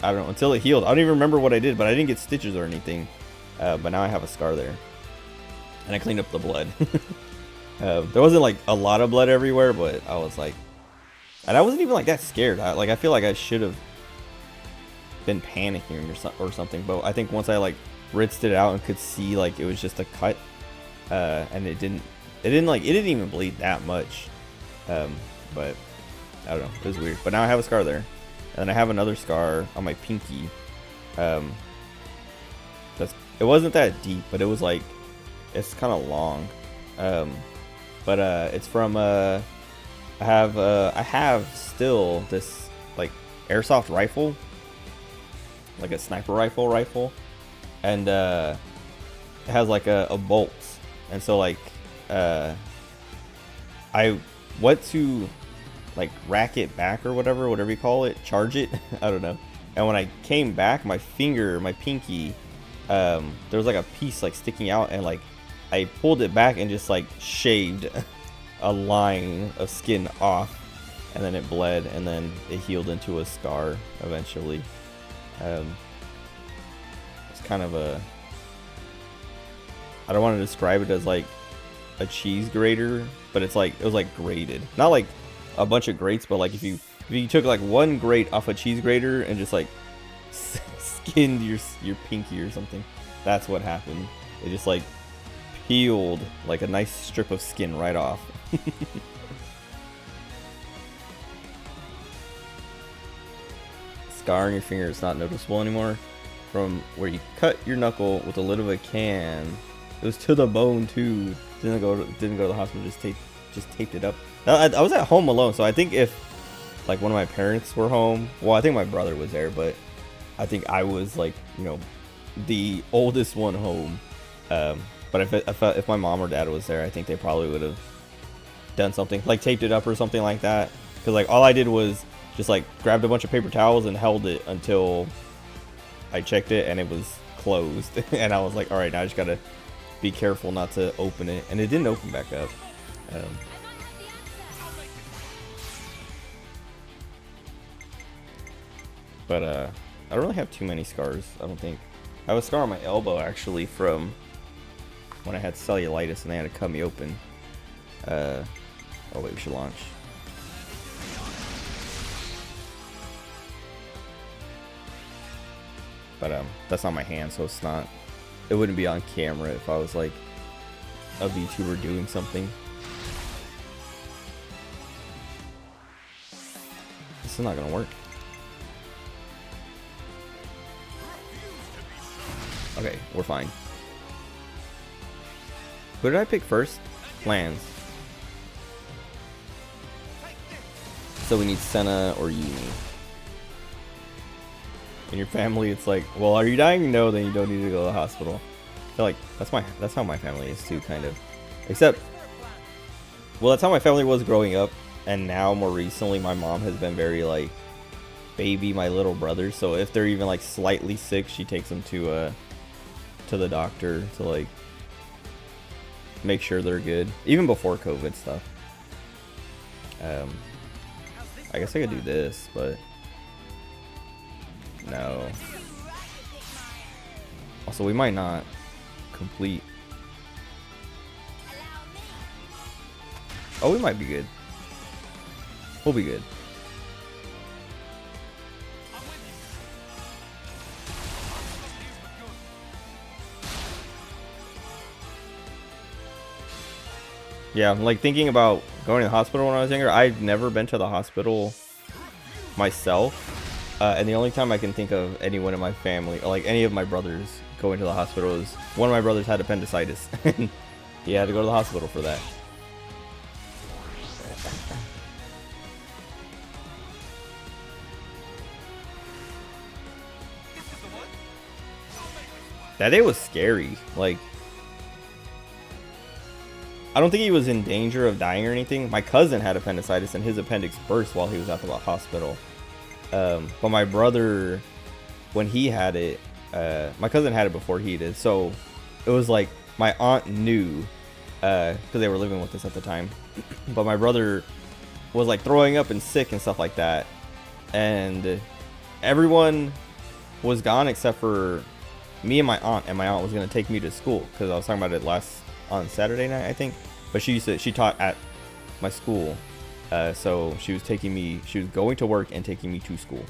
I don't know, until it healed. I don't even remember what I did, but I didn't get stitches or anything. But now I have a scar there, and I cleaned up the blood. There wasn't like a lot of blood everywhere, but I was like, and I wasn't even like that scared. I feel like I should have been panicking or something, but I think once I like rinsed it out and could see like it was just a cut, and it didn't even bleed that much, but I don't know, it was weird. But now I have a scar there, and then I have another scar on my pinky. It wasn't that deep, but it was like, it's kind of long, but it's from I have still this like airsoft rifle, like a sniper rifle, and it has like a bolt, and so like I went to like rack it back or whatever you call it, charge it, I don't know. And when I came back, my pinky, there was like a piece like sticking out, and like I pulled it back and just like shaved a line of skin off, and then it bled, and then it healed into a scar eventually. It's kind of I don't want to describe it as like a cheese grater, but it was like grated, not like a bunch of grates, but like if you took like one grate off a cheese grater and just like skinned your pinky or something, that's what happened. It just like peeled like a nice strip of skin right off. Scar on your finger is not noticeable anymore. From where you cut your knuckle with the lid of a can, it was to the bone too. Didn't go to the hospital. Just taped it up. I was at home alone, so I think if like one of my parents were home, well, I think my brother was there, but I think I was like, you know, the oldest one home. But if my mom or dad was there, I think they probably would have done something like taped it up or something like that. Because like all I did was just like grabbed a bunch of paper towels and held it until I checked it and it was closed. And I was like, all right, now I just gotta be careful not to open it, and it didn't open back up. But I don't really have too many scars, I don't think. I have a scar on my elbow actually from when I had cellulitis and they had to cut me open. Oh wait, we should launch. But that's on my hand, so it wouldn't be on camera if I was like a VTuber doing something. This is not gonna work. Okay, we're fine. Who did I pick first? Plans. So we need Senna or Yumi. In your family, it's like, well, are you dying? No, then you don't need to go to the hospital. I feel like that's how my family is too, kind of. Except, well, that's how my family was growing up, and now more recently, my mom has been very like, baby my little brothers. So if they're even like slightly sick, she takes them to the doctor to like make sure they're good, even before COVID stuff. I guess I could do this, but No. Also, we might not complete. Oh, we might be good. We'll be good. Yeah, I'm like thinking about going to the hospital when I was younger. I've never been to the hospital myself. And the only time I can think of anyone in my family, or like any of my brothers going to the hospital, is one of my brothers had appendicitis. And he had to go to the hospital for that. That day was scary. Like, I don't think he was in danger of dying or anything. My cousin had appendicitis and his appendix burst while he was at the hospital. But my brother, when he had it, my cousin had it before he did. So it was like my aunt knew, because they were living with us at the time. But my brother was like throwing up and sick and stuff like that. And everyone was gone except for me and my aunt. And my aunt was going to take me to school because I was talking about it on Saturday night, I think. But she taught at my school. So she was going to work and taking me to school.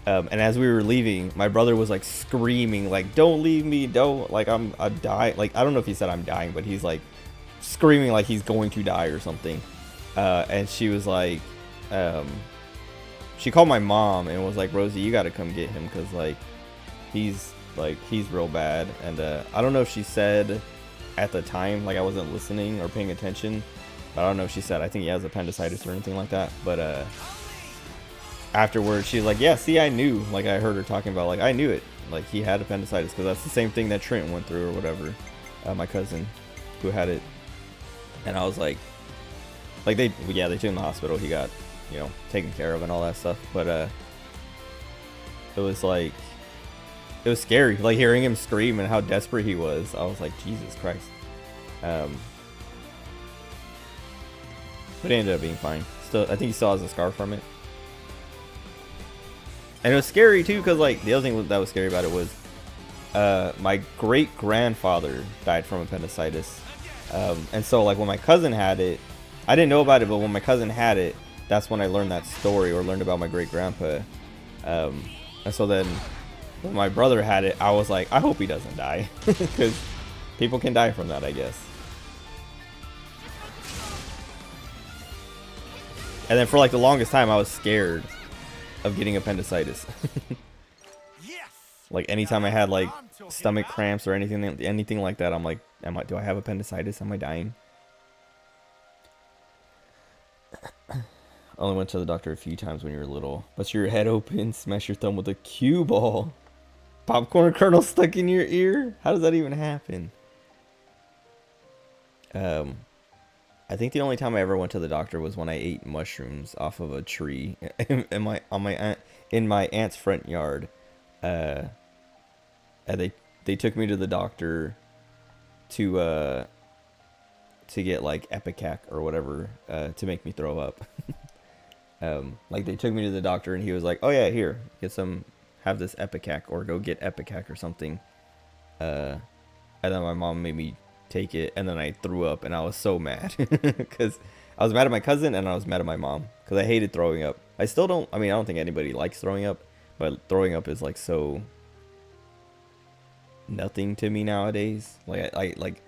And as we were leaving, my brother was like screaming, like, "Don't leave me, don't, like, I'm dying." Like, I don't know if he said I'm dying, but he's like screaming like he's going to die or something. And she was like, she called my mom and was like, "Rosie, you got to come get him, because like he's real bad." And I don't know if she said at the time, like I wasn't listening or paying attention, but I don't know if she said, I think he has appendicitis or anything like that. But afterwards, she's like, "Yeah, see, I knew." Like, I heard her talking about, like, I knew it. Like, he had appendicitis, because that's the same thing that Trent went through or whatever. My cousin who had it. And I was like they took him to the hospital. He got, taken care of and all that stuff. But it was like, it was scary, like hearing him scream and how desperate he was. I was like, Jesus Christ. But he ended up being fine. Still, I think he still has a scar from it. And it was scary too, because like the other thing that was scary about it was my great grandfather died from appendicitis. And so like when my cousin had it, I didn't know about it, but when my cousin had it, that's when I learned that story, or learned about my great grandpa. And so then when my brother had it, I was like, I hope he doesn't die, because people can die from that, I guess. And then for like the longest time, I was scared of getting appendicitis. Like anytime I had like stomach cramps or anything like that, I'm like, do I have appendicitis? Am I dying? Only went to the doctor a few times when you were little. Bust your head open, smash your thumb with a cue ball. Popcorn kernel stuck in your ear? How does that even happen? I think the only time I ever went to the doctor was when I ate mushrooms off of a tree in my aunt's front yard. And they took me to the doctor to get like Epicac or whatever to make me throw up. Like they took me to the doctor and he was like, "Oh yeah, here, have this Epicac, or go get Epicac or something." And then my mom made me take it, and then I threw up, and I was so mad because I was mad at my cousin and I was mad at my mom because I hated throwing up. I still don't. I mean, I don't think anybody likes throwing up, but throwing up is like so nothing to me nowadays. Like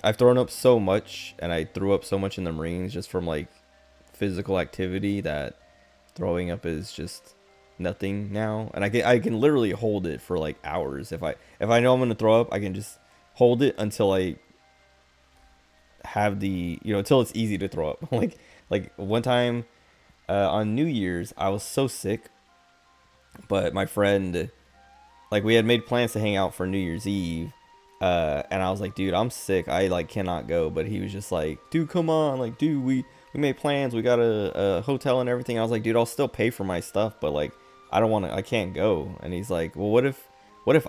I've thrown up so much, and I threw up so much in the Marines just from like physical activity, that throwing up is just nothing now. And I can literally hold it for like hours. If I know I'm gonna throw up, I can just hold it until I have until it's easy to throw up. like one time on New Year's, I was so sick, but my friend, like, we had made plans to hang out for New Year's Eve, and I was like, "Dude, I'm sick, I like cannot go." But he was just like, "Dude, come on, like, dude, we made plans, we got a hotel and everything." I was like, "Dude, I'll still pay for my stuff, but like I can't go." And he's like, "Well, what if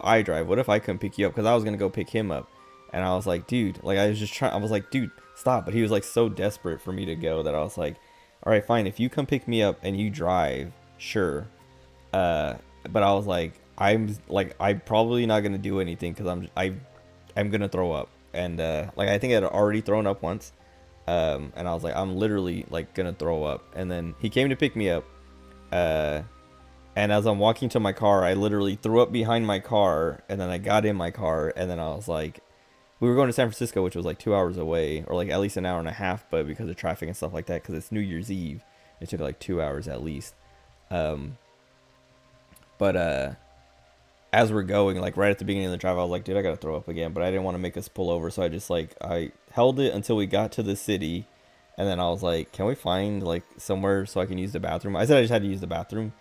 I drive? What if I come pick you up?" Because I was gonna go pick him up. And I was like, "Dude," like, I was like, "Dude, stop." But he was like so desperate for me to go that I was like, "All right, fine, if you come pick me up and you drive, sure, But I was like, I'm probably not gonna do anything because I'm gonna throw up, and like I think I had already thrown up once, and I was like, I'm literally like gonna throw up, and then he came to pick me up, and as I'm walking to my car, I literally threw up behind my car, and then I got in my car, and then I was like, we were going to San Francisco, which was like 2 hours away, or like at least an hour and a half, but because of traffic and stuff like that, because it's New Year's Eve, it took like 2 hours at least. But as we're going, like right at the beginning of the drive, I was like, dude, I gotta throw up again, but I didn't want to make us pull over, so I just like I held it until we got to the city, and then I was like, can we find like somewhere so I can use the bathroom? I said I just had to use the bathroom,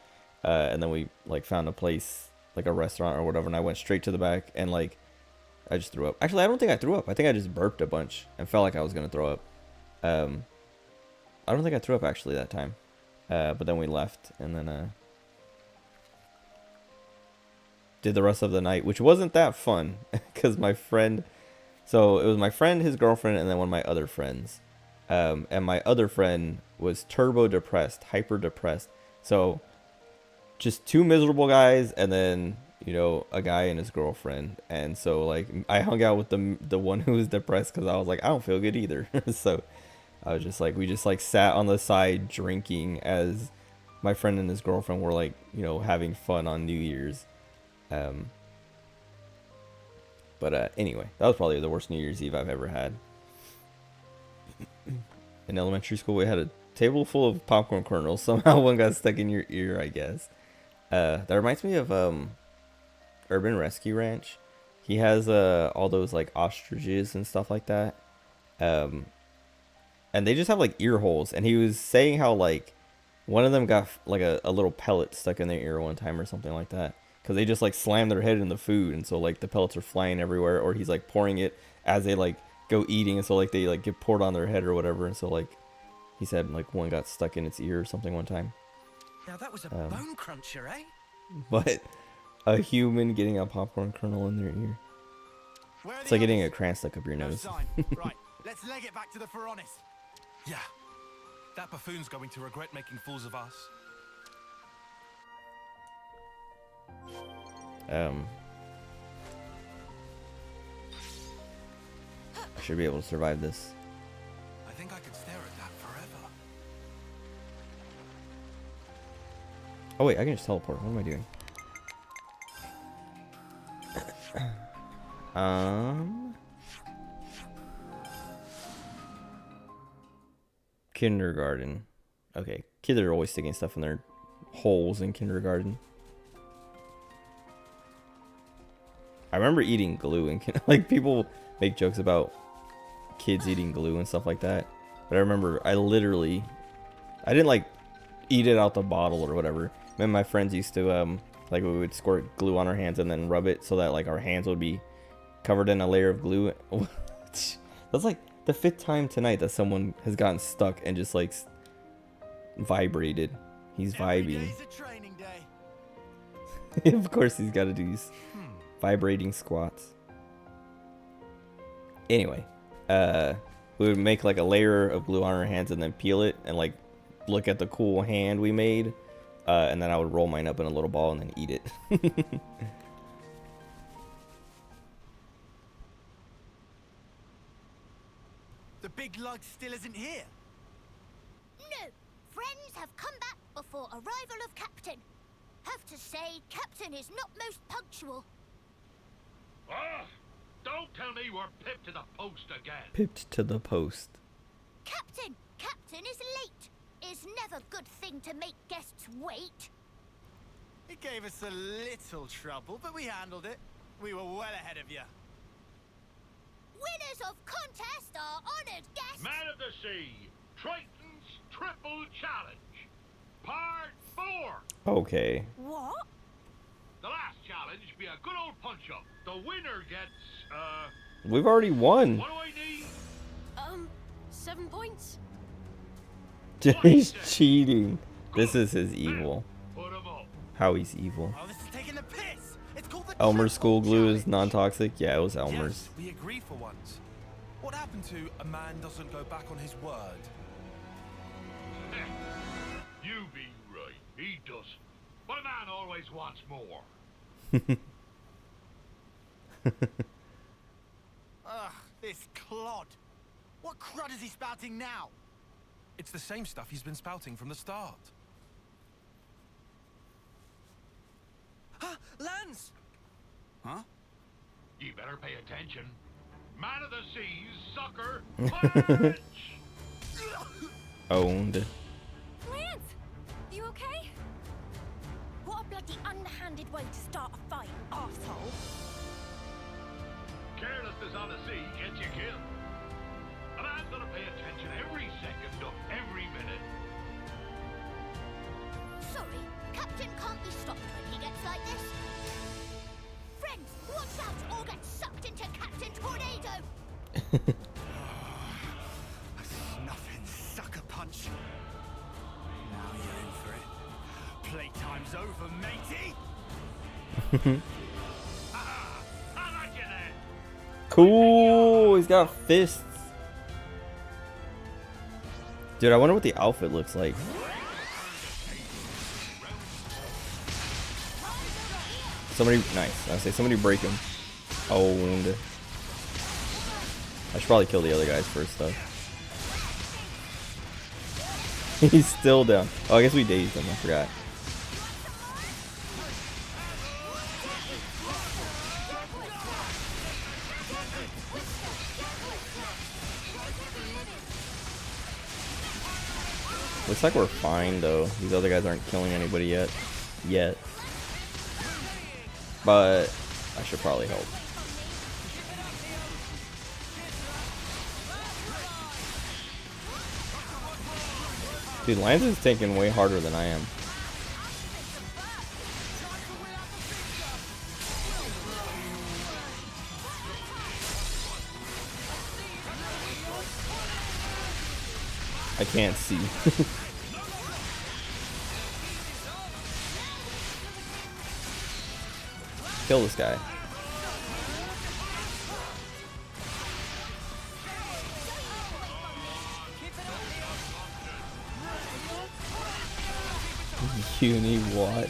and then we like found a place, like a restaurant or whatever, and I went straight to the back, and like I just threw up. Actually, I don't think I threw up. I think I just burped a bunch and felt like I was gonna throw up. I don't think I threw up actually that time, but then we left, and then did the rest of the night, which wasn't that fun because my friend, so it was my friend, his girlfriend, and then one of my other friends, and my other friend was turbo depressed, hyper depressed, so just two miserable guys, and then you know a guy and his girlfriend, and so like I hung out with the one who was depressed because I was like, I don't feel good either. So I was just like, we just like sat on the side drinking as my friend and his girlfriend were like, you know, having fun on New Year's. But anyway, that was probably the worst New Year's Eve I've ever had. In elementary school, we had a table full of popcorn kernels. Somehow one got stuck in your ear, I guess. That reminds me of Urban Rescue Ranch. He has all those like ostriches and stuff like that. And they just have like ear holes. And he was saying how like one of them got like a little pellet stuck in their ear one time or something like that. Because they just like slam their head in the food, and so like the pellets are flying everywhere, or he's like pouring it as they like go eating, and so like they like get poured on their head or whatever, and so like he said like one got stuck in its ear or something one time. Now that was a bone cruncher, eh? But a human getting a popcorn kernel in their ear. It's like getting a crayon stuck up your nose. Right, let's leg it back to the Pharaonis. Yeah, that buffoon's going to regret making fools of us. I should be able to survive this. I think I could stare at that forever. Oh wait, I can just teleport. What am I doing? Kindergarten. Okay, kids are always sticking stuff in their holes in kindergarten. I remember eating glue, and like people make jokes about kids eating glue and stuff like that, but I remember I didn't like eat it out the bottle or whatever. Me and my friends used to like we would squirt glue on our hands and then rub it so that like our hands would be covered in a layer of glue. That's like the 5th time tonight that someone has gotten stuck and just like vibrated. He's vibing. Of course he's got to do these vibrating squats. Anyway, we would make like a layer of glue on our hands and then peel it and like look at the cool hand we made, and then I would roll mine up in a little ball and then eat it. The big lug still isn't here. No, friends have come back before arrival of Captain. Have to say, Captain is not most punctual. Ah! Don't tell me we're pipped to the post again. Pipped to the post. Captain is late. Is never good thing to make guests wait. It gave us a little trouble, but we handled it. We were well ahead of you. Winners of contest are honored guests. Man of the Sea, Triton's Triple Challenge, Part 4. Okay. What? The last challenge be a good old punch-up. The winner gets, We've already won. what do I need? 7 points? He's cheating. This is his evil. Put 'em up. How he's evil. Oh, this is taking the piss. It's called the Elmer's school Triple glue is Challenge. non-toxic. Yeah, it was Elmer's. Yes, we agree for once. What happened to a man doesn't go back on his word? You be right. He doesn't. But a man always wants more. Ugh, this clod. What crud is he spouting now? It's the same stuff he's been spouting from the start. Lance! Huh? You better pay attention. Man of the seas, sucker, punch! Owned. Lance! You okay? What a bloody underhanded way to start a fight, arsehole. Carelessness on the sea gets you killed. A man's gonna pay attention every second of every minute. Sorry, Captain can't be stopped when he gets like this. Friends, watch out or get sucked into Captain Tornado! A snuffing sucker punch. Now you're in for it. Playtime's over, matey! I like you there. Cool. He's got fists. Dude, I wonder what the outfit looks like. Somebody, nice. I say somebody break him. Owned. I should probably kill the other guys first, though. He's still down. Oh, I guess we dazed him. I forgot. Looks like we're fine, though. These other guys aren't killing anybody yet. But I should probably help. Dude, Lance is taking way harder than I am. I can't see. Kill this guy. Uni, what?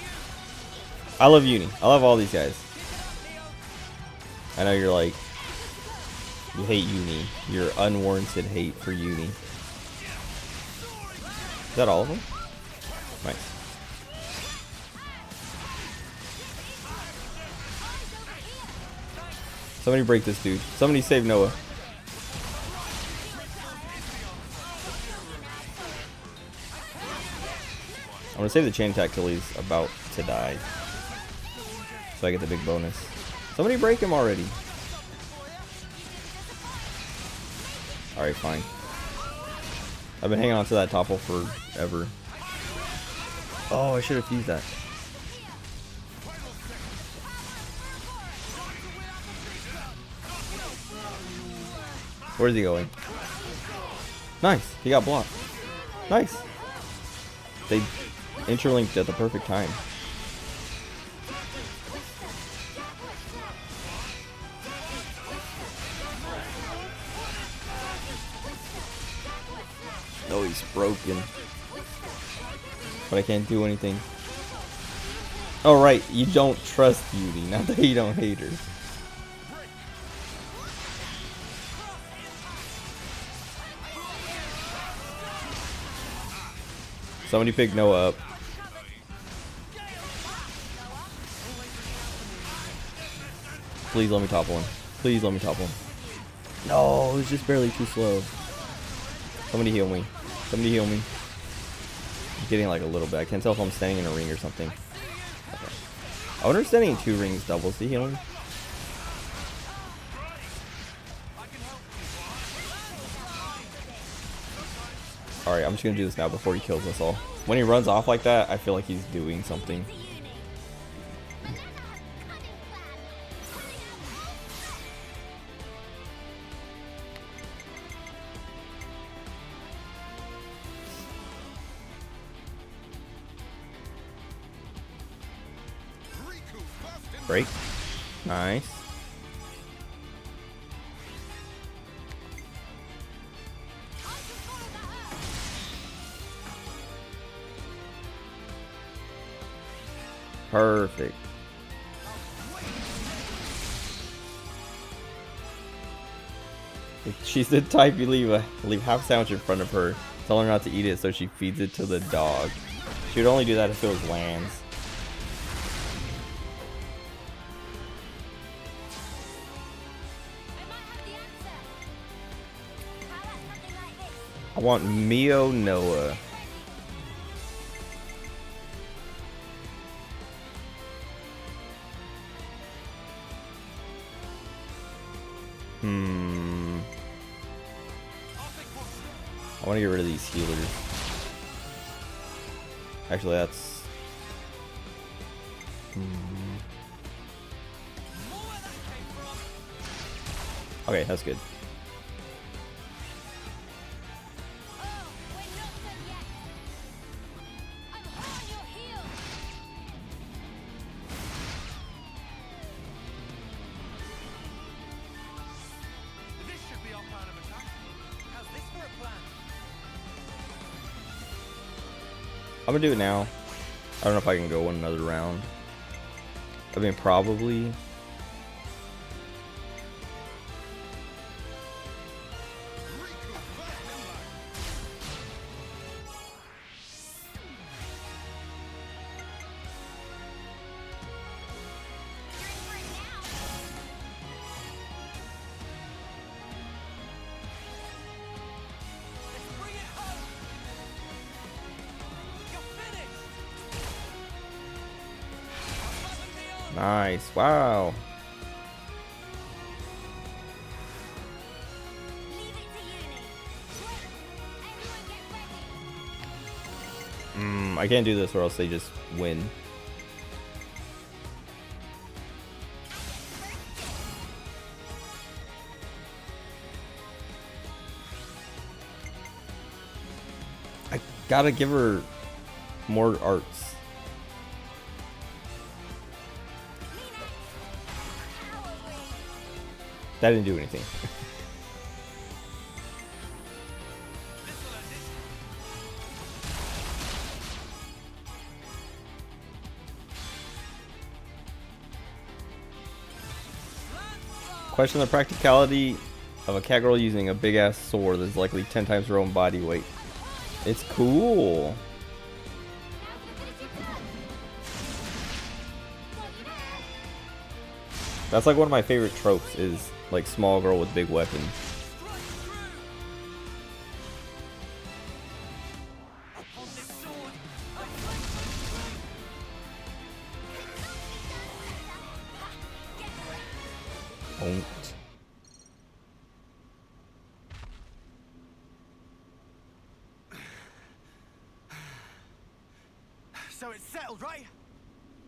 I love Uni. I love all these guys. I know you're like, you hate Uni. Your unwarranted hate for Uni. Is that all of them? Nice. Somebody break this dude. Somebody save Noah. I'm gonna save the chain attack till he's about to die, so I get the big bonus. Somebody break him already. Alright, fine. I've been hanging on to that topple forever. Oh, I should have fused that. Where's he going? Nice. He got blocked. Nice. They interlinked at the perfect time. Oh, he's broken. But I can't do anything. Oh, right. You don't trust Beauty. Not that you don't hate her. Somebody pick Noah up. Please let me topple him. Please let me topple him. No, it was just barely too slow. Somebody heal me. Somebody heal me. I'm getting like a little bit. I can't tell if I'm standing in a ring or something. Okay. I wonder if standing in 2 rings doubles the healing. Alright, I'm just gonna do this now before he kills us all. When he runs off like that, I feel like he's doing something. Break. Nice. Perfect. She's the type you leave half sandwich in front of her, tell her not to eat it so she feeds it to the dog. She would only do that if it was Lance. I might have the answer. How about something like this? I want Mio Noah. I want to get rid of these healers. Actually, that's... Okay, that's good. Oh, we're not done yet. I'm hard on your heels. This should be our plan of attack. How's this for a plan? I'm gonna do it now. I don't know if I can go one another round. I mean, probably. Nice. Wow. Leave it to uni. Everyone get ready. I can't do this or else they just win. I gotta give her more arts. That didn't do anything. Question the practicality of a cat girl using a big ass sword that's likely 10 times her own body weight. It's cool. That's like one of my favorite tropes is like small girl with big weapons. Don't. So it's settled, right?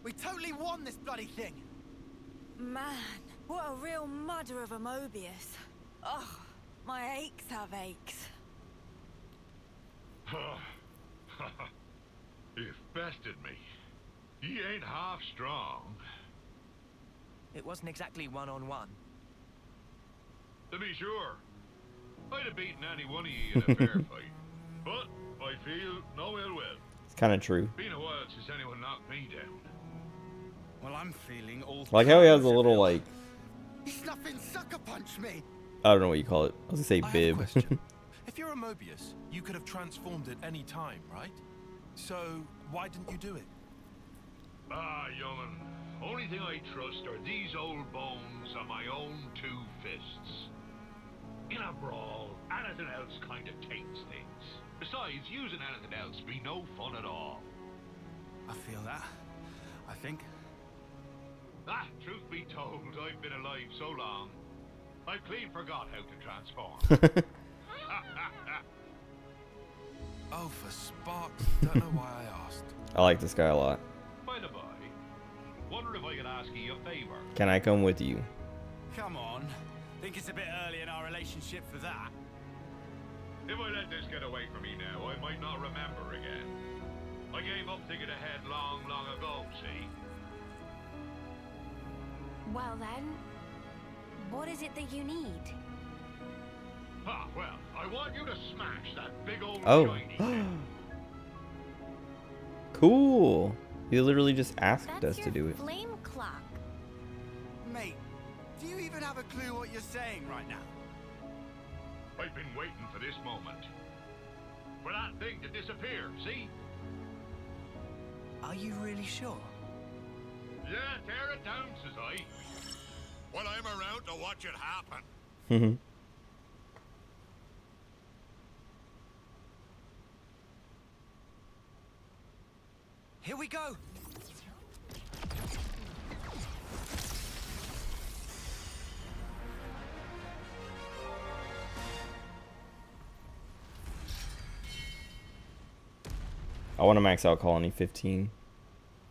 We totally won this bloody thing. Man, what a real mudder of a Mobius. Oh, my aches have aches. You've bested me. He ain't half strong. It wasn't exactly one-on-one. To be sure, I'd have beaten any one of you in a fair fight. But I feel no ill will. It's kind of true. Been a while since anyone knocked me down. Well, I'm feeling all. Like how he has a little like, He's nothing sucker punch me. I don't know what you call it. I was gonna say I have a bib. question. If you're a Mobius, you could have transformed at any time, right? So why didn't you do it? Ah, young'un. Only thing I trust are these old bones and my own two fists. In a brawl, anything else kind of taints things. Besides, using anything else be no fun at all. I feel that. I think. Ah, truth be told, I've been alive so long, I've clean forgot how to transform. Oh, for sparks. Don't know why I asked. I like this guy a lot. By the by, wonder if I could ask you a favor. Can I come with you? Come on. Think it's a bit early in our relationship for that. If I let this get away from me now, I might not remember again. I gave up thinking ahead long, long ago, see? Well then, what is it that you need? Ah, well, I want you to smash that big old Oh. shiny thing. Cool. He literally just asked That's us to your do it. flame clock. Mate, do you even have a clue what you're saying right now? I've been waiting for this moment. For that thing to disappear, see? Are you really sure? Yeah, tear it down, says I. Well, I'm around to watch it happen. Here we go! I want to max out Colony 15.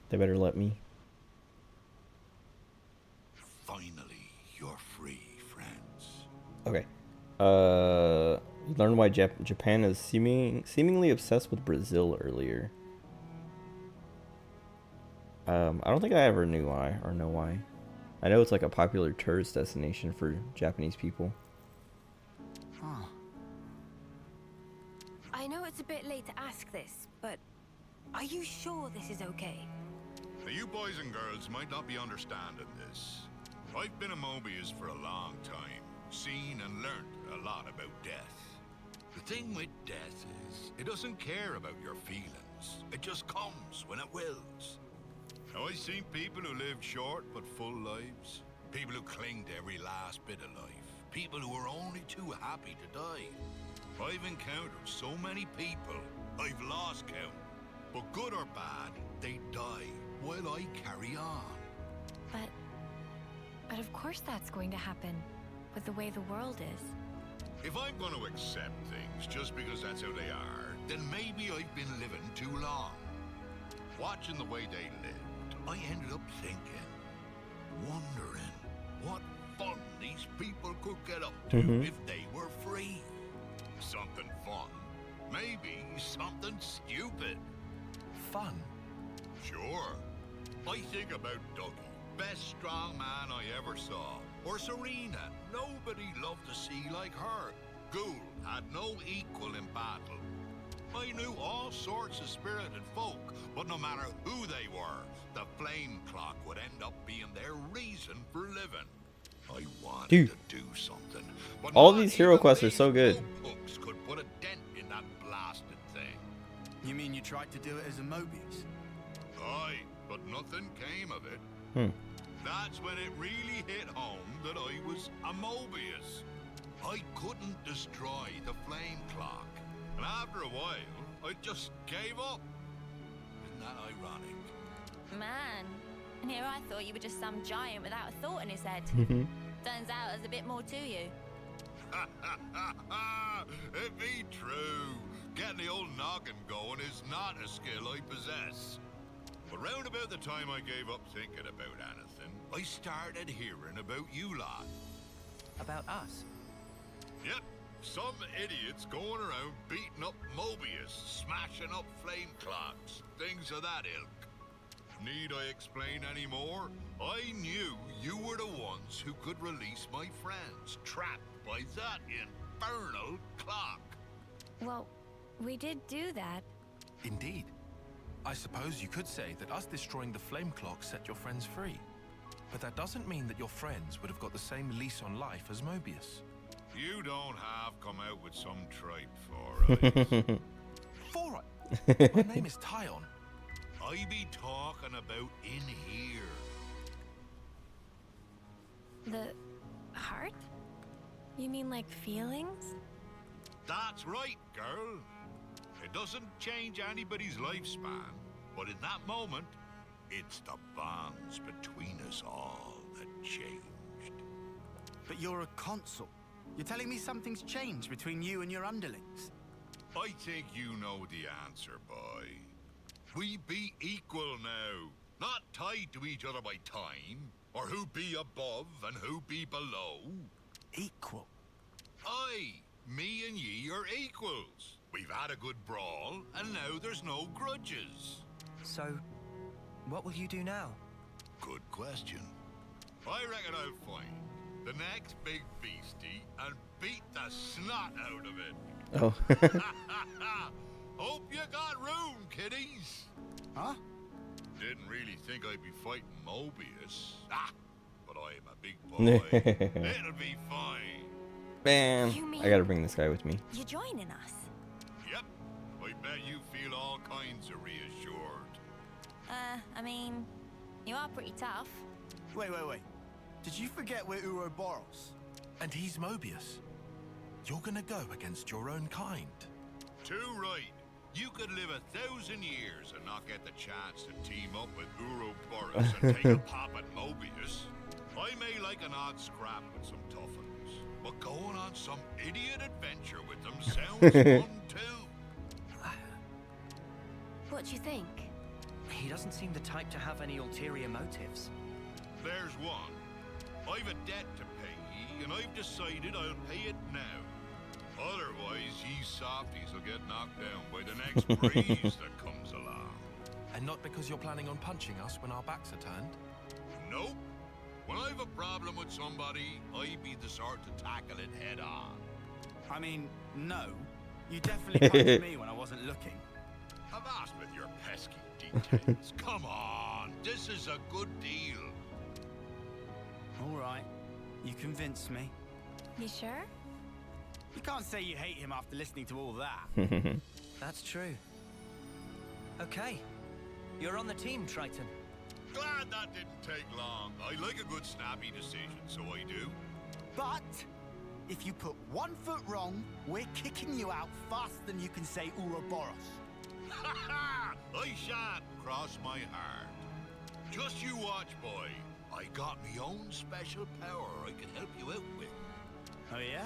They better let me. Finally, you're free, friends. Okay. You learned why Japan is seemingly obsessed with Brazil earlier. I don't think I ever knew why or know why. I know it's like a popular tourist destination for Japanese people. Huh. I know it's a bit late to ask this, but are you sure this is okay? Now, you boys and girls might not be understanding this. I've been a Mobius for a long time, seen and learnt a lot about death. The thing with death is, it doesn't care about your feelings. It just comes when it wills. Now, I've seen people who live short but full lives. People who cling to every last bit of life. People who are only too happy to die. I've encountered so many people, I've lost count. But good or bad, they die while I carry on. But of course that's going to happen with the way the world is. If I'm going to accept things just because that's how they are, then maybe I've been living too long. Watching the way they lived, I ended up thinking, wondering what fun these people could get up to if they were free. Something fun. Maybe something stupid. Fun? Sure. I think about Dougie, best strong man I ever saw. Or Serena, nobody loved to see like her. Ghoul had no equal in battle. I knew all sorts of spirited folk, but no matter who they were, the flame clock would end up being their reason for living. I wanted to do something, but all not these hero even quests are these so good. books could put a dent in that blasted thing. You mean you tried to do it as a Mobius? Aye, but nothing came of it. That's when it really hit home that I was a Mobius. I couldn't destroy the flame clock. And after a while, I just gave up. Isn't that ironic? Man, and here I thought you were just some giant without a thought in his head. Turns out there's a bit more to you. It be true. Getting the old noggin going is not a skill I possess. But round about the time I gave up thinking about anything, I started hearing about you lot. About us? Yep, some idiots going around beating up Mobius, smashing up flame clocks, things of that ilk. Need I explain any more? I knew you were the ones who could release my friends, trapped by that infernal clock. Well, we did do that. Indeed. I suppose you could say that us destroying the flame clock set your friends free. But that doesn't mean that your friends would have got the same lease on life as Mobius. You don't have come out with some tripe for us. For it. My name is Tyon. I be talking about in here. The heart? You mean like feelings? That's right, girl. It doesn't change anybody's lifespan, but in that moment, it's the bonds between us all that changed. But you're a consul. You're telling me something's changed between you and your underlings? I think you know the answer, boy. We be equal now, not tied to each other by time, or who be above and who be below. Equal? Aye, me and ye are equals. We've had a good brawl, and now there's no grudges. So, what will you do now? Good question. I reckon I'll find the next big beastie and beat the snot out of it. Oh. Hope you got room, kiddies. Huh? Didn't think I'd be fighting Mobius. Ah, but I'm a big boy. It'll be fine. Man, You mean I gotta bring this guy with me. you're joining us? Yep, I bet you feel all kinds of reassured. I mean, you are pretty tough. Wait. Did you forget we're Ouroboros? And he's Mobius. You're gonna go against your own kind. Too right. You could live 1,000 years and not get the chance to team up with Ouroboros and take a pop at Mobius. I may like an odd scrap with some tough uns, but going on some idiot adventure with them sounds fun too. What do you think? He doesn't seem the type to have any ulterior motives. There's one. I've a debt to pay, and I've decided I'll pay it now. Otherwise, ye softies will get knocked down by the next breeze that comes along. And not because you're planning on punching us when our backs are turned? Nope. When I've a problem with somebody, I be the sort to tackle it head on. I mean, no. You definitely punched me when I wasn't looking. Avast with your pesky details. Come on, this is a good deal. All right. You convinced me. You sure? You can't say you hate him after listening to all that. That's true. Okay. You're on the team, Triton. Glad that didn't take long. I like a good snappy decision, so I do. But if you put one foot wrong, we're kicking you out faster than you can say Ouroboros. Ha ha! I shan't cross my heart. Just you watch, boy. I got me own special power I can help you out with. Oh yeah?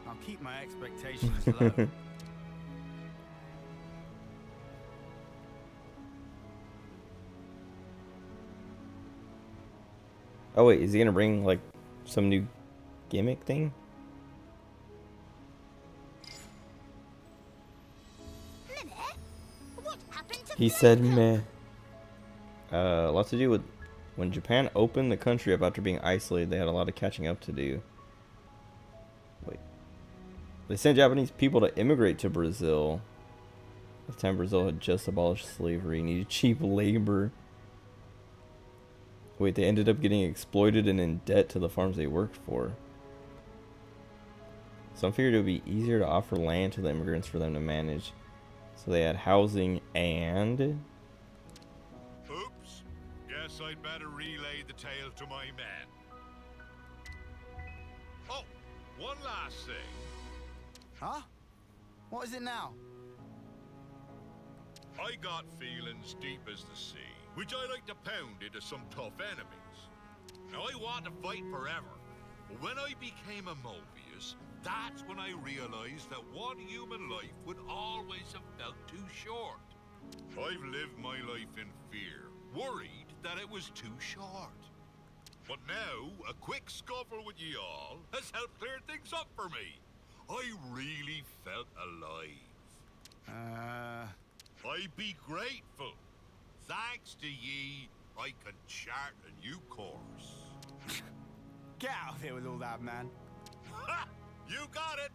I'll keep my expectations low. Oh wait, is he gonna bring like some new gimmick thing? Minute? What happened to He said meh. Lots to do with when Japan opened the country up after being isolated, they had a lot of catching up to do. Wait. They sent Japanese people to immigrate to Brazil. At the time Brazil had just abolished slavery, needed cheap labor. Wait, they ended up getting exploited and in debt to the farms they worked for. Some figured it would be easier to offer land to the immigrants for them to manage. So they had housing and... Oops. Guess I'd better relay the tale to my men. Oh, one last thing. Huh? What is it now? I got feelings deep as the sea, which I like to pound into some tough enemies. Now I want to fight forever, but when I became a Mobius, that's when I realized that one human life would always have felt too short. I've lived my life in fear, worried that it was too short. But now, a quick scuffle with ye all has helped clear things up for me. I really felt alive. I'd be grateful. Thanks to ye, I can chart a new course. Get out of here with all that, man. Ha! You got it!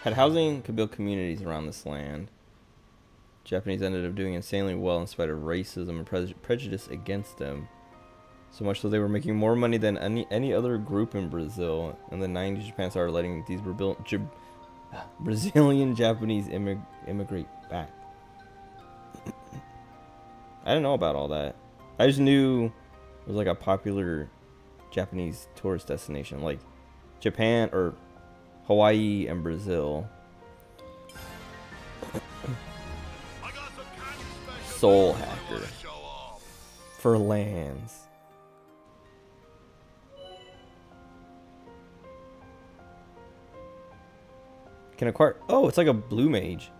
Had housing, could build communities around this land. Japanese ended up doing insanely well in spite of racism and prejudice against them. So much so they were making more money than any other group in Brazil. In the 90s, Japan started letting these Brazilian Japanese immigrate back. I didn't know about all that. I just knew it was like a popular Japanese tourist destination, like Japan or Hawaii and Brazil. Soul hacker for lands. Can acquire. Oh, it's like a blue mage.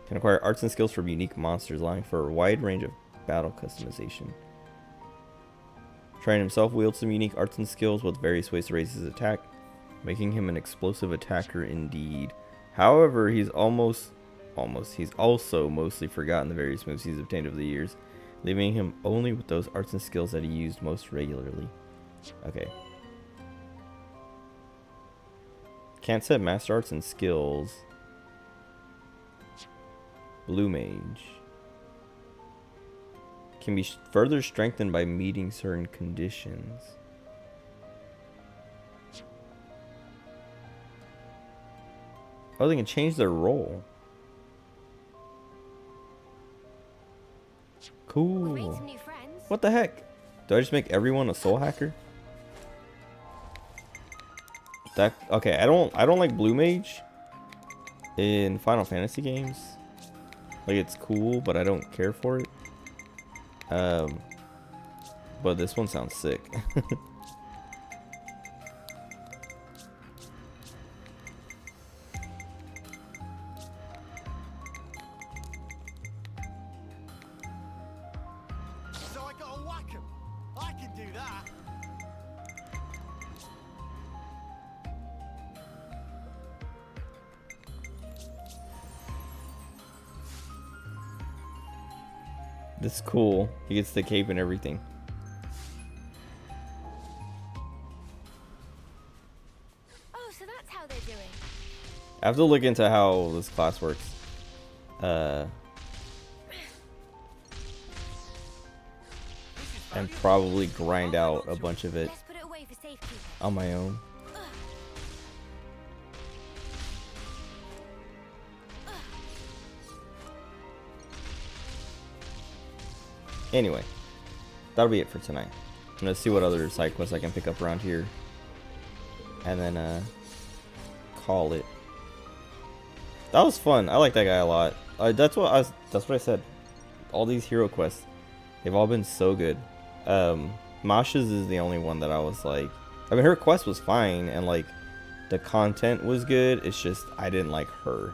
Can acquire arts and skills from unique monsters, allowing for a wide range of battle customization. Triton himself wields some unique arts and skills with various ways to raise his attack, making him an explosive attacker indeed. However, he's also mostly forgotten the various moves he's obtained over the years, leaving him only with those arts and skills that he used most regularly. Okay. Can't set master arts and skills. Blue mage. Can be further strengthened by meeting certain conditions. Oh, they can change their role. We'll meet Cool. some new friends. What the heck? Do I just make everyone a soul hacker? That okay, I don't like blue mage in Final Fantasy games. Like, it's cool, but I don't care for it. But this one sounds sick. So I gotta whack 'em. I can do that. This is cool. He gets the cape and everything. Oh, so that's how they're doing. I have to look into how this class works. And probably grind out a bunch of it Let's put it away for safekeeping. on my own. Anyway, that'll be it for tonight. I'm gonna see what other side quests I can pick up around here, and then call it. That was fun. I like that guy a lot. That's what I said. All these hero quests, they've all been so good. Masha's is the only one that I was like, I mean, her quest was fine and like the content was good. It's just I didn't like her.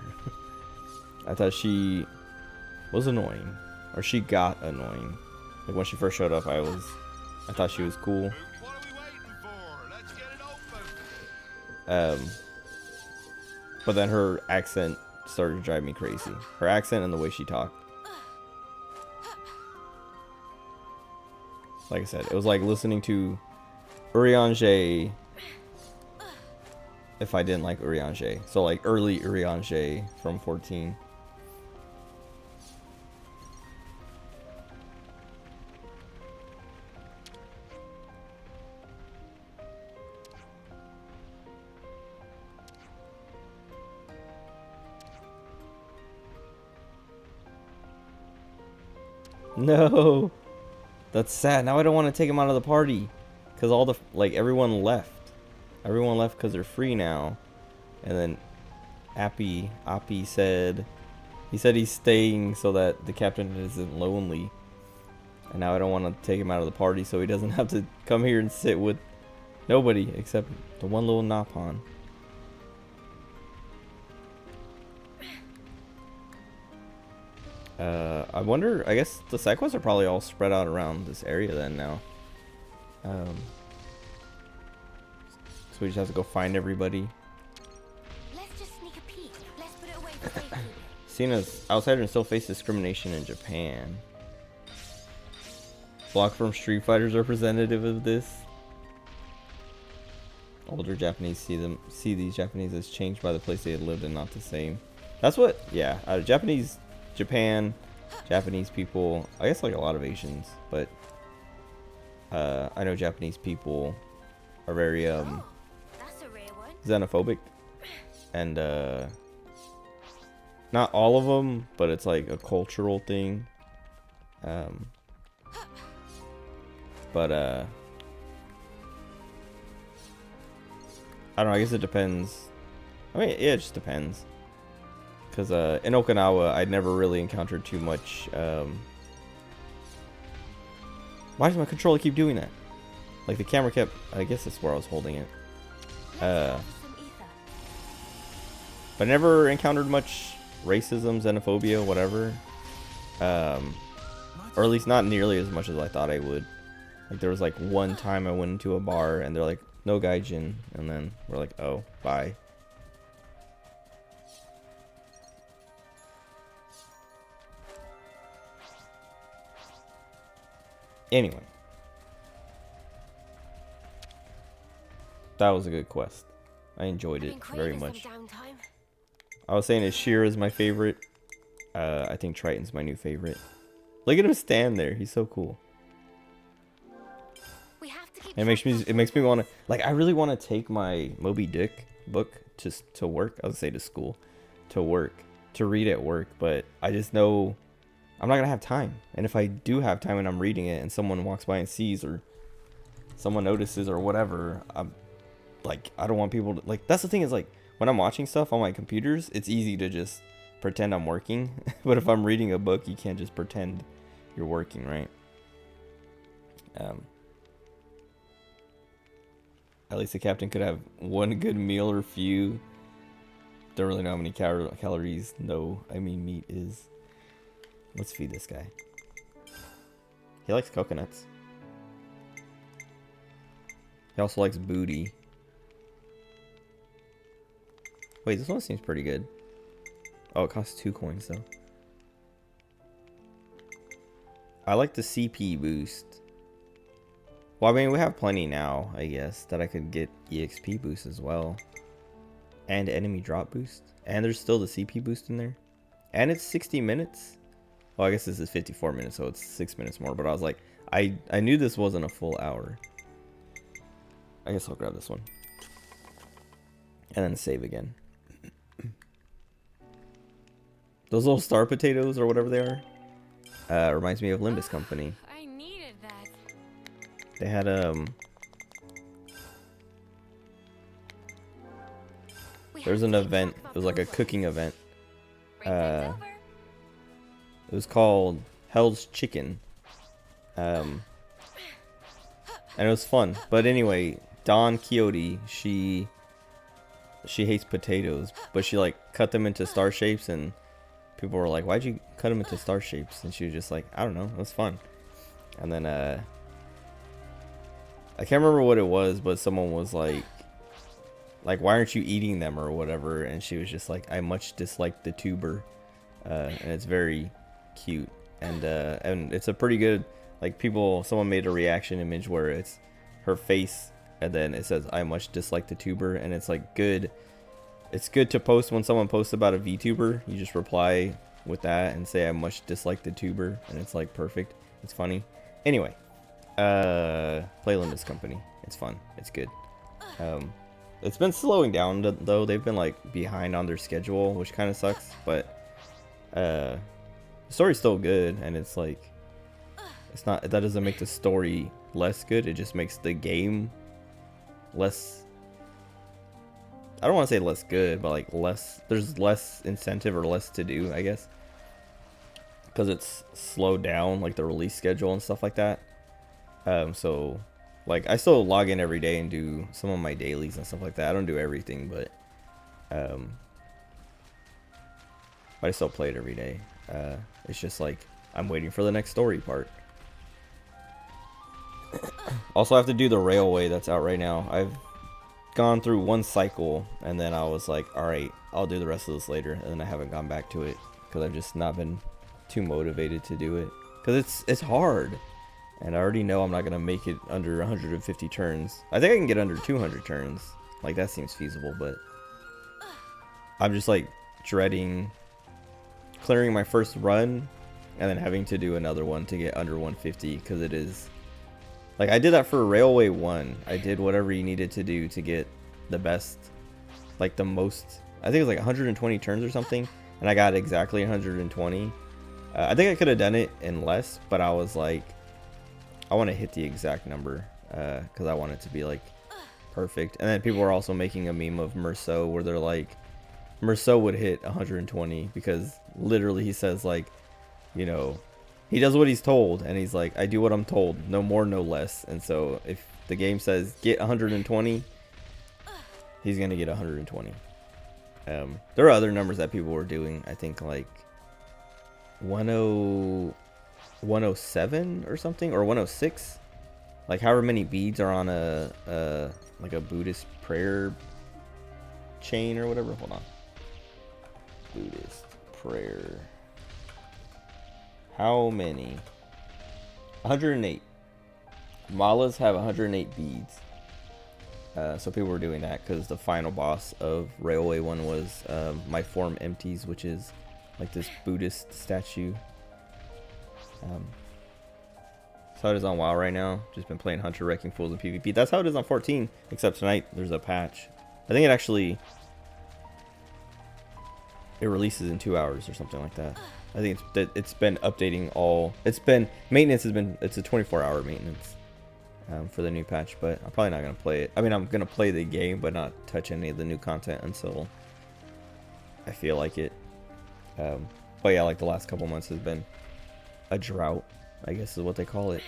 I thought she was annoying, or she got annoying. Like when she first showed up, I thought she was cool. What are we waiting for? Let's get it open. But then her accent started to drive me crazy. Her accent and the way she talked. Like I said, it was like listening to Urianger if I didn't like Urianger. So like early Urianger from 14. No, that's sad. Now I don't want to take him out of the party, cause all the everyone left. Everyone left because they're free now. And then Appy said he's staying so that the captain isn't lonely. And now I don't want to take him out of the party so he doesn't have to come here and sit with nobody except the one little Napon. I wonder, I guess the side quests are probably all spread out around this area then now. So we just have to go find everybody. Let's just sneak a peek. Let's put it away for safekeeping. Seen as outsider and still face discrimination in Japan. Block from Street Fighter's representative of this. Older Japanese see these Japanese as changed by the place they had lived and not the same. That's what, yeah. Japan, Japanese people. I guess like a lot of Asians, but I know Japanese people are very That's a rare one. xenophobic, and not all of them, but it's like a cultural thing. But I don't know, I guess it depends. I mean, yeah, it just depends. Because in Okinawa, I'd never really encountered too much. Why does my controller keep doing that? Like the camera kept, I guess that's where I was holding it. But I never encountered much racism, xenophobia, whatever. Or at least not nearly as much as I thought I would. Like there was like one time I went into a bar and they're like, no gaijin, and then we're like, oh, bye. Anyway, that was a good quest. I enjoyed I've it been craving very some much. downtime. I was saying Ashir is my favorite. I think Triton's my new favorite. Look at him stand there. He's so cool. We have to keep And it makes me want to, like, I really want to take my Moby Dick book to work. I would say to school, to work, to read at work, but I just know I'm not gonna have time. And if I do have time and I'm reading it and someone walks by and sees, or someone notices or whatever, I'm like, I don't want people to, like, that's the thing is, like, when I'm watching stuff on my computers, it's easy to just pretend I'm working. But if I'm reading a book, you can't just pretend you're working, right? At least the captain could have one good meal or few. Don't really know how many calories meat is. Let's feed this guy. He likes coconuts. He also likes booty. Wait, this one seems pretty good. Oh, it costs 2 coins though. I like the CP boost. Well, I mean, we have plenty now, I guess, that I could get EXP boost as well. And enemy drop boost. And there's still the CP boost in there. And it's 60 minutes. Well, I guess this is 54 minutes, so it's 6 minutes more. But I was like, I knew this wasn't a full hour. I guess I'll grab this one. And then save again. Those little star potatoes or whatever they are. Reminds me of Limbus Company. I needed that. They had there's an event. It was like a cooking event. It was called Hell's Chicken. And it was fun. But anyway, Don Quixote, she hates potatoes, but she like cut them into star shapes, and people were like, "Why'd you cut them into star shapes?" And she was just like, "I don't know, it was fun." And then I can't remember what it was, but someone was like, "Why aren't you eating them or whatever?" And she was just like, "I much dislike the tuber," and it's very cute, and it's a pretty good, like, someone made a reaction image where it's her face, and then it says, "I much dislike the tuber," and it's like good. It's good to post when someone posts about a VTuber. You just reply with that and say, "I much dislike the tuber," and it's like perfect. It's funny. Anyway, play Limbus Company. It's fun. It's good. It's been slowing down though. They've been like behind on their schedule, which kind of sucks. But the story's still good, and it's like, it's not. That doesn't make the story less good. It just makes the game less. I don't want to say less good, but like less. There's less incentive or less to do, I guess, because it's slowed down, like the release schedule and stuff like that. So like I still log in every day and do some of my dailies and stuff like that. I don't do everything, but I still play it every day. It's just like I'm waiting for the next story part. Also, I have to do the railway that's out right now. I've gone through one cycle, and then I was like, alright, I'll do the rest of this later, and then I haven't gone back to it because I've just not been too motivated to do it, because it's hard, and I already know I'm not gonna make it under 150 turns. I think I can get under 200 turns, like that seems feasible, but I'm just like dreading clearing my first run and then having to do another one to get under 150, because it is like, I did that for Railway 1. I did whatever you needed to do to get the best, like the most, I think it was like 120 turns or something, and I got exactly 120. I think I could have done it in less, but I was like, I want to hit the exact number, because I want it to be like perfect. And then people were also making a meme of Merceau where they're like, Merceau would hit 120 because literally he says, like, you know, he does what he's told, and he's like, I do what I'm told, no more, no less. And so if the game says get 120, he's gonna get 120. There are other numbers that people were doing. I think like 107 or something, or 106. Like however many beads are on a like a Buddhist prayer chain or whatever. Hold on. Buddhist prayer. How many? 108. Malas have 108 beads. So people were doing that because the final boss of Railway 1 was My Form Empties, which is like this Buddhist statue. So it is on WoW right now. Just been playing Hunter, Wrecking Fools, and PvP. That's how it is on 14, except tonight there's a patch. I think it releases in 2 hours or something like that. I think it's been updating all. It's a 24-hour maintenance for the new patch, but I'm probably not gonna play it. I mean, I'm gonna play the game, but not touch any of the new content until I feel like it. But yeah, like the last couple months has been a drought, I guess is what they call it.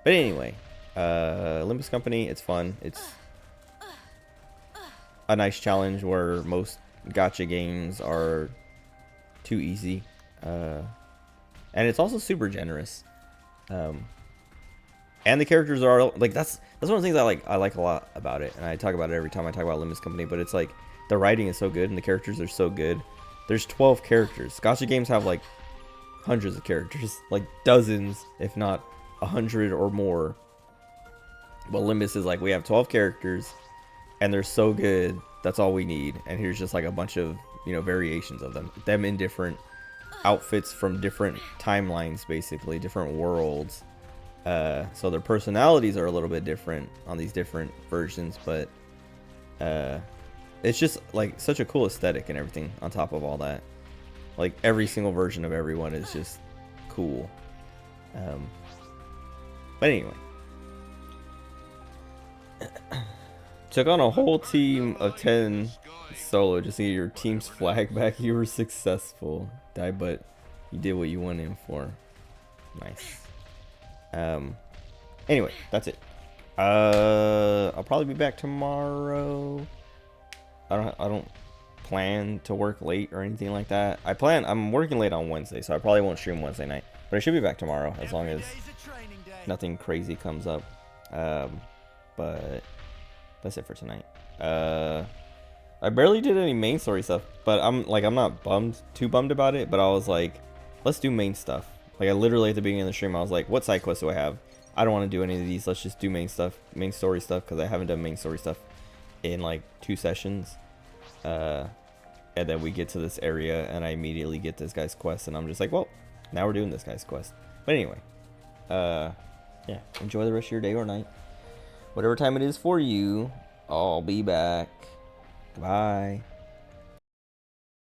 But anyway, Olympus Company, it's fun. It's a nice challenge where most gacha games are too easy, and it's also super generous. And the characters are like that's one of the things I like a lot about it, and I talk about it every time I talk about Olympus Company. But it's like the writing is so good and the characters are so good. There's 12 characters. Gacha games have like hundreds of characters, like dozens, if not 100 or more. But Olympus is like, we have 12 characters, and they're so good. That's all we need. And here's just like a bunch of, you know, variations of them in different outfits from different timelines, basically different worlds. So their personalities are a little bit different on these different versions, but it's just like such a cool aesthetic and everything on top of all that. Like every single version of everyone is just cool. But anyway, took on a whole team of 10 solo just to get your team's flag back. You were successful, but you did what you went in for. Nice. Anyway, that's it. I'll probably be back tomorrow. I don't plan to work late or anything like that. I'm working late on Wednesday, so I probably won't stream Wednesday night, but I should be back tomorrow as long as nothing crazy comes up. But that's it for tonight. I barely did any main story stuff, but I'm not too bummed about it, but I was like, let's do main stuff. Like I literally at the beginning of the stream, I was like, what side quests do I have? I don't want to do any of these. Let's just do main story stuff, because I haven't done main story stuff in like 2 sessions. And then we get to this area and I immediately get this guy's quest, and I'm just like, well, now we're doing this guy's quest. But anyway, yeah, enjoy the rest of your day or night, whatever time it is for you. I'll be back. Bye.